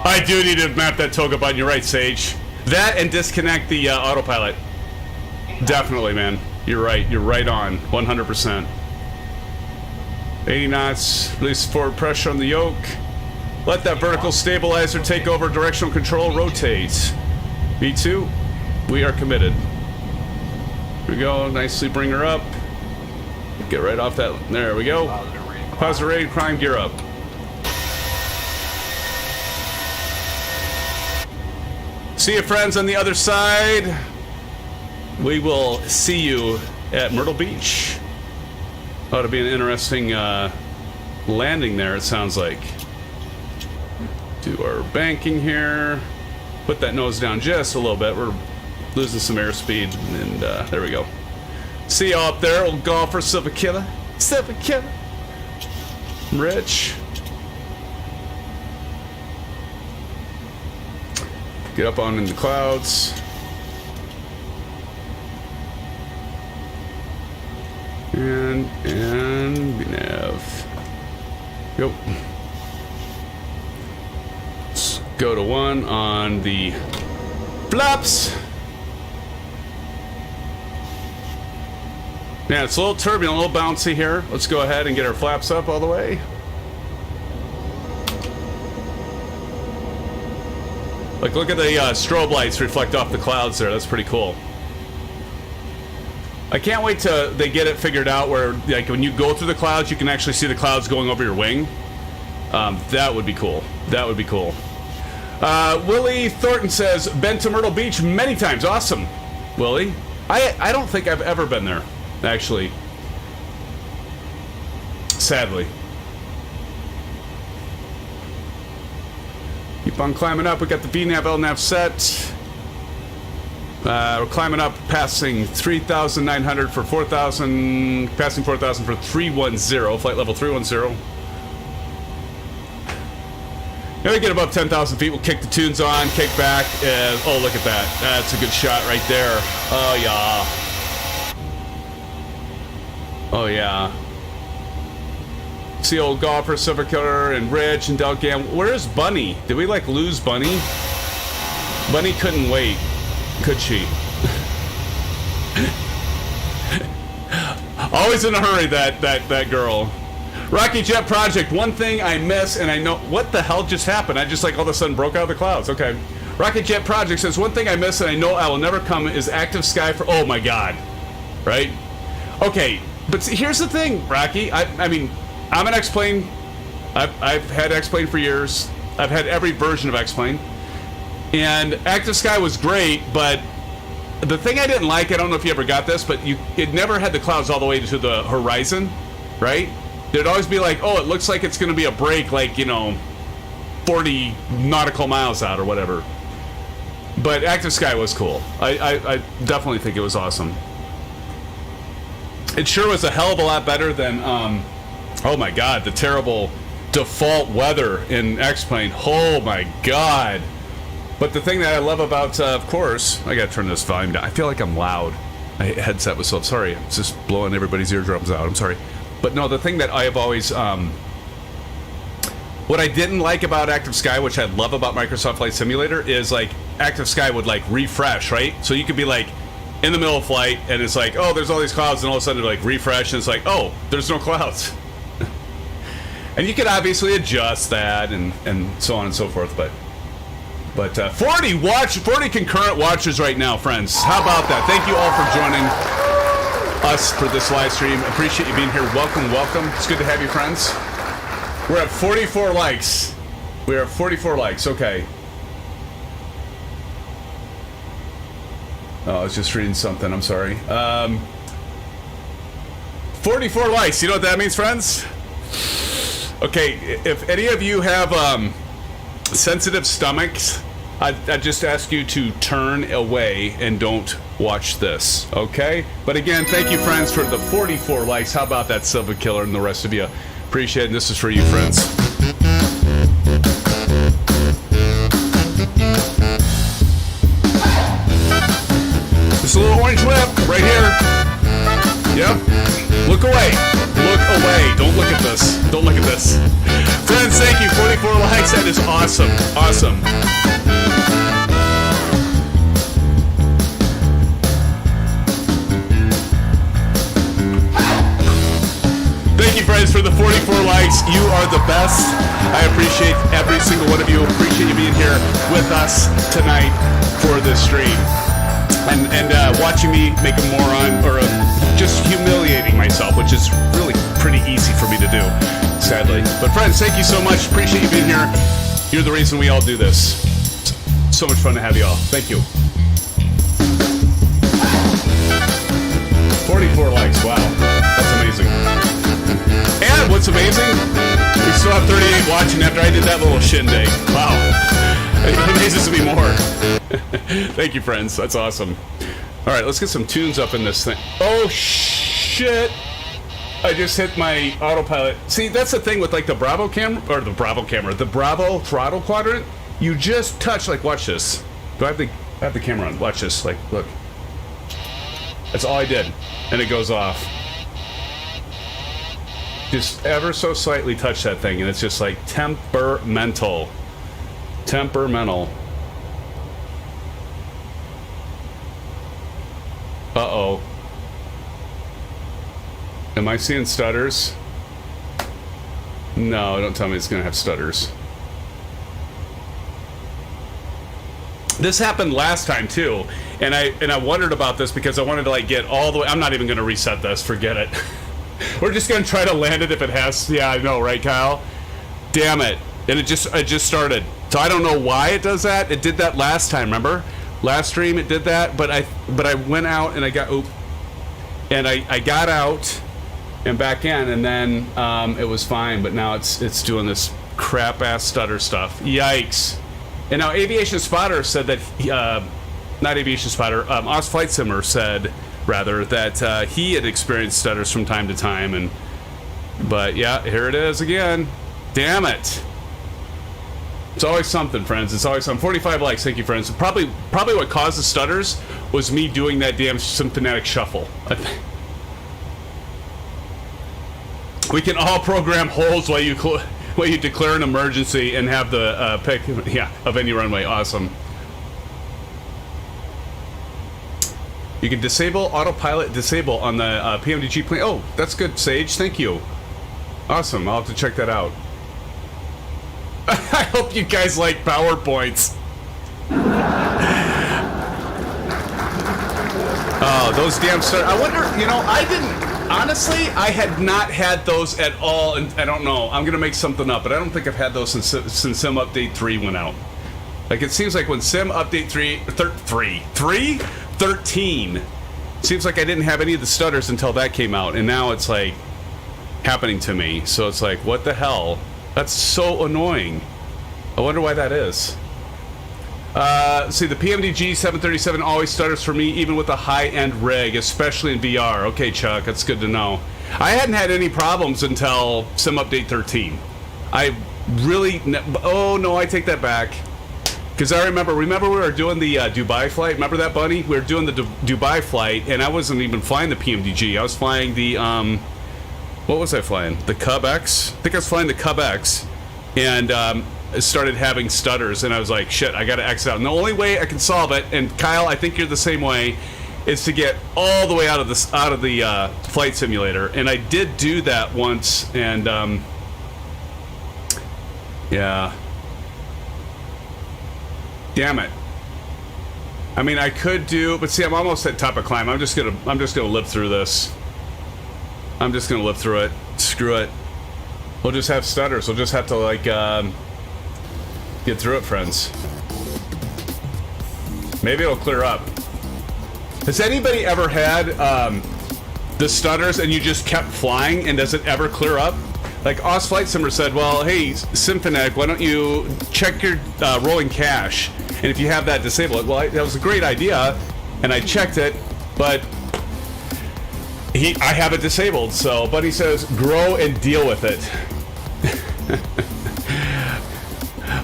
I do need to map that toga button. You're right, Sage. That and disconnect the autopilot. Definitely, man. You're right. You're right on. 100%. 80 knots. Release forward pressure on the yoke. Let that vertical stabilizer take over directional control. Rotate. V2. We are committed. Here we go. Nicely bring her up. Get right off that. There we go. Positive rate. Prime gear up. See you, friends, on the other side. We will see you at Myrtle Beach. Ought to be an interesting landing there, it sounds like. Do our banking here. Put that nose down just a little bit. We're losing some airspeed, and there we go. See y'all up there, old golfer, Silver Killer. Silver Killer. Rich. Get up on in the clouds. And nav. Go. Let's go to 1 on the flaps. Yeah, it's a little turbulent, a little bouncy here. Let's go ahead and get our flaps up all the way. Like, look at the strobe lights reflect off the clouds there. That's pretty cool. I can't wait till they get it figured out where, like, when you go through the clouds, you can actually see the clouds going over your wing. That would be cool. That would be cool. Willie Thornton says, been to Myrtle Beach many times. Awesome, Willie. I don't think I've ever been there, actually. Sadly. Keep on climbing up. We got the VNAV, LNAV set. We're climbing up, passing 3,900 for 4,000, passing 4,000 for 310, flight level 310. Now we get above 10,000 feet, we'll kick the tunes on, kick back, and oh, look at that. That's a good shot right there. Oh, yeah. Oh, yeah. See old golfer, Silver Killer, and Rich, and Delgam. Where's Bunny? Did we, like, lose Bunny? Bunny couldn't wait, could she? Always in a hurry, that girl. Rocky Jet Project, one thing I miss, and I know... What the hell just happened? I just, like, all of a sudden broke out of the clouds. Okay. Rocky Jet Project says, one thing I miss, and I know I will never come, is active sky for... Oh, my God. Right? Okay. But see, here's the thing, Rocky. I mean... I'm an X-Plane. I've had X-Plane for years. I've had every version of X-Plane. And Active Sky was great, but the thing I didn't like, I don't know if you ever got this, but it never had the clouds all the way to the horizon, right? There'd always be like, oh, it looks like it's going to be a break, like, you know, 40 nautical miles out or whatever. But Active Sky was cool. I definitely think it was awesome. It sure was a hell of a lot better than... oh my God, the terrible default weather in X-Plane. Oh my God. But the thing that I love about, of course, I gotta turn this volume down. I feel like I'm loud. My headset was so, sorry, it's just blowing everybody's eardrums out. I'm sorry. But no, the thing that I have always, what I didn't like about Active Sky, which I love about Microsoft Flight Simulator, is like Active Sky would like refresh, right? So you could be like in the middle of flight and it's like, oh, there's all these clouds, and all of a sudden it like refresh and it's like, oh, there's no clouds. And you could obviously adjust that and so on and so forth, but 40 concurrent watchers right now, friends. How about that? Thank you all for joining us for this live stream. Appreciate you being here. Welcome, welcome. It's good to have you, friends. We're at 44 likes. We're at 44 likes. Okay. Oh, I was just reading something. I'm sorry. 44 likes. You know what that means, friends? Okay, if any of you have sensitive stomachs, I just ask you to turn away and don't watch this, okay? But again, thank you, friends, for the 44 likes. How about that, Silver Killer, and the rest of you? Appreciate it, and this is for you, friends. Just a little orange whip right here. Yep. Look away. Look away. Don't look at this. Don't look at this. Friends, thank you. 44 likes. That is awesome. Awesome. Thank you, friends, for the 44 likes. You are the best. I appreciate every single one of you. Appreciate you being here with us tonight for this stream. And watching me make a moron, or just humiliating myself, which is really pretty easy for me to do, sadly. But friends, thank you so much. Appreciate you being here. You're the reason we all do this. It's so much fun to have you all. Thank you. 44 likes. Wow. That's amazing. And what's amazing, we still have 38 watching after I did that little shindig. Wow. It amazes me more. Thank you, friends. That's awesome. All right, let's get some tunes up in this thing. Oh, shit. I just hit my autopilot. See, that's the thing with like the Bravo camera, or the Bravo throttle quadrant. You just touch, like, watch this. Do I have the camera on? Watch this. Like, look. That's all I did. And it goes off. Just ever so slightly touch that thing, and it's just like temperamental. Temperamental. Uh-oh. Am I seeing stutters? No, don't tell me it's gonna have stutters. This happened last time too, and I wondered about this because I wanted to like get all the way. I'm not even gonna reset this. Forget it. We're just gonna try to land it if it has. Yeah, I know, right, Kyle? Damn it! And it just started. So I don't know why it does that. It did that last time. Remember, last stream it did that. But I went out and I got I got out and back in, and then it was fine. But now it's doing this crap ass stutter stuff. Yikes! And now Aviation Spotter said that not Aviation Spotter. Oz Flight Simmer said. Rather, that he had experienced stutters from time to time, but yeah, here it is again. Damn it! It's always something, friends. It's always something. 45 likes, thank you, friends. Probably what caused the stutters was me doing that damn SimFanatic shuffle. We can all program holes while you declare an emergency and have the pick, of any runway. Awesome. You can disable autopilot disable on the PMDG plane. Oh, that's good, Sage. Thank you. Awesome. I'll have to check that out. I hope you guys like PowerPoints. Oh, those damn stuff. I wonder, I didn't. Honestly, I had not had those at all, and I don't know. I'm going to make something up, but I don't think I've had those since Sim Update 3 went out. Like, it seems like when Sim Update 13 seems like I didn't have any of the stutters until that came out, and now it's like happening to me. So it's like, what the hell? That's so annoying. I wonder why that is. See, the PMDG 737 always stutters for me, even with a high-end rig, especially in VR. Okay, Chuck, that's good to know. I hadn't had any problems until Sim Update 13. I really... Oh, no, I take that back. Because I remember we were doing the Dubai flight. Remember that, Bunny? We were doing the Dubai flight, and I wasn't even flying the PMDG. I was flying the, what was I flying? The Cub X? I think I was flying the Cub X, and started having stutters, and I was like, shit, I gotta exit out. And the only way I can solve it, and Kyle, I think you're the same way, is to get all the way out of the flight simulator. And I did do that once, and, yeah. Damn it. I mean, I could do, but see, I'm almost at top of climb. I'm just gonna live through this. I'm just gonna live through it. Screw it. We'll just have stutters. We'll just have to like get through it, friends. Maybe it'll clear up. Has anybody ever had the stutters and you just kept flying, and does it ever clear up? Like Oz Flight Simmer said, well, hey, SimFanatic, why don't you check your rolling cache? And if you have that, disable it. Well, that was a great idea, and I checked it, but I have it disabled. So Buddy says, grow and deal with it.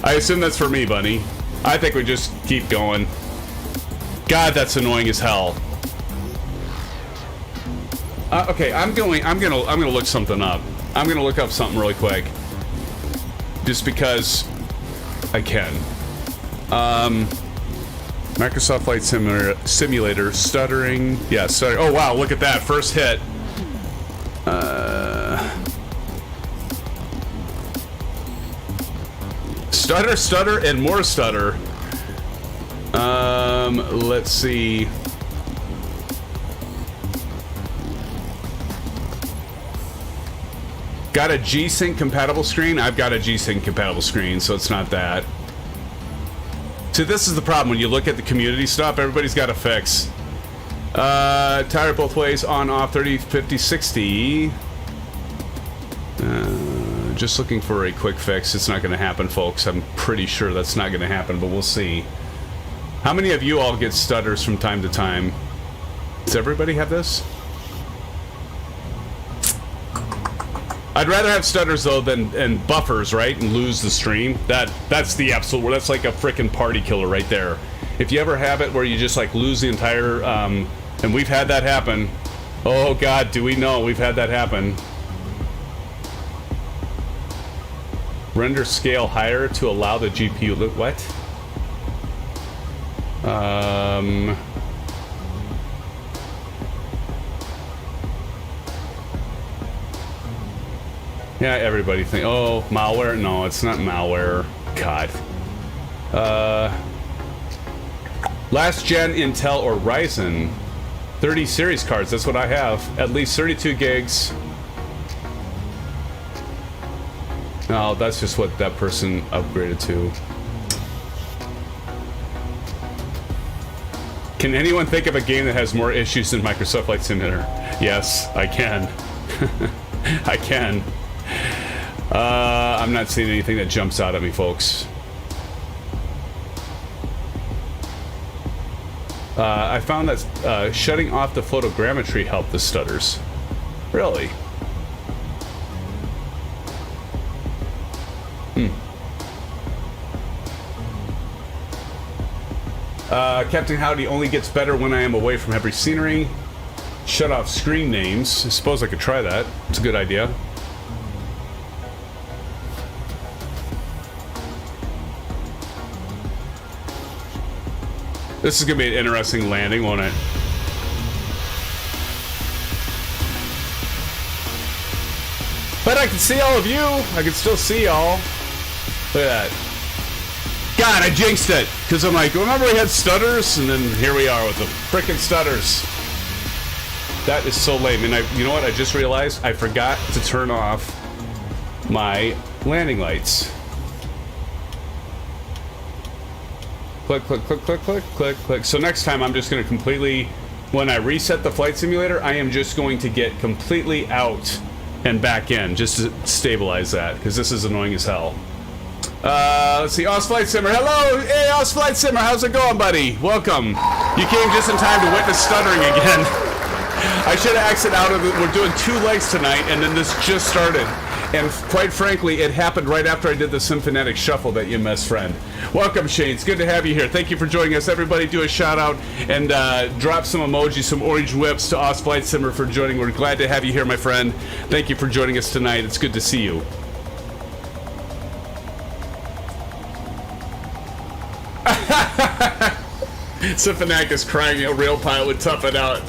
I assume that's for me, Bunny. I think we just keep going. God, that's annoying as hell. Okay, I'm gonna look something up. I'm gonna look up something really quick, just because I can. Microsoft Flight Simulator stuttering. Yeah, stuttering. Oh wow, look at that first hit. Stutter, and more stutter. Let's see. Got a G-Sync compatible screen? I've got a G-Sync compatible screen, so it's not that. So this is the problem when you look at the community stuff, everybody's got a fix. Tire both ways, on, off, 30, 50, 60. Just looking for a quick fix. It's not going to happen, folks. I'm pretty sure that's not going to happen, but we'll see. How many of you all get stutters from time to time? Does everybody have this? I'd rather have stutters though than buffers, right? And lose the stream. That's the absolute. That's like a freaking party killer right there. If you ever have it where you just like lose the entire, and we've had that happen. Oh God, do we know we've had that happen? Render scale higher to allow the GPU. What? Yeah, everybody think. Oh, malware? No, it's not malware. God. Last gen Intel or Ryzen 30 series cards. That's what I have. At least 32 gigs. No, that's just what that person upgraded to. Can anyone think of a game that has more issues than Microsoft Flight Simulator? Yes, I can. I can. I'm not seeing anything that jumps out at me, folks. I found that shutting off the photogrammetry helped the stutters. Really? Captain Howdy only gets better when I am away from heavy scenery. Shut off screen names. I suppose I could try that. It's a good idea. This is going to be an interesting landing, won't it? But I can see all of you. I can still see y'all. Look at that. God, I jinxed it. Because I'm like, remember we had stutters? And then here we are with the frickin' stutters. That is so lame. And you know what? I just realized I forgot to turn off my landing lights. Click, click, click, click, click, click, click. So next time I'm just going to completely, when I reset the flight simulator, I am just going to get completely out and back in just to stabilize that, because this is annoying as hell. Let's see, Oz Flight Simmer. Hello, hey Oz Flight Simmer, how's it going, buddy? Welcome. You came just in time to witness stuttering again. I should have exited out of it. We're doing 2 legs tonight, and then this just started. And quite frankly, it happened right after I did the SimFanatic shuffle that you missed, friend. Welcome, Shane. It's good to have you here. Thank you for joining us. Everybody do a shout out and drop some emojis, some orange whips to Oz Flight Simmer for joining. We're glad to have you here, my friend. Thank you for joining us tonight. It's good to see you. SimFanatic is crying. A real pilot would tough it out.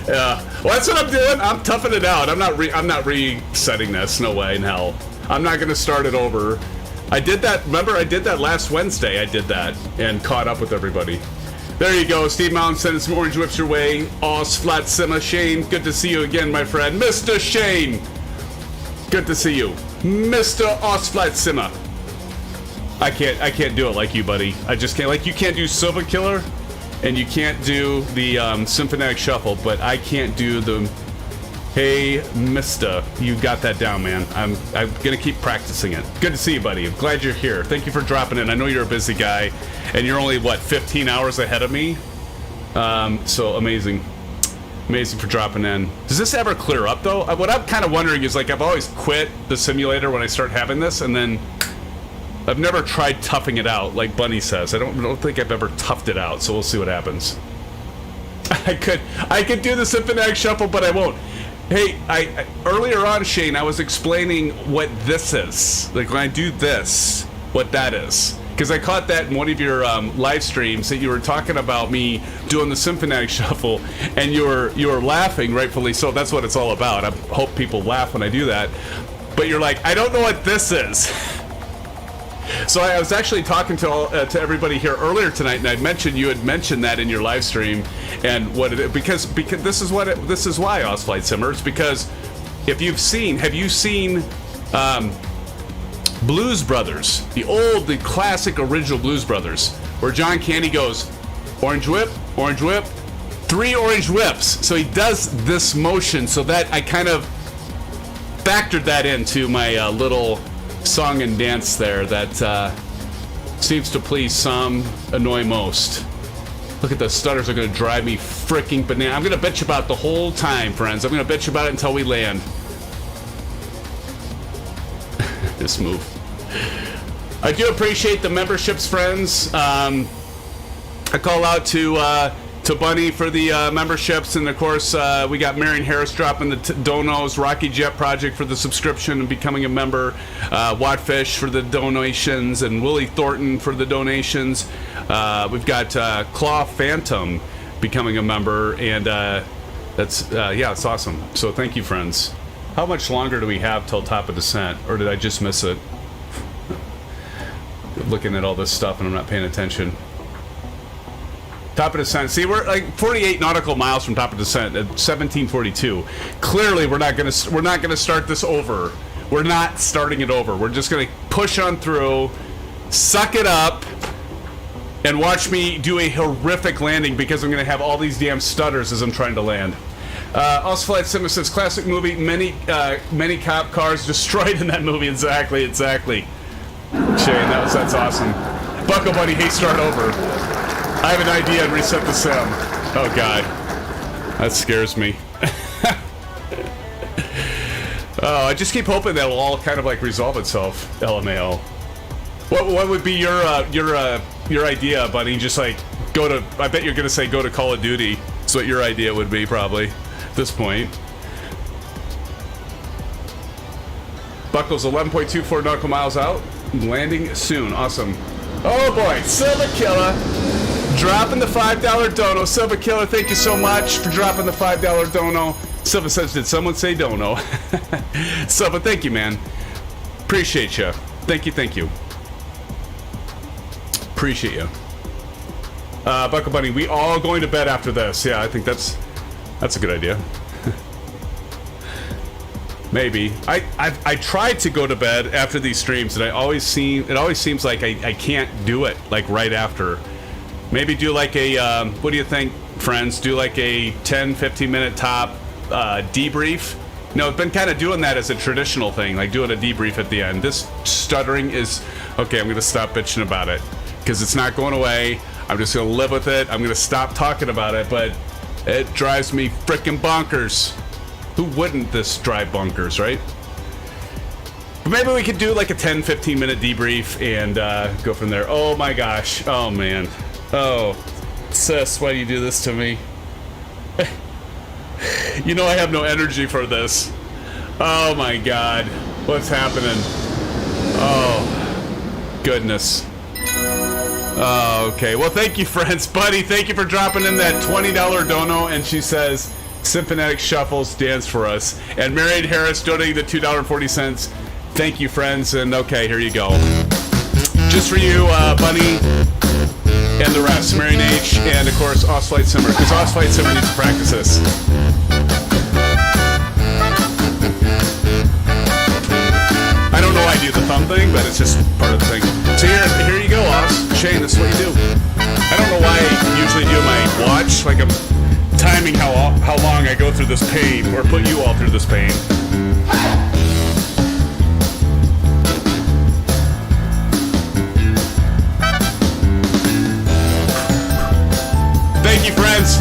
Well, that's what I'm doing. I'm toughing it out. I'm not resetting this. No way in hell. I'm not going to start it over. I did that. Remember, I did that last Wednesday. I did that and caught up with everybody. There you go. Steve Mountain sending some orange whips your way. Oz Flat Simma. Shane, good to see you again, my friend. Mr. Shane, good to see you. Mr. Oz Flat Simma. I can't do it like you, buddy. I just can't. Like, you can't do Silver Killer. And you can't do the SimFanatic Shuffle, but I can't do the, hey, mister, you got that down, man. I'm going to keep practicing it. Good to see you, buddy. I'm glad you're here. Thank you for dropping in. I know you're a busy guy, and you're only, what, 15 hours ahead of me? So amazing. Amazing for dropping in. Does this ever clear up, though? What I'm kind of wondering is, like, I've always quit the simulator when I start having this, and then I've never tried toughing it out, like Bunny says. I don't think I've ever toughed it out, so we'll see what happens. I could do the SimFanatic Shuffle, but I won't. Hey, earlier on, Shane, I was explaining what this is. Like, when I do this, what that is. Because I caught that in one of your live streams that you were talking about me doing the SimFanatic Shuffle, and you were laughing, rightfully so. That's what it's all about. I hope people laugh when I do that. But you're like, I don't know what this is. So I was actually talking to everybody here earlier tonight, and you had mentioned that in your live stream, and because this is why Osflight Simmer. It's because have you seen Blues Brothers, the classic original Blues Brothers, where John Candy goes orange whip, 3 orange whips. So he does this motion so that factored that into my little song and dance there that seems to please some, annoy most. Look at the stutters are going to drive me freaking banana. I'm going to bitch about it the whole time, friends. I'm going to bitch about it until we land. This move. I do appreciate the memberships, friends. I call out to Bunny for the memberships, and of course we got Marion Harris dropping the donos, Rocky Jet Project for the subscription and becoming a member, Wattfish for the donations, and Willie Thornton for the donations. We've got Claw Phantom becoming a member, and that's yeah, it's awesome. So thank you, friends. How much longer do we have till Top of Descent, or did I just miss it? Looking at all this stuff and I'm not paying attention. Top of Descent. See, we're like 48 nautical miles from Top of Descent at 1742. Clearly, we're not gonna start this over. We're not starting it over. We're just gonna push on through, suck it up, and watch me do a horrific landing because I'm gonna have all these damn stutters as I'm trying to land. Also, Flight Sim says classic movie. Many cop cars destroyed in that movie. Exactly. Shane, that's awesome. Buckle Buddy, hey, start over. I have an idea and reset the sim. Oh god, that scares me. Oh, I just keep hoping that will all kind of like resolve itself. LMAO. What would be your idea, Buddy? Just like go to. I bet you're gonna say go to Call of Duty. That's what your idea would be, probably. At this point. Buckles 11.24 nautical miles out. Landing soon. Awesome. Oh boy, Silver Killer dropping the $5 dono. Silver Killer, thank you so much for dropping the $5 dono. Silver says, did someone say dono? Silver, thank you, man. Appreciate you. Thank you. Appreciate you. Buckle Bunny, we all going to bed after this. Yeah, I think that's a good idea. Maybe. I tried to go to bed after these streams, and it always seems like I can't do it like right after. Maybe do like a what do you think, friends? Do like a 10-15 minute top debrief. No, I've been kind of doing that as a traditional thing, like doing a debrief at the end. This stuttering is okay. I'm gonna stop bitching about it because it's not going away. I'm just gonna live with it. I'm gonna stop talking about it, but it drives me frickin' bonkers. Who wouldn't this drive bonkers, right? But maybe we could do like a 10-15 minute debrief and go from there. Oh my gosh. Oh man. Oh, sis, why do you do this to me? You know I have no energy for this. Oh my god. What's happening? Oh, goodness. Oh, okay. Well, thank you, friends. Buddy, thank you for dropping in that $20 dono. And she says, SimFanatic shuffles dance for us. And Marion Harris donating the $2.40. Thank you, friends. And okay, here you go. Just for you, Bunny, and the rest. Marion H, and of course, Osflight Simmer. Because Osflight Simmer needs to practice this. I don't know why I do the thumb thing, but it's just part of the thing. So here you go, Os. Shane, this is what you do. I don't know why I usually do my watch, like I'm timing how long I go through this pain, or put you all through this pain. Thank you, friends.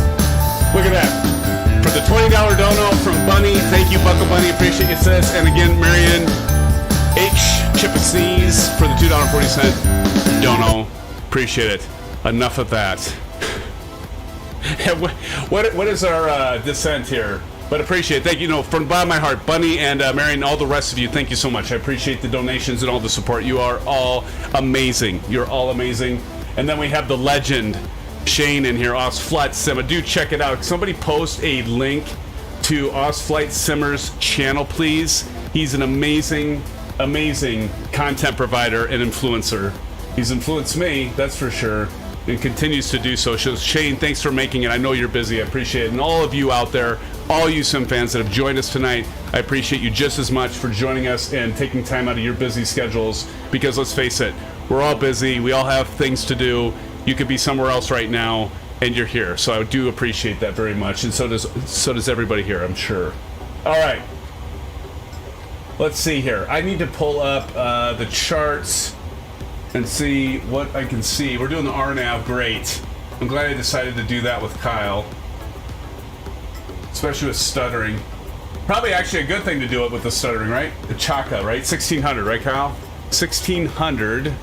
Look at that. For the $20 dono from Bunny, thank you, Buckle Bunny. Appreciate you, sis. And again, Marion H. Chippesees for the $2.40 dono. Appreciate it. Enough of that. What is our descent here? But appreciate it. Thank you. From the bottom of my heart, Bunny and Marion, all the rest of you, thank you so much. I appreciate the donations and all the support. You are all amazing. You're all amazing. And then we have the legend, Shane, in here, Osflight Simmer. Do check it out. Somebody post a link to Osflight Simmer's channel, please. He's an amazing content provider and influencer. He's influenced me, that's for sure, and continues to do so. So Shane, thanks for making it. I know you're busy. I appreciate it. And all of you out there, all you Sim fans that have joined us tonight, I appreciate you just as much for joining us and taking time out of your busy schedules, because let's face it, we're all busy. We all have things to do. You could be somewhere else right now, and you're here. So I do appreciate that very much, and so does everybody here, I'm sure. All right. let's see here. I need to pull up the charts and see what I can see. We're doing the RNAV, great. I'm glad I decided to do that with Kyle. Especially with stuttering. Probably actually a good thing to do it with the stuttering, right? The Chaka, right? 1600, right, Kyle? 1600.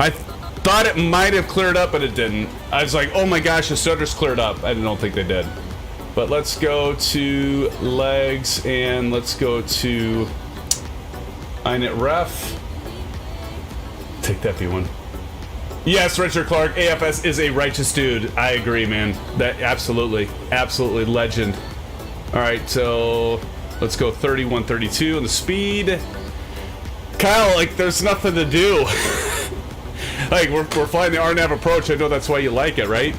I thought it might have cleared up, but it didn't. I was like, oh my gosh, the stutter's cleared up. I don't think they did. But let's go to legs and let's go to init ref. Take that B1. Yes, Richard Clark, AFS is a righteous dude. I agree, man. That absolutely legend. All right, so let's go 3132 on the speed. Kyle, like, there's nothing to do. Like, we're flying the RNAV approach. I know that's why you like it, right?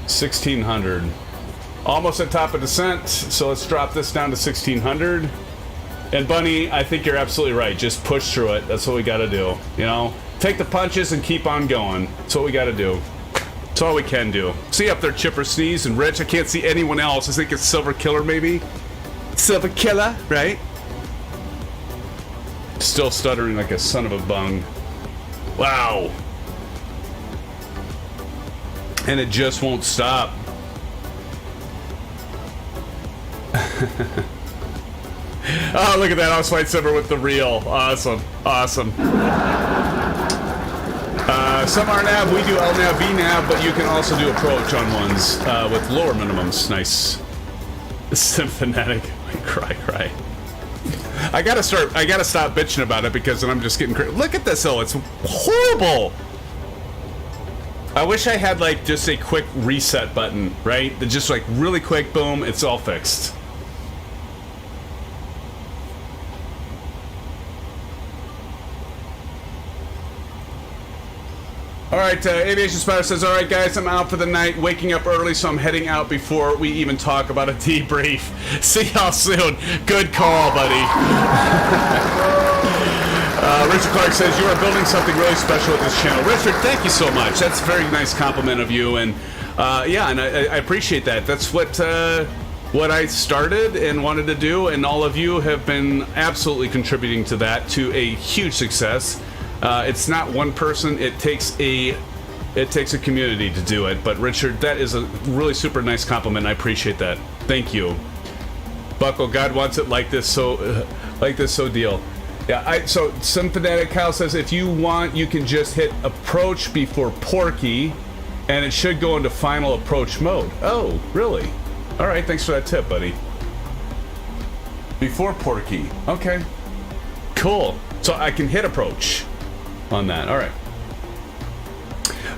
1600. Almost at top of descent, so let's drop this down to 1600. And Bunny, I think you're absolutely right. Just push through it. That's what we got to do, you know? Take the punches and keep on going. That's what we got to do. That's all we can do. See up there, Chipper Sneeze and Rich. I can't see anyone else. I think it's Silver Killer, maybe? Silver Killer, right? Still stuttering like a son of a bung. Wow. And it just won't stop. Oh, look at that. House Fight Simmer with the reel. Awesome. Awesome. Some RNAV, we do LNAV, VNAV, but you can also do approach on ones with lower minimums. Nice. SimFanatic. Cry. I gotta stop bitching about it because then I'm just getting crazy. Look at this, though. It's horrible. I wish I had, like, just a quick reset button, right? That just, like, really quick, boom, it's all fixed. All right, Aviation Spider says, all right, guys, I'm out for the night, waking up early, so I'm heading out before we even talk about a debrief. See y'all soon. Good call, buddy. Richard Clark says, you are building something really special with this channel. Richard, thank you so much. That's a very nice compliment of you, and yeah, and I appreciate that. That's what I started and wanted to do, and all of you have been absolutely contributing to that, to a huge success. It's not one person. It takes a community to do it. But Richard, that is a really super nice compliment. I appreciate that. Thank you. Buckle, God wants it like this, so deal. Yeah. So SimFanatic Kyle says if you want, you can just hit approach before Porky, and it should go into final approach mode. Oh, really? All right. Thanks for that tip, buddy. Before Porky. Okay. Cool. So I can hit approach on that. All right.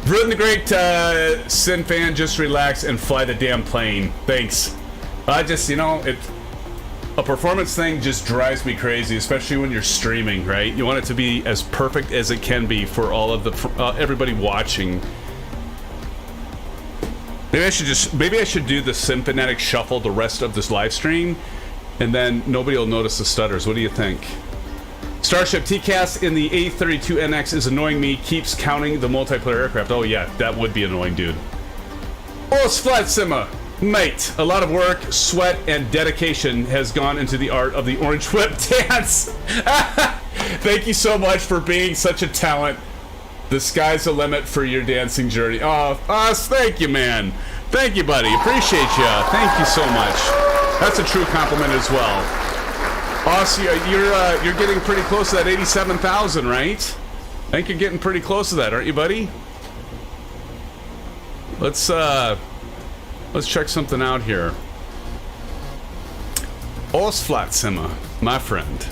Ruin the Great SimFan, just relax and fly the damn plane. Thanks. I just, you know, a performance thing just drives me crazy, especially when you're streaming, right? You want it to be as perfect as it can be for all of the everybody watching. Maybe I should do the SimFanatic shuffle the rest of this live stream, and then nobody will notice the stutters. What do you think? Starship TCAS in the A32NX is annoying me, keeps counting the multiplayer aircraft. Oh yeah, that would be annoying, dude. Oh, Flat Simma. Mate, a lot of work, sweat, and dedication has gone into the art of the Orange Whip dance. Thank you so much for being such a talent. The sky's the limit for your dancing journey. Oh, thank you, man. Thank you, buddy. Appreciate you. Thank you so much. That's a true compliment as well. Aussie, you're getting pretty close to that 87,000, right? I think you're getting pretty close to that, aren't you, buddy? Let's check something out here. Flat Simma, my friend.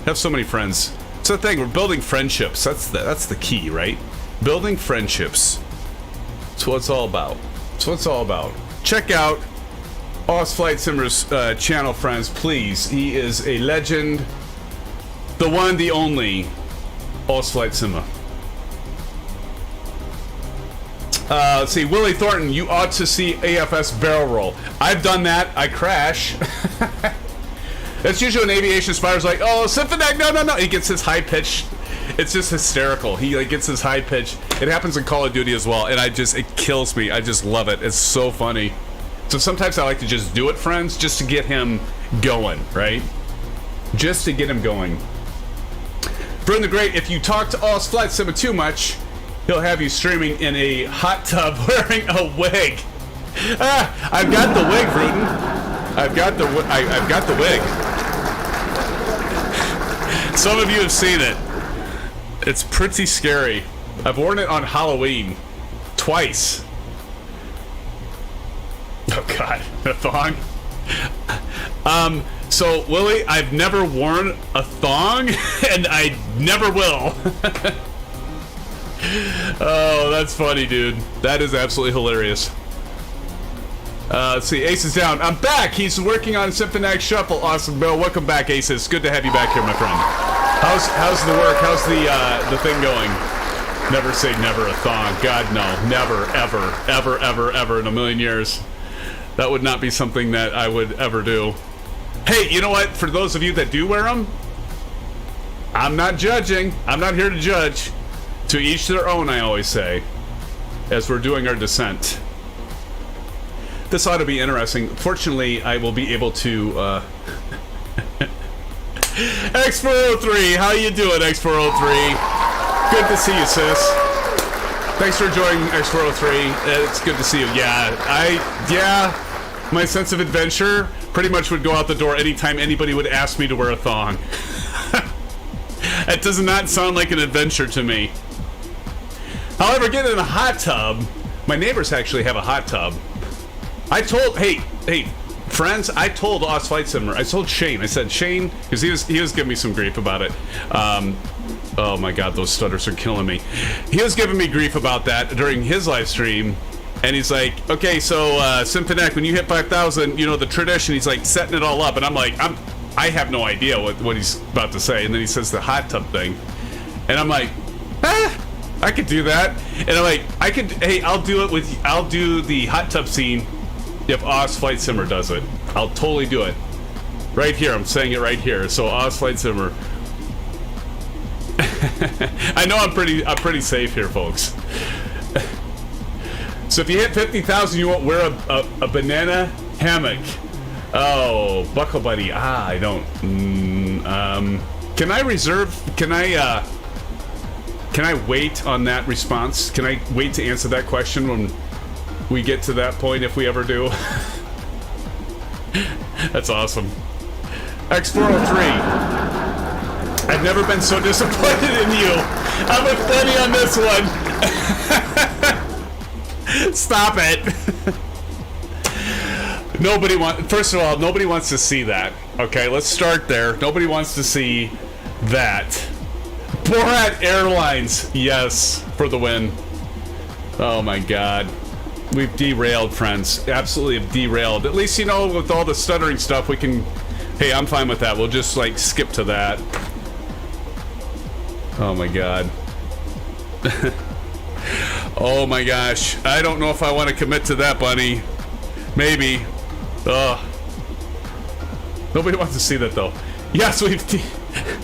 I have so many friends. It's the thing, we're building friendships. That's the key, right? Building friendships. That's what it's all about. That's what it's all about. Check out Flight Simmer's channel, friends, please. He is a legend. The one, the only Flight Simmer. Let's see, Willie Thornton, you ought to see AFS barrel roll. I've done that. I crash. That's usually when Aviation Spider's like, oh, SimFanatic, no. He gets his high pitch. It's just hysterical. He like gets his high pitch. It happens in Call of Duty as well, and it kills me. I just love it. It's so funny. So sometimes I like to just do it, friends, just to get him going, right? Just to get him going. Bryn the Great, if you talk to All's Flight Sim too much, he'll have you streaming in a hot tub wearing a wig. I've got the wig, Bruton. I've got the wig. Some of you have seen it. It's pretty scary. I've worn it on Halloween twice. Oh God, a thong. So Willie, I've never worn a thong, and I never will. Oh, that's funny, dude. That is absolutely hilarious. Let's see, Ace is down. I'm back. He's working on SimFanatic Shuffle. Awesome, Bill. Welcome back, Ace. It's good to have you back here, my friend. How's the work? How's the thing going? Never say never a thong. God, no. Never, ever, ever, ever, ever in a million years. That would not be something that I would ever do. Hey, you know what? For those of you that do wear them, I'm not judging. I'm not here to judge. To each their own, I always say, as we're doing our descent. This ought to be interesting. Fortunately, I will be able to... X403, how you doing, X403? Good to see you, sis. Thanks for joining X403. It's good to see you. Yeah, my sense of adventure pretty much would go out the door anytime anybody would ask me to wear a thong. That does not sound like an adventure to me. However, getting in a hot tub, my neighbors actually have a hot tub. I told, hey, friends, I told Oz Flight Simmer, I told Shane, I said, Shane, because he was giving me some grief about it. Oh my God, those stutters are killing me. He was giving me grief about that during his live stream, and he's like, okay, so SimFanatic, when you hit 5,000, you know, the tradition, he's like setting it all up, and I'm like, I have no idea what he's about to say, and then he says the hot tub thing, and I'm like, I could do that, and I'm like, I'll do the hot tub scene if Oz Flight Simmer does it. I'll totally do it. Right here, I'm saying it right here. So Oz Flight Simmer. I know I'm pretty safe here, folks. So if you hit 50,000, you won't wear a banana hammock. Oh, Buckle Buddy. I don't. Can I wait on that response? Can I wait to answer that question when we get to that point, if we ever do? That's awesome. X403. I've never been so disappointed in you. I'm with Benny on this one. Stop it. First of all, nobody wants to see that. Okay, let's start there. Nobody wants to see that. Borat Airlines, yes, for the win. Oh my God. We've derailed, friends. Absolutely have derailed. At least, you know, with all the stuttering stuff, we can... Hey, I'm fine with that. We'll just, like, skip to that. Oh my God. Oh my gosh. I don't know if I want to commit to that, Bunny. Maybe. Ugh. Nobody wants to see that, though. Yes, we've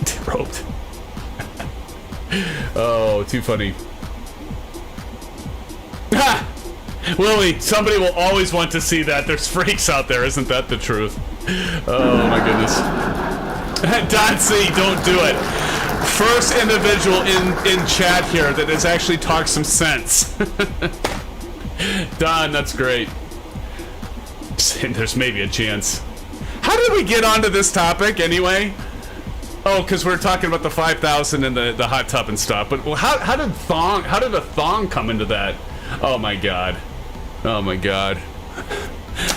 derailed. Oh, too funny. Ha! Willie, somebody will always want to see that. There's freaks out there, isn't that the truth? Oh my goodness. Don C, don't do it. First individual in chat here that has actually talked some sense. Don, that's great. There's maybe a chance. How did we get onto this topic anyway? Oh, because we're talking about the 5,000 and the hot tub and stuff. But how did a thong come into that? Oh my God. Oh my God.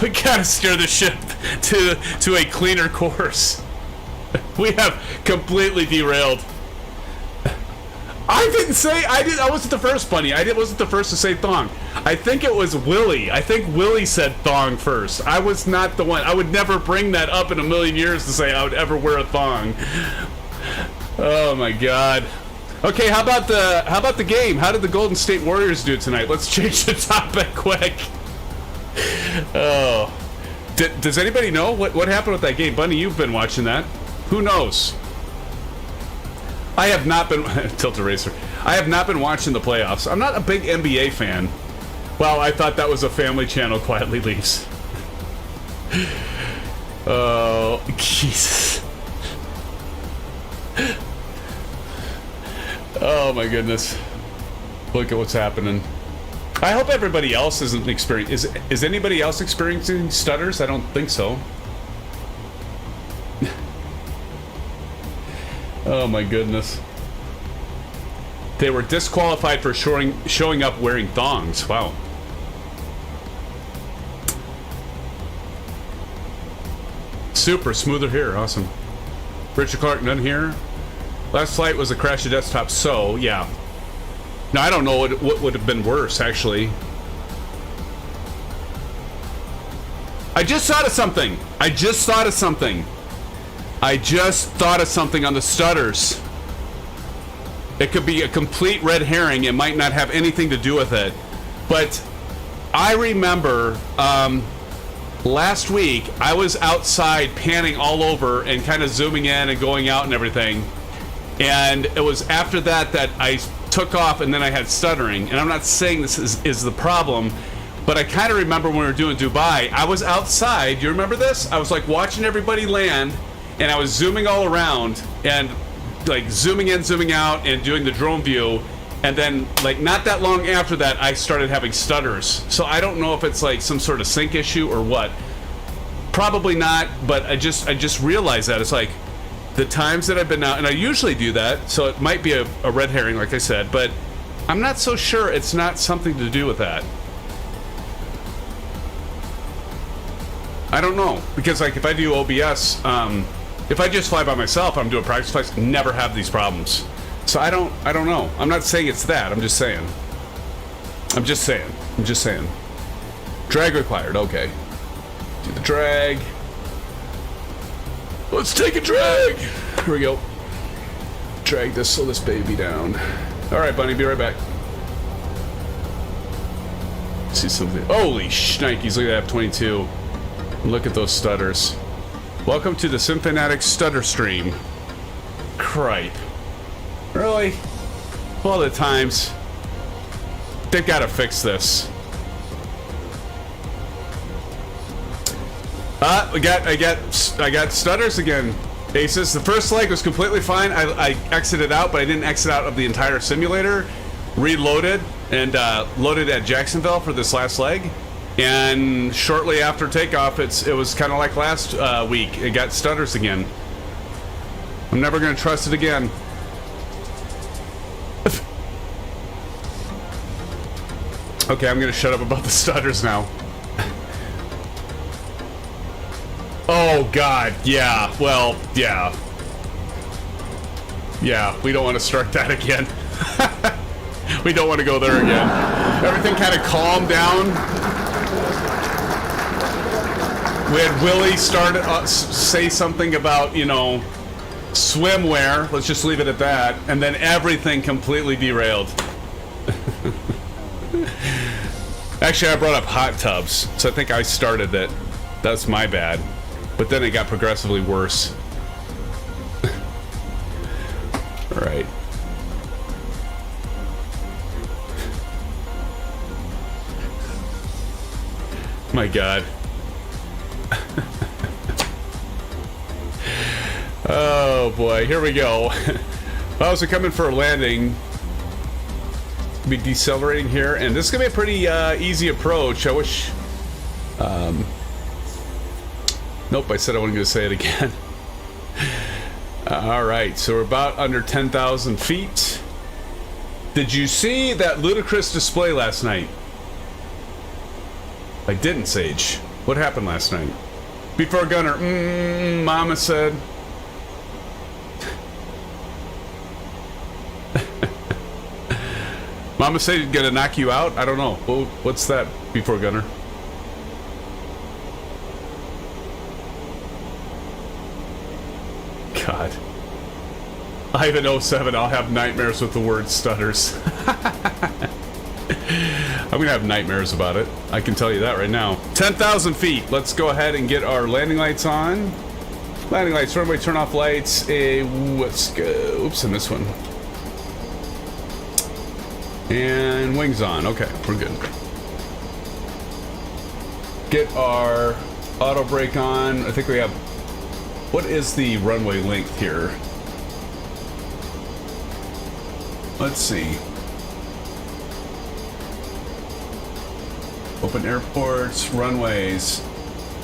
We gotta steer the ship to a cleaner course. We have completely derailed. I wasn't the first, Bunny. Wasn't the first to say thong. I think it was Willie. I think Willie said thong first. I was not the one. I would never bring that up in a million years to say I would ever wear a thong. Oh my God. Okay, how about the game? How did the Golden State Warriors do tonight? Let's change the topic quick. Oh, does anybody know what happened with that game? Bunny, you've been watching that. Who knows? I have not been Tilt Eraser. I have not been watching the playoffs. I'm not a big NBA fan. Well, I thought that was a Family Channel quietly leaves. Oh, Jesus. Oh my goodness. Look at what's happening. I hope everybody else isn't experiencing... Is anybody else experiencing stutters? I don't think so. Oh my goodness. They were disqualified for showing up wearing thongs. Wow. Super smoother here. Awesome. Richard Clark, none here. Last flight was a crash of desktop. So, yeah. Now, I don't know what would have been worse, actually. I just thought of something. I just thought of something on the stutters. It could be a complete red herring. It might not have anything to do with it. But I remember last week, I was outside panning all over and kind of zooming in and going out and everything. And it was after that that I took off and then I had stuttering. And I'm not saying this is the problem, but I kind of remember when we were doing Dubai, I was outside. You remember this? I was like watching everybody land and I was zooming all around and like zooming in, zooming out and doing the drone view. And then like not that long after that, I started having stutters. So I don't know if it's like some sort of sync issue or what. Probably not, but I just realized that. It's like the times that I've been out, and I usually do that, so it might be a red herring, like I said, but I'm not so sure it's not something to do with that. I don't know, because like if I do OBS, if I just fly by myself, I'm doing practice flights, never have these problems. So I don't know. I'm not saying it's that. I'm just saying. Drag required. Okay. Do the drag. Let's take a drag. Here we go. Drag this baby down. All right, Bunny. Be right back. See something. Holy shnikes! Look at that F-22. Look at those stutters. Welcome to the SimFanatic stutter stream. Cripe. Really? All the times. They've got to fix this. I got stutters again. ASUS. The first leg was completely fine. I exited out, but I didn't exit out of the entire simulator. Reloaded and loaded at Jacksonville for this last leg. And shortly after takeoff, it was kind of like last week. It got stutters again. I'm never going to trust it again. Okay, I'm going to shut up about the stutters now. Oh, God. Yeah. Well, yeah. Yeah, we don't want to start that again. We don't want to go there again. Everything kind of calmed down. We had Willie start say something about, you know, swimwear. Let's just leave it at that. And then everything completely derailed. Actually, I brought up hot tubs, so I think I started it. That's my bad. But then it got progressively worse. All right. My God. Oh boy, here we go. Well, so coming for a landing. Be decelerating here, and this is gonna be a pretty easy approach. I wish. Nope, I said I wasn't gonna say it again. All right, so we're about under 10,000 feet. Did you see that ludicrous display last night? I didn't, Sage. What happened last night? Before Gunner, Mama said. Mama said he's gonna knock you out? I don't know. What's that, Before Gunner? God. Ivan 07, I'll have nightmares with the word stutters. I'm gonna have nightmares about it. I can tell you that right now. 10,000 feet. Let's go ahead and get our landing lights on. Landing lights, runway turn off lights. Let's go. Oops, I missed one. And wings on. Okay, we're good. Get our Auto brake on. I think we have... What is the runway length here? Let's see. Open airports, runways.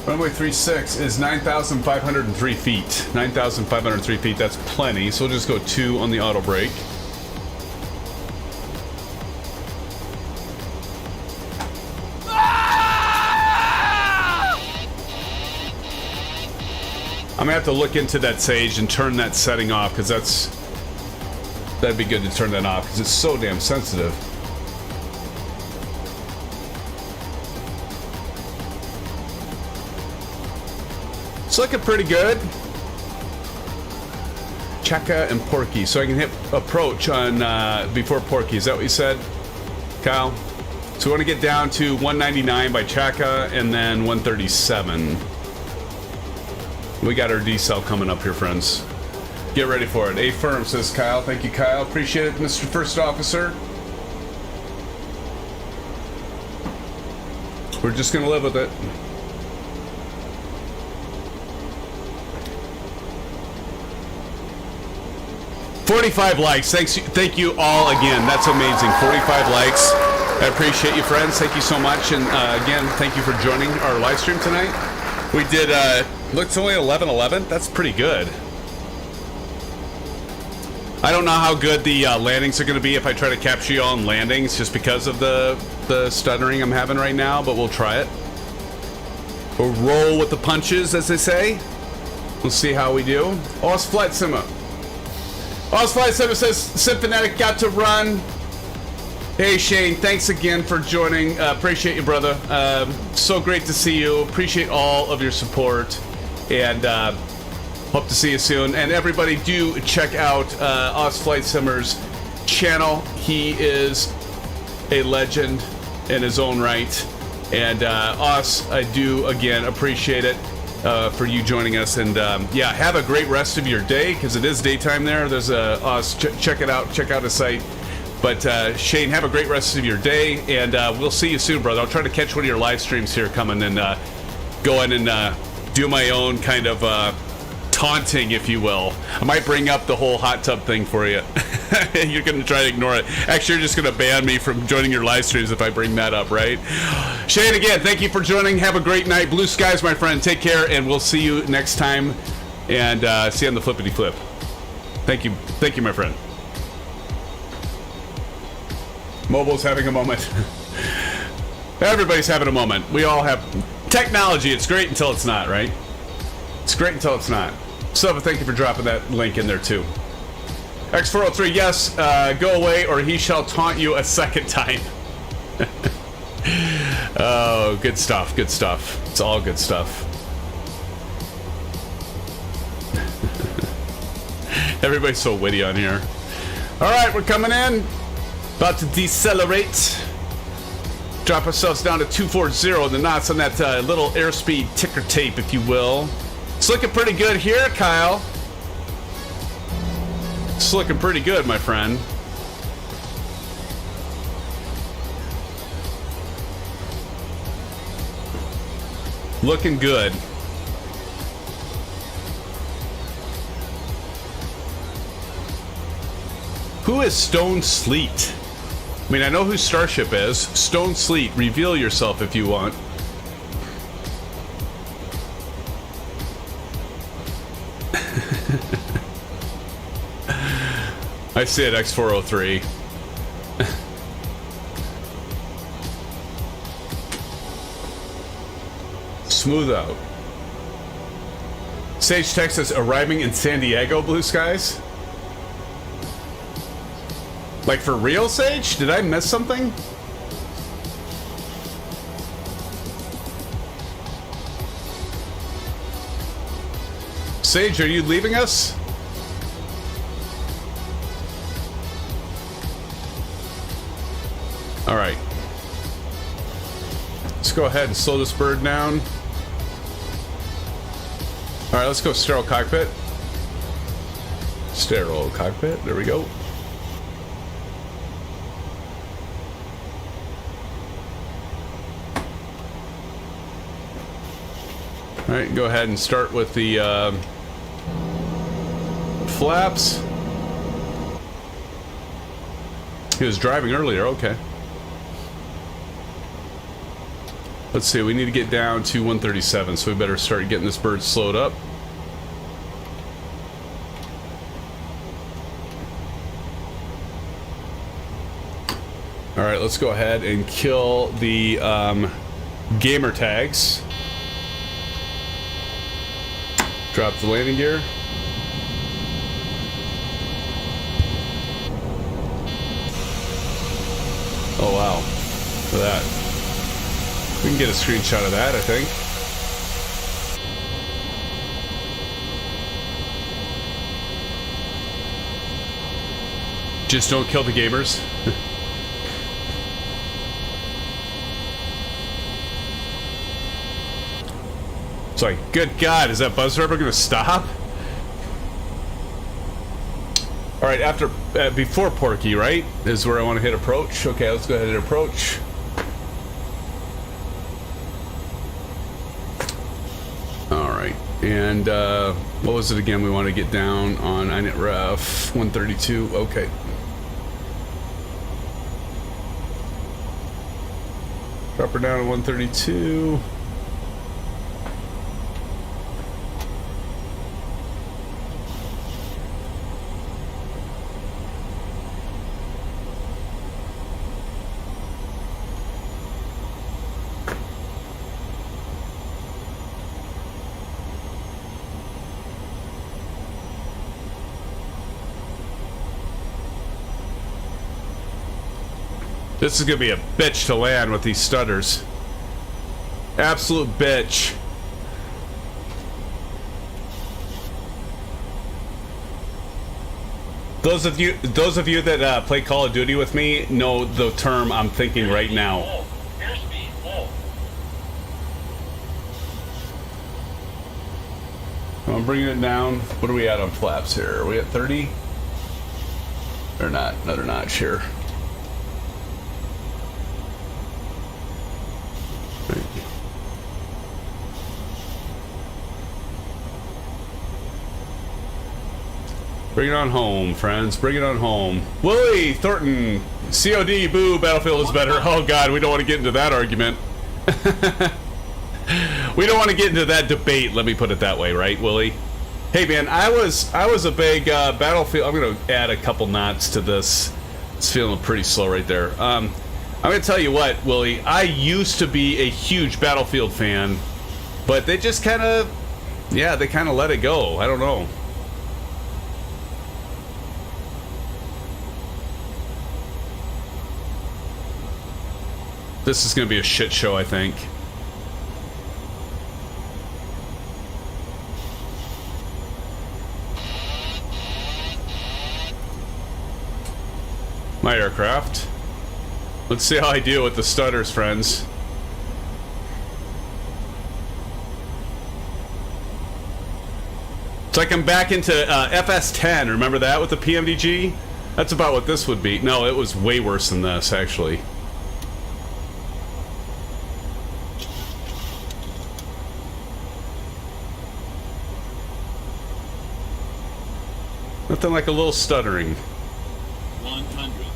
Runway 36 is 9,503 feet. 9,503 feet, that's plenty. So we'll just go 2 on the auto brake. I'm gonna have to look into that, Sage, and turn that setting off, because that'd be good to turn that off, because it's so damn sensitive. It's looking pretty good. Cheka and Porky, so I can hit approach on before Porky. Is that what you said, Kyle? So we want to get down to 199 by Cheka and then 137. We got our decel coming up here, friends. Get ready for it. A firm, says Kyle. Thank you, Kyle. Appreciate it, Mr. First Officer. We're just gonna live with it. $45 likes. Thank you all again. That's amazing. 45 likes. I appreciate you, friends. Thank you so much. And again, thank you for joining our live stream tonight. We did, looks only 11:11. That's pretty good. I don't know how good the landings are going to be if I try to capture you all in landings, just because of the stuttering I'm having right now, but we'll try it. We'll roll with the punches, as they say. We'll see how we do. Os Flight Simmer. Os Flight Simmer says, SimFanatic got to run. Hey Shane, thanks again for joining. Appreciate you, brother. So great to see you. Appreciate all of your support, and hope to see you soon. And everybody, do check out Os Flight Simmer's channel. He is a legend in his own right. And Os, I do again appreciate it for you joining us. And yeah, have a great rest of your day, because it is daytime there. There's a Os. Check it out. Check out his site. But Shane, have a great rest of your day, and we'll see you soon, brother. I'll try to catch one of your live streams here coming, and go in and do my own kind of taunting, if you will. I might bring up the whole hot tub thing for you. You're going to try to ignore it. Actually, you're just going to ban me from joining your live streams if I bring that up, right? Shane, again, thank you for joining. Have a great night. Blue skies, my friend. Take care, and we'll see you next time, and see you on the flippity flip. Thank you. Thank you, my friend. Mobile's having a moment. Everybody's having a moment. We all have technology. It's great until it's not, right? It's great until it's not. Silva, thank you for dropping that link in there too. X403, yes, go away or he shall taunt you a second time. Oh, good stuff, good stuff. It's all good stuff. Everybody's so witty on here. All right, we're coming in. About to decelerate. Drop ourselves down to 240. The knots on that little airspeed ticker tape, if you will. It's looking pretty good here, Kyle. It's looking pretty good, my friend. Looking good. Who is Stone Sleet? I mean, I know who Starship is. Stone Sleet, reveal yourself if you want. I see it, X403. Smooth out. Sage Texas arriving in San Diego, blue skies? Like for real, Sage? Did I miss something? Sage, are you leaving us? All right. Let's go ahead and slow this bird down. All right, let's go sterile cockpit. Sterile cockpit, there we go. All right, go ahead and start with the flaps. He was driving earlier, okay. Let's see, we need to get down to 137, so we better start getting this bird slowed up. All right, let's go ahead and kill the gamer tags. Drop the landing gear. Oh wow, look at that. We can get a screenshot of that, I think. Just don't kill the gamers. It's like, good God, is that buzzer ever going to stop? All right, after, before Porky, right, is where I want to hit approach. Okay, let's go ahead and hit approach. All right, and what was it again? We want to get down on INET ref 132. Okay. Drop her down to 132. This is gonna be a bitch to land with these stutters. Absolute bitch. Those of you that play Call of Duty with me know the term I'm thinking right now. I'm bringing it down. What are we at on flaps here? Are we at 30? Or not? Another notch here. Bring it on home, friends. Bring it on home. Willie Thornton, COD, boo, Battlefield is better. Oh God, we don't want to get into that argument. We don't want to get into that debate. Let me put it that way, right, Willie? Hey, man, I was a big Battlefield. I'm gonna add a couple knots to this. It's feeling pretty slow right there. I'm gonna tell you what, Willie. I used to be a huge Battlefield fan, but they just kind of, yeah, they kind of let it go. I don't know. This is going to be a shit show, I think. My aircraft. Let's see how I deal with the stutters, friends. It's like I'm back into FS10. Remember that with the PMDG? That's about what this would be. No, it was way worse than this, actually. Nothing like a little stuttering. 100.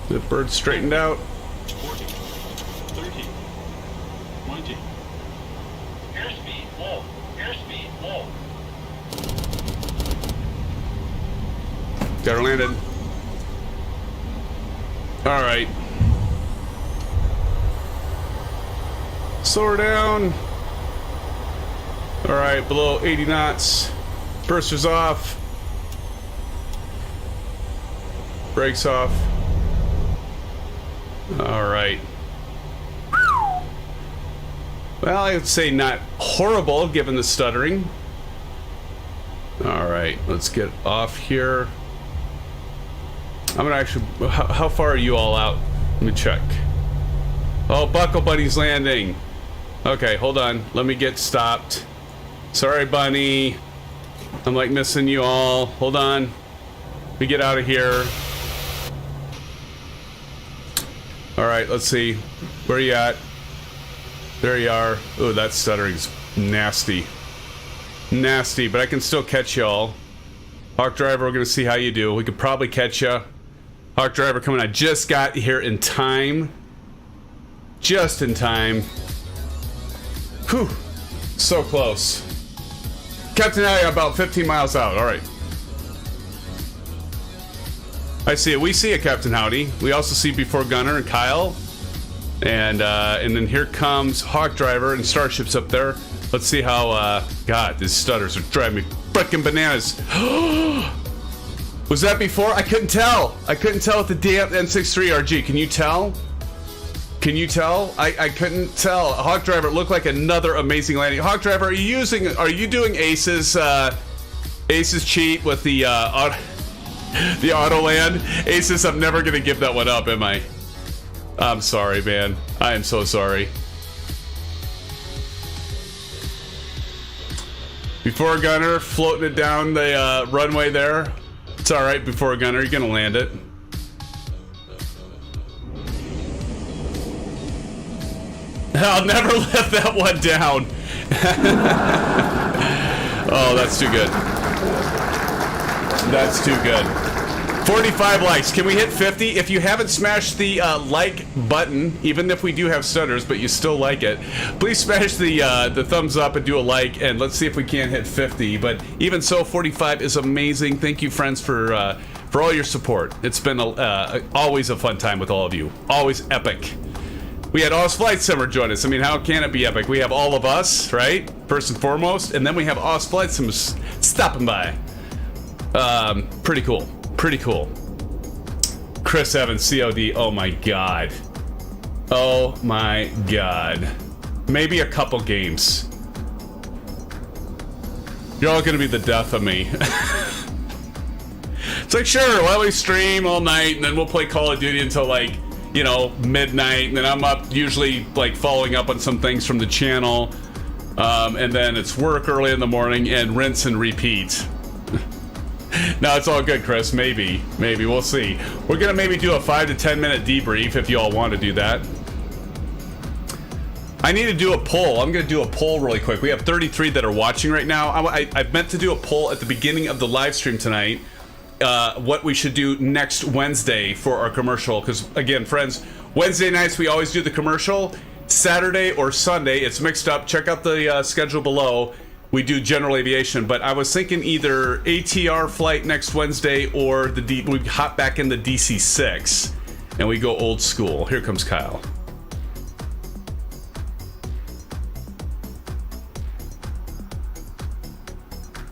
The bird straightened out. 40. 30. 20. Airspeed low. Airspeed low. Got her landed. All right. Slow her down. All right, below 80 knots. Bursters off. Brakes off. All right. Well, I would say not horrible given the stuttering. All right, let's get off here. I'm gonna actually, how far are you all out? Let me check. Oh, Buckle Bunny's landing. Okay, hold on. Let me get stopped. Sorry, Bunny. I'm like missing you all. Hold on. We get out of here. All right, let's see. Where are you at? There you are. Oh, that stuttering's nasty. Nasty, but I can still catch y'all. Hawk Driver, we're going to see how you do. We could probably catch ya. Hawk Driver coming. I just got here in time. Just in time. Whew. So close. Captain Alley about 15 miles out. All right. I see it. We see it, Captain Howdy. We also see Before Gunner and Kyle. And then here comes Hawk Driver and Starship's up there. Let's see how, God, these stutters are driving me frickin' bananas. Was that before? I couldn't tell. I couldn't tell with the damn N63RG. Can you tell? Can you tell? I couldn't tell. Hawk Driver, it looked like another amazing landing. Hawk Driver, are you doing Aces cheat with the auto land? Aces, I'm never gonna give that one up, am I? I'm sorry, man. I am so sorry. Before Gunner, floating it down the runway there. It's all right, Before Gunner, you're gonna land it. I'll never let that one down. Oh, that's too good. That's too good. 45 likes. Can we hit 50? If you haven't smashed the like button, even if we do have stutters, but you still like it, please smash the thumbs up and do a like, and let's see if we can hit 50. But even so, 45 is amazing. Thank you, friends, for all your support. It's been always a fun time with all of you. Always epic. We had Oz Flight Simmer join us. I mean, how can it be epic? We have all of us, right? First and foremost, and then we have Oz Flight Simmer stopping by. Pretty cool. Pretty cool. Chris Evans, COD. Oh my god. Oh my god. Maybe a couple games. You're all gonna be the death of me. It's like, sure, why don't we stream all night and then we'll play Call of Duty until like, you know, midnight, and then I'm up usually like following up on some things from the channel, and then it's work early in the morning and rinse and repeat. No, it's all good, Chris. Maybe we'll see. We're gonna maybe do a 5 to 10 minute debrief if you all want to do that. I need to do a poll. I'm gonna do a poll really quick. We have 33 that are watching right now. I meant to do a poll at the beginning of the live stream tonight. What we should do next Wednesday for our commercial, because again, friends, Wednesday nights we always do the commercial. Saturday or Sunday, it's mixed up. Check out the schedule below. We do general aviation, but I was thinking either ATR flight next Wednesday or we hop back in the DC-6 and we go old school. Here comes Kyle.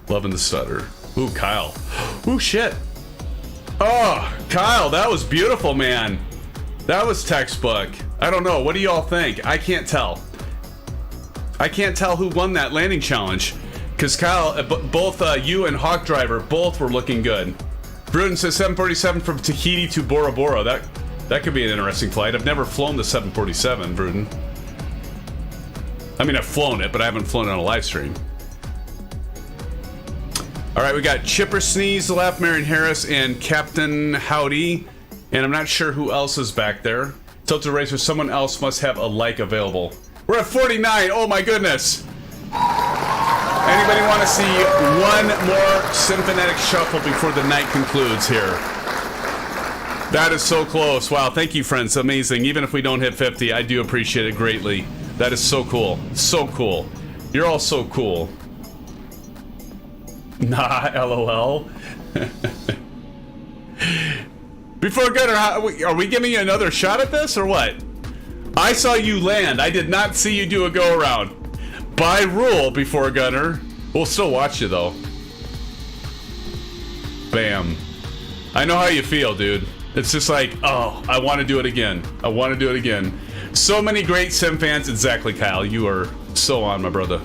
Loving the stutter. Ooh, Kyle. Ooh, shit. Oh, Kyle, that was beautiful, man. That was textbook. I don't know. What do y'all think? I can't tell. I can't tell who won that landing challenge. Because Kyle, both you and Hawk Driver, both were looking good. Bruton says 747 from Tahiti to Bora Bora. That could be an interesting flight. I've never flown the 747, Bruton. I mean, I've flown it, but I haven't flown it on a live stream. All right, we got Chipper Sneeze left, Marion Harris, and Captain Howdy. And I'm not sure who else is back there. Tilted Racer, someone else must have a like available. We're at 49. Oh my goodness. Anybody want to see one more SimFanatic shuffle before the night concludes here? That is so close. Wow, thank you, friends. Amazing. Even if we don't hit 50, I do appreciate it greatly. That is so cool. So cool. You're all so cool. Nah, LOL. Before Gunner, are we giving you another shot at this or what? I saw you land. I did not see you do a go around. By rule, Before Gunner. We'll still watch you though. Bam. I know how you feel, dude. It's just like, oh, I want to do it again. I want to do it again. So many great Sim fans. Exactly, Kyle. You are so on, my brother.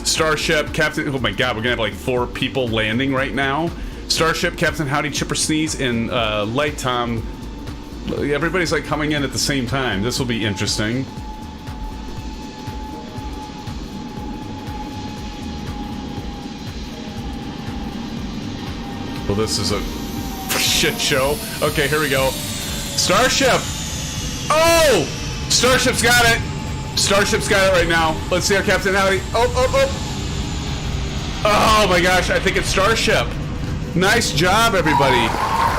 Starship, Captain. Oh my god, we're gonna have like 4 people landing right now. Starship, Captain Howdy, Chipper Sneeze, and Light Tom. Everybody's like coming in at the same time. This will be interesting. Well, this is a shit show. Okay, here we go. Starship. Oh! Starship's got it. Starship's got it right now. Let's see our Captain Howdy. Oh my gosh, I think it's Starship. Nice job, everybody.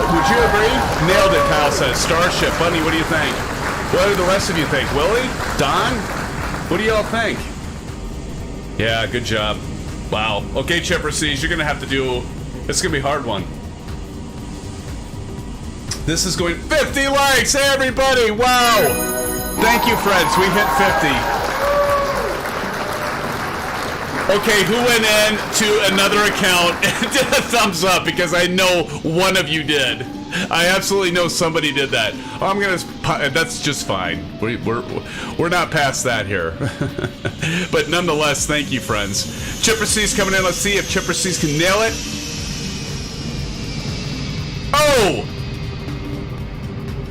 Would you agree? Nailed it, Kyle says. Starship. Bunny, what do you think? What do the rest of you think? Willie? Don? What do y'all think? Yeah, good job. Wow. Okay, Chipper C's, you're going to have to do... It's going to be a hard one. This is going 50 likes, hey everybody! Wow! Thank you, friends. We hit 50. Okay, who went in to another account and did a thumbs up? Because I know one of you did. I absolutely know somebody did that. Oh, I'm gonna. That's just fine. We're not past that here. But nonetheless, thank you, friends. Chipper C's coming in. Let's see if Chipper C's can nail it. Oh!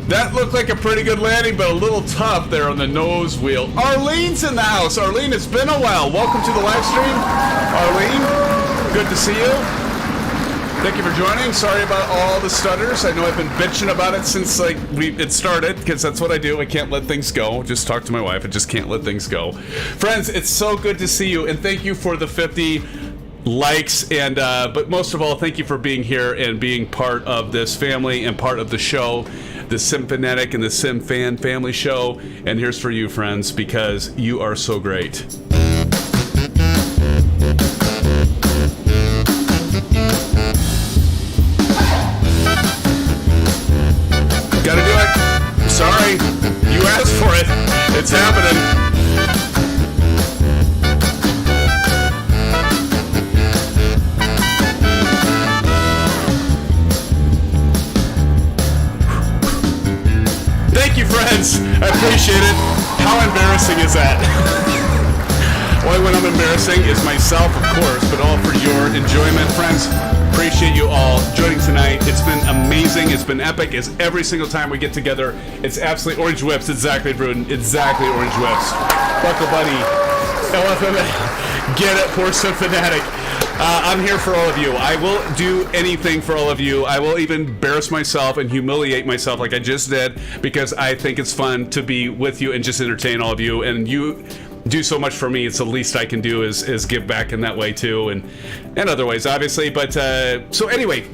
That looked like a pretty good landing, but a little tough there on the nose wheel. Arlene's in the house. Arlene, it's been a while. Welcome to the live stream. Arlene, good to see you. Thank you for joining. Sorry about all the stutters. I know I've been bitching about it since it started, because that's what I do. I can't let things go. Just talk to my wife. I just can't let things go. Friends, it's so good to see you, and thank you for the 50 likes, and but most of all, thank you for being here and being part of this family and part of the show, the SimFanatic and the SimFan family show. And here's for you, friends, because you are so great. Gotta do it. Sorry, you asked for it. It's happening. Thank you, friends. I appreciate it. How embarrassing is that? Only when I'm embarrassing is myself, of course, but all for your enjoyment, friends. Appreciate you all joining tonight. It's been amazing. It's been epic. It's every single time we get together. It's absolutely Orange Whips. Exactly, Bruden. Exactly, Orange Whips. Buckle Bunny. LFM. Get it, poor SimFanatic. I'm here for all of you. I will do anything for all of you. I will even embarrass myself and humiliate myself like I just did, because I think it's fun to be with you and just entertain all of you. And you do so much for me. It's the least I can do is give back in that way too, and other ways, obviously. But so anyway,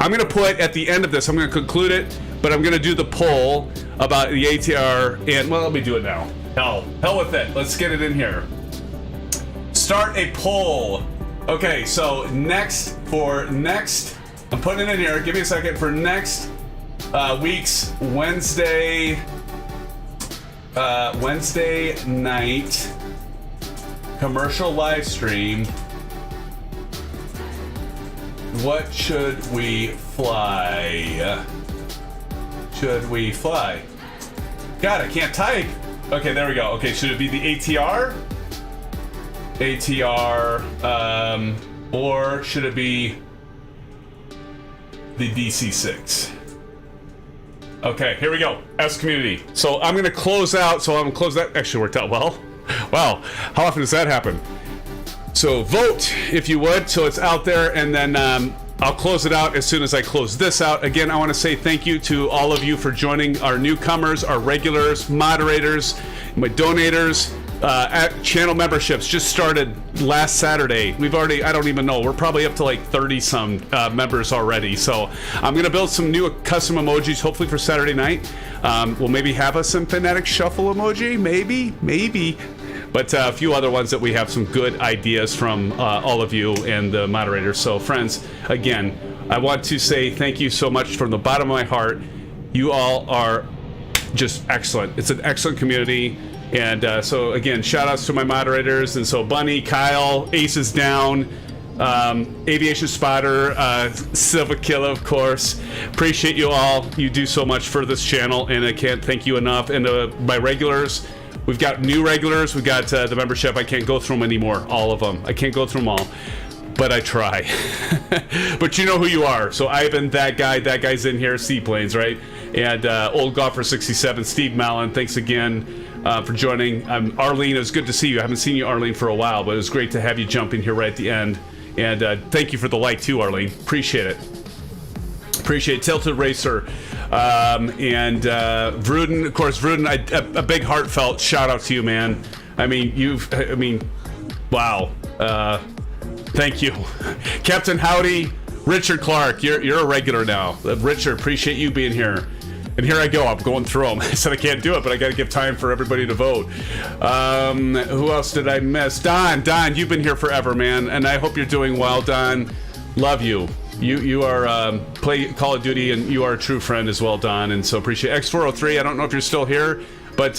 I'm going to put at the end of this, I'm going to conclude it, but I'm going to do the poll about the ATR, and well, let me do it now. Hell with it. Let's get it in here. Start a poll. Okay, so next, I'm putting it in here. Give me a second. For next week's Wednesday night commercial live stream, what should we fly? God, I can't type. Okay, there we go. Okay, should it be the ATR? Or should it be the DC-6? Okay, here we go. Ask community. So I'm gonna close out. So I'm gonna close that. Actually worked out well. Wow, how often does that happen? So vote if you would. So it's out there, and then I'll close it out as soon as I close this out. Again, I want to say thank you to all of you for joining, our newcomers, our regulars, moderators, my donators. Channel memberships just started last Saturday. We've already, I don't even know, we're probably up to like 30 some members already. So I'm gonna build some new custom emojis hopefully for Saturday night. We'll maybe have a SimFanatic shuffle emoji, maybe. But a few other ones that we have some good ideas from all of you and the moderators. So friends, again, I want to say thank you so much from the bottom of my heart. You all are just excellent. It's an excellent community. And so again, shout outs to my moderators. And so Bunny, Kyle, Ace is Down, Aviation Spotter, Silva Killa, of course. Appreciate you all. You do so much for this channel, and I can't thank you enough. And my regulars, we've got new regulars. We've got the membership. I can't go through them anymore, all of them. I can't go through them all, but I try. But you know who you are. So Ivan, that guy's in here, Seaplanes, right? And Old Golfer 67, Steve Mallon, thanks again for joining. Arlene, it was good to see you. I haven't seen you, Arlene, for a while, but it was great to have you jump in here right at the end. And thank you for the like too, Arlene. Appreciate it. Tilted Racer. And Vruden, of course, Vruden, a big heartfelt shout out to you, man. I mean, wow. Thank you. Captain Howdy, Richard Clark, you're a regular now. Richard, appreciate you being here. And here I go, I'm going through them. I said I can't do it, but I got to give time for everybody to vote. Who else did I miss? Don, you've been here forever, man, and I hope you're doing well, Don. Love you. You are play Call of Duty, and you are a true friend as well, Don, and so appreciate X403. I don't know if you're still here, but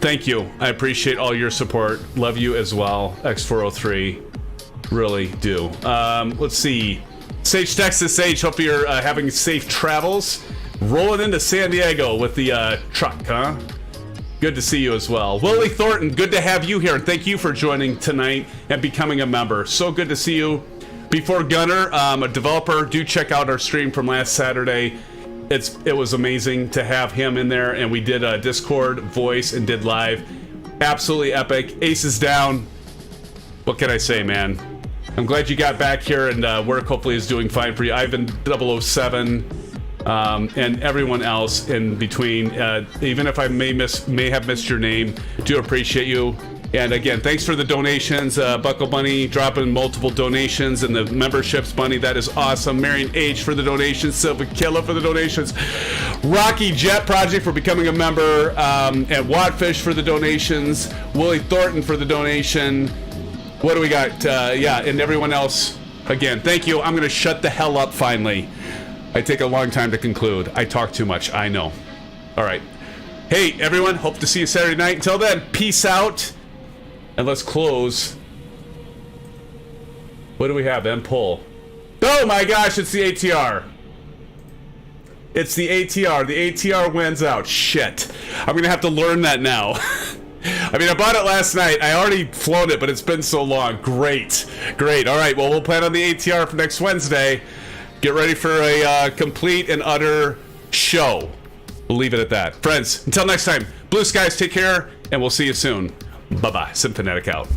thank you. I appreciate all your support. Love you as well, X403. Really do. Let's see. Sage, Texas, Sage, hope you're having safe travels. Rolling into San Diego with the truck, huh? Good to see you as well. Willie Thornton, good to have you here. Thank you for joining tonight and becoming a member. So good to see you. Before Gunner, a developer, do check out our stream from last Saturday. It was amazing to have him in there, and we did a Discord voice and did live. Absolutely epic. Ace is down. What can I say, man? I'm glad you got back here, and work hopefully is doing fine for you. Ivan 007. And everyone else in between, even if I may have missed your name, do appreciate you. And again, thanks for the donations. Buckle Bunny dropping multiple donations, and the memberships, Bunny, that is awesome. Marion H for the donations, Silva Killa for the donations, Rocky Jet Project for becoming a member, and Wattfish for the donations, Willie Thornton for the donation. What do we got? Yeah, and everyone else, again, thank you. I'm going to shut the hell up finally. I take a long time to conclude. I talk too much, I know. All right. Hey, everyone, hope to see you Saturday night. Until then, peace out. And let's close. What do we have? M pull. Oh my gosh, it's the ATR. It's the ATR. The ATR wins out. Shit. I'm going to have to learn that now. I mean, I bought it last night. I already flown it, but it's been so long. Great. Great. All right, well, we'll plan on the ATR for next Wednesday. Get ready for a complete and utter show. We'll leave it at that. Friends, until next time, blue skies, take care, and we'll see you soon. Bye-bye. SimFanatic out.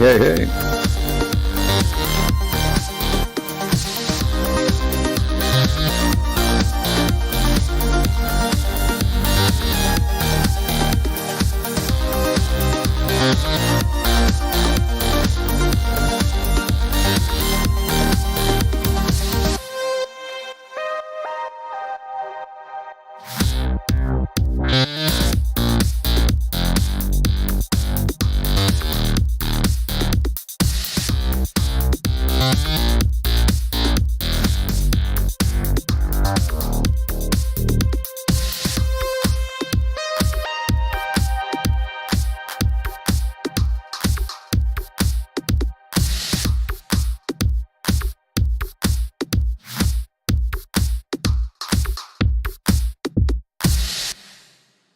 Hey.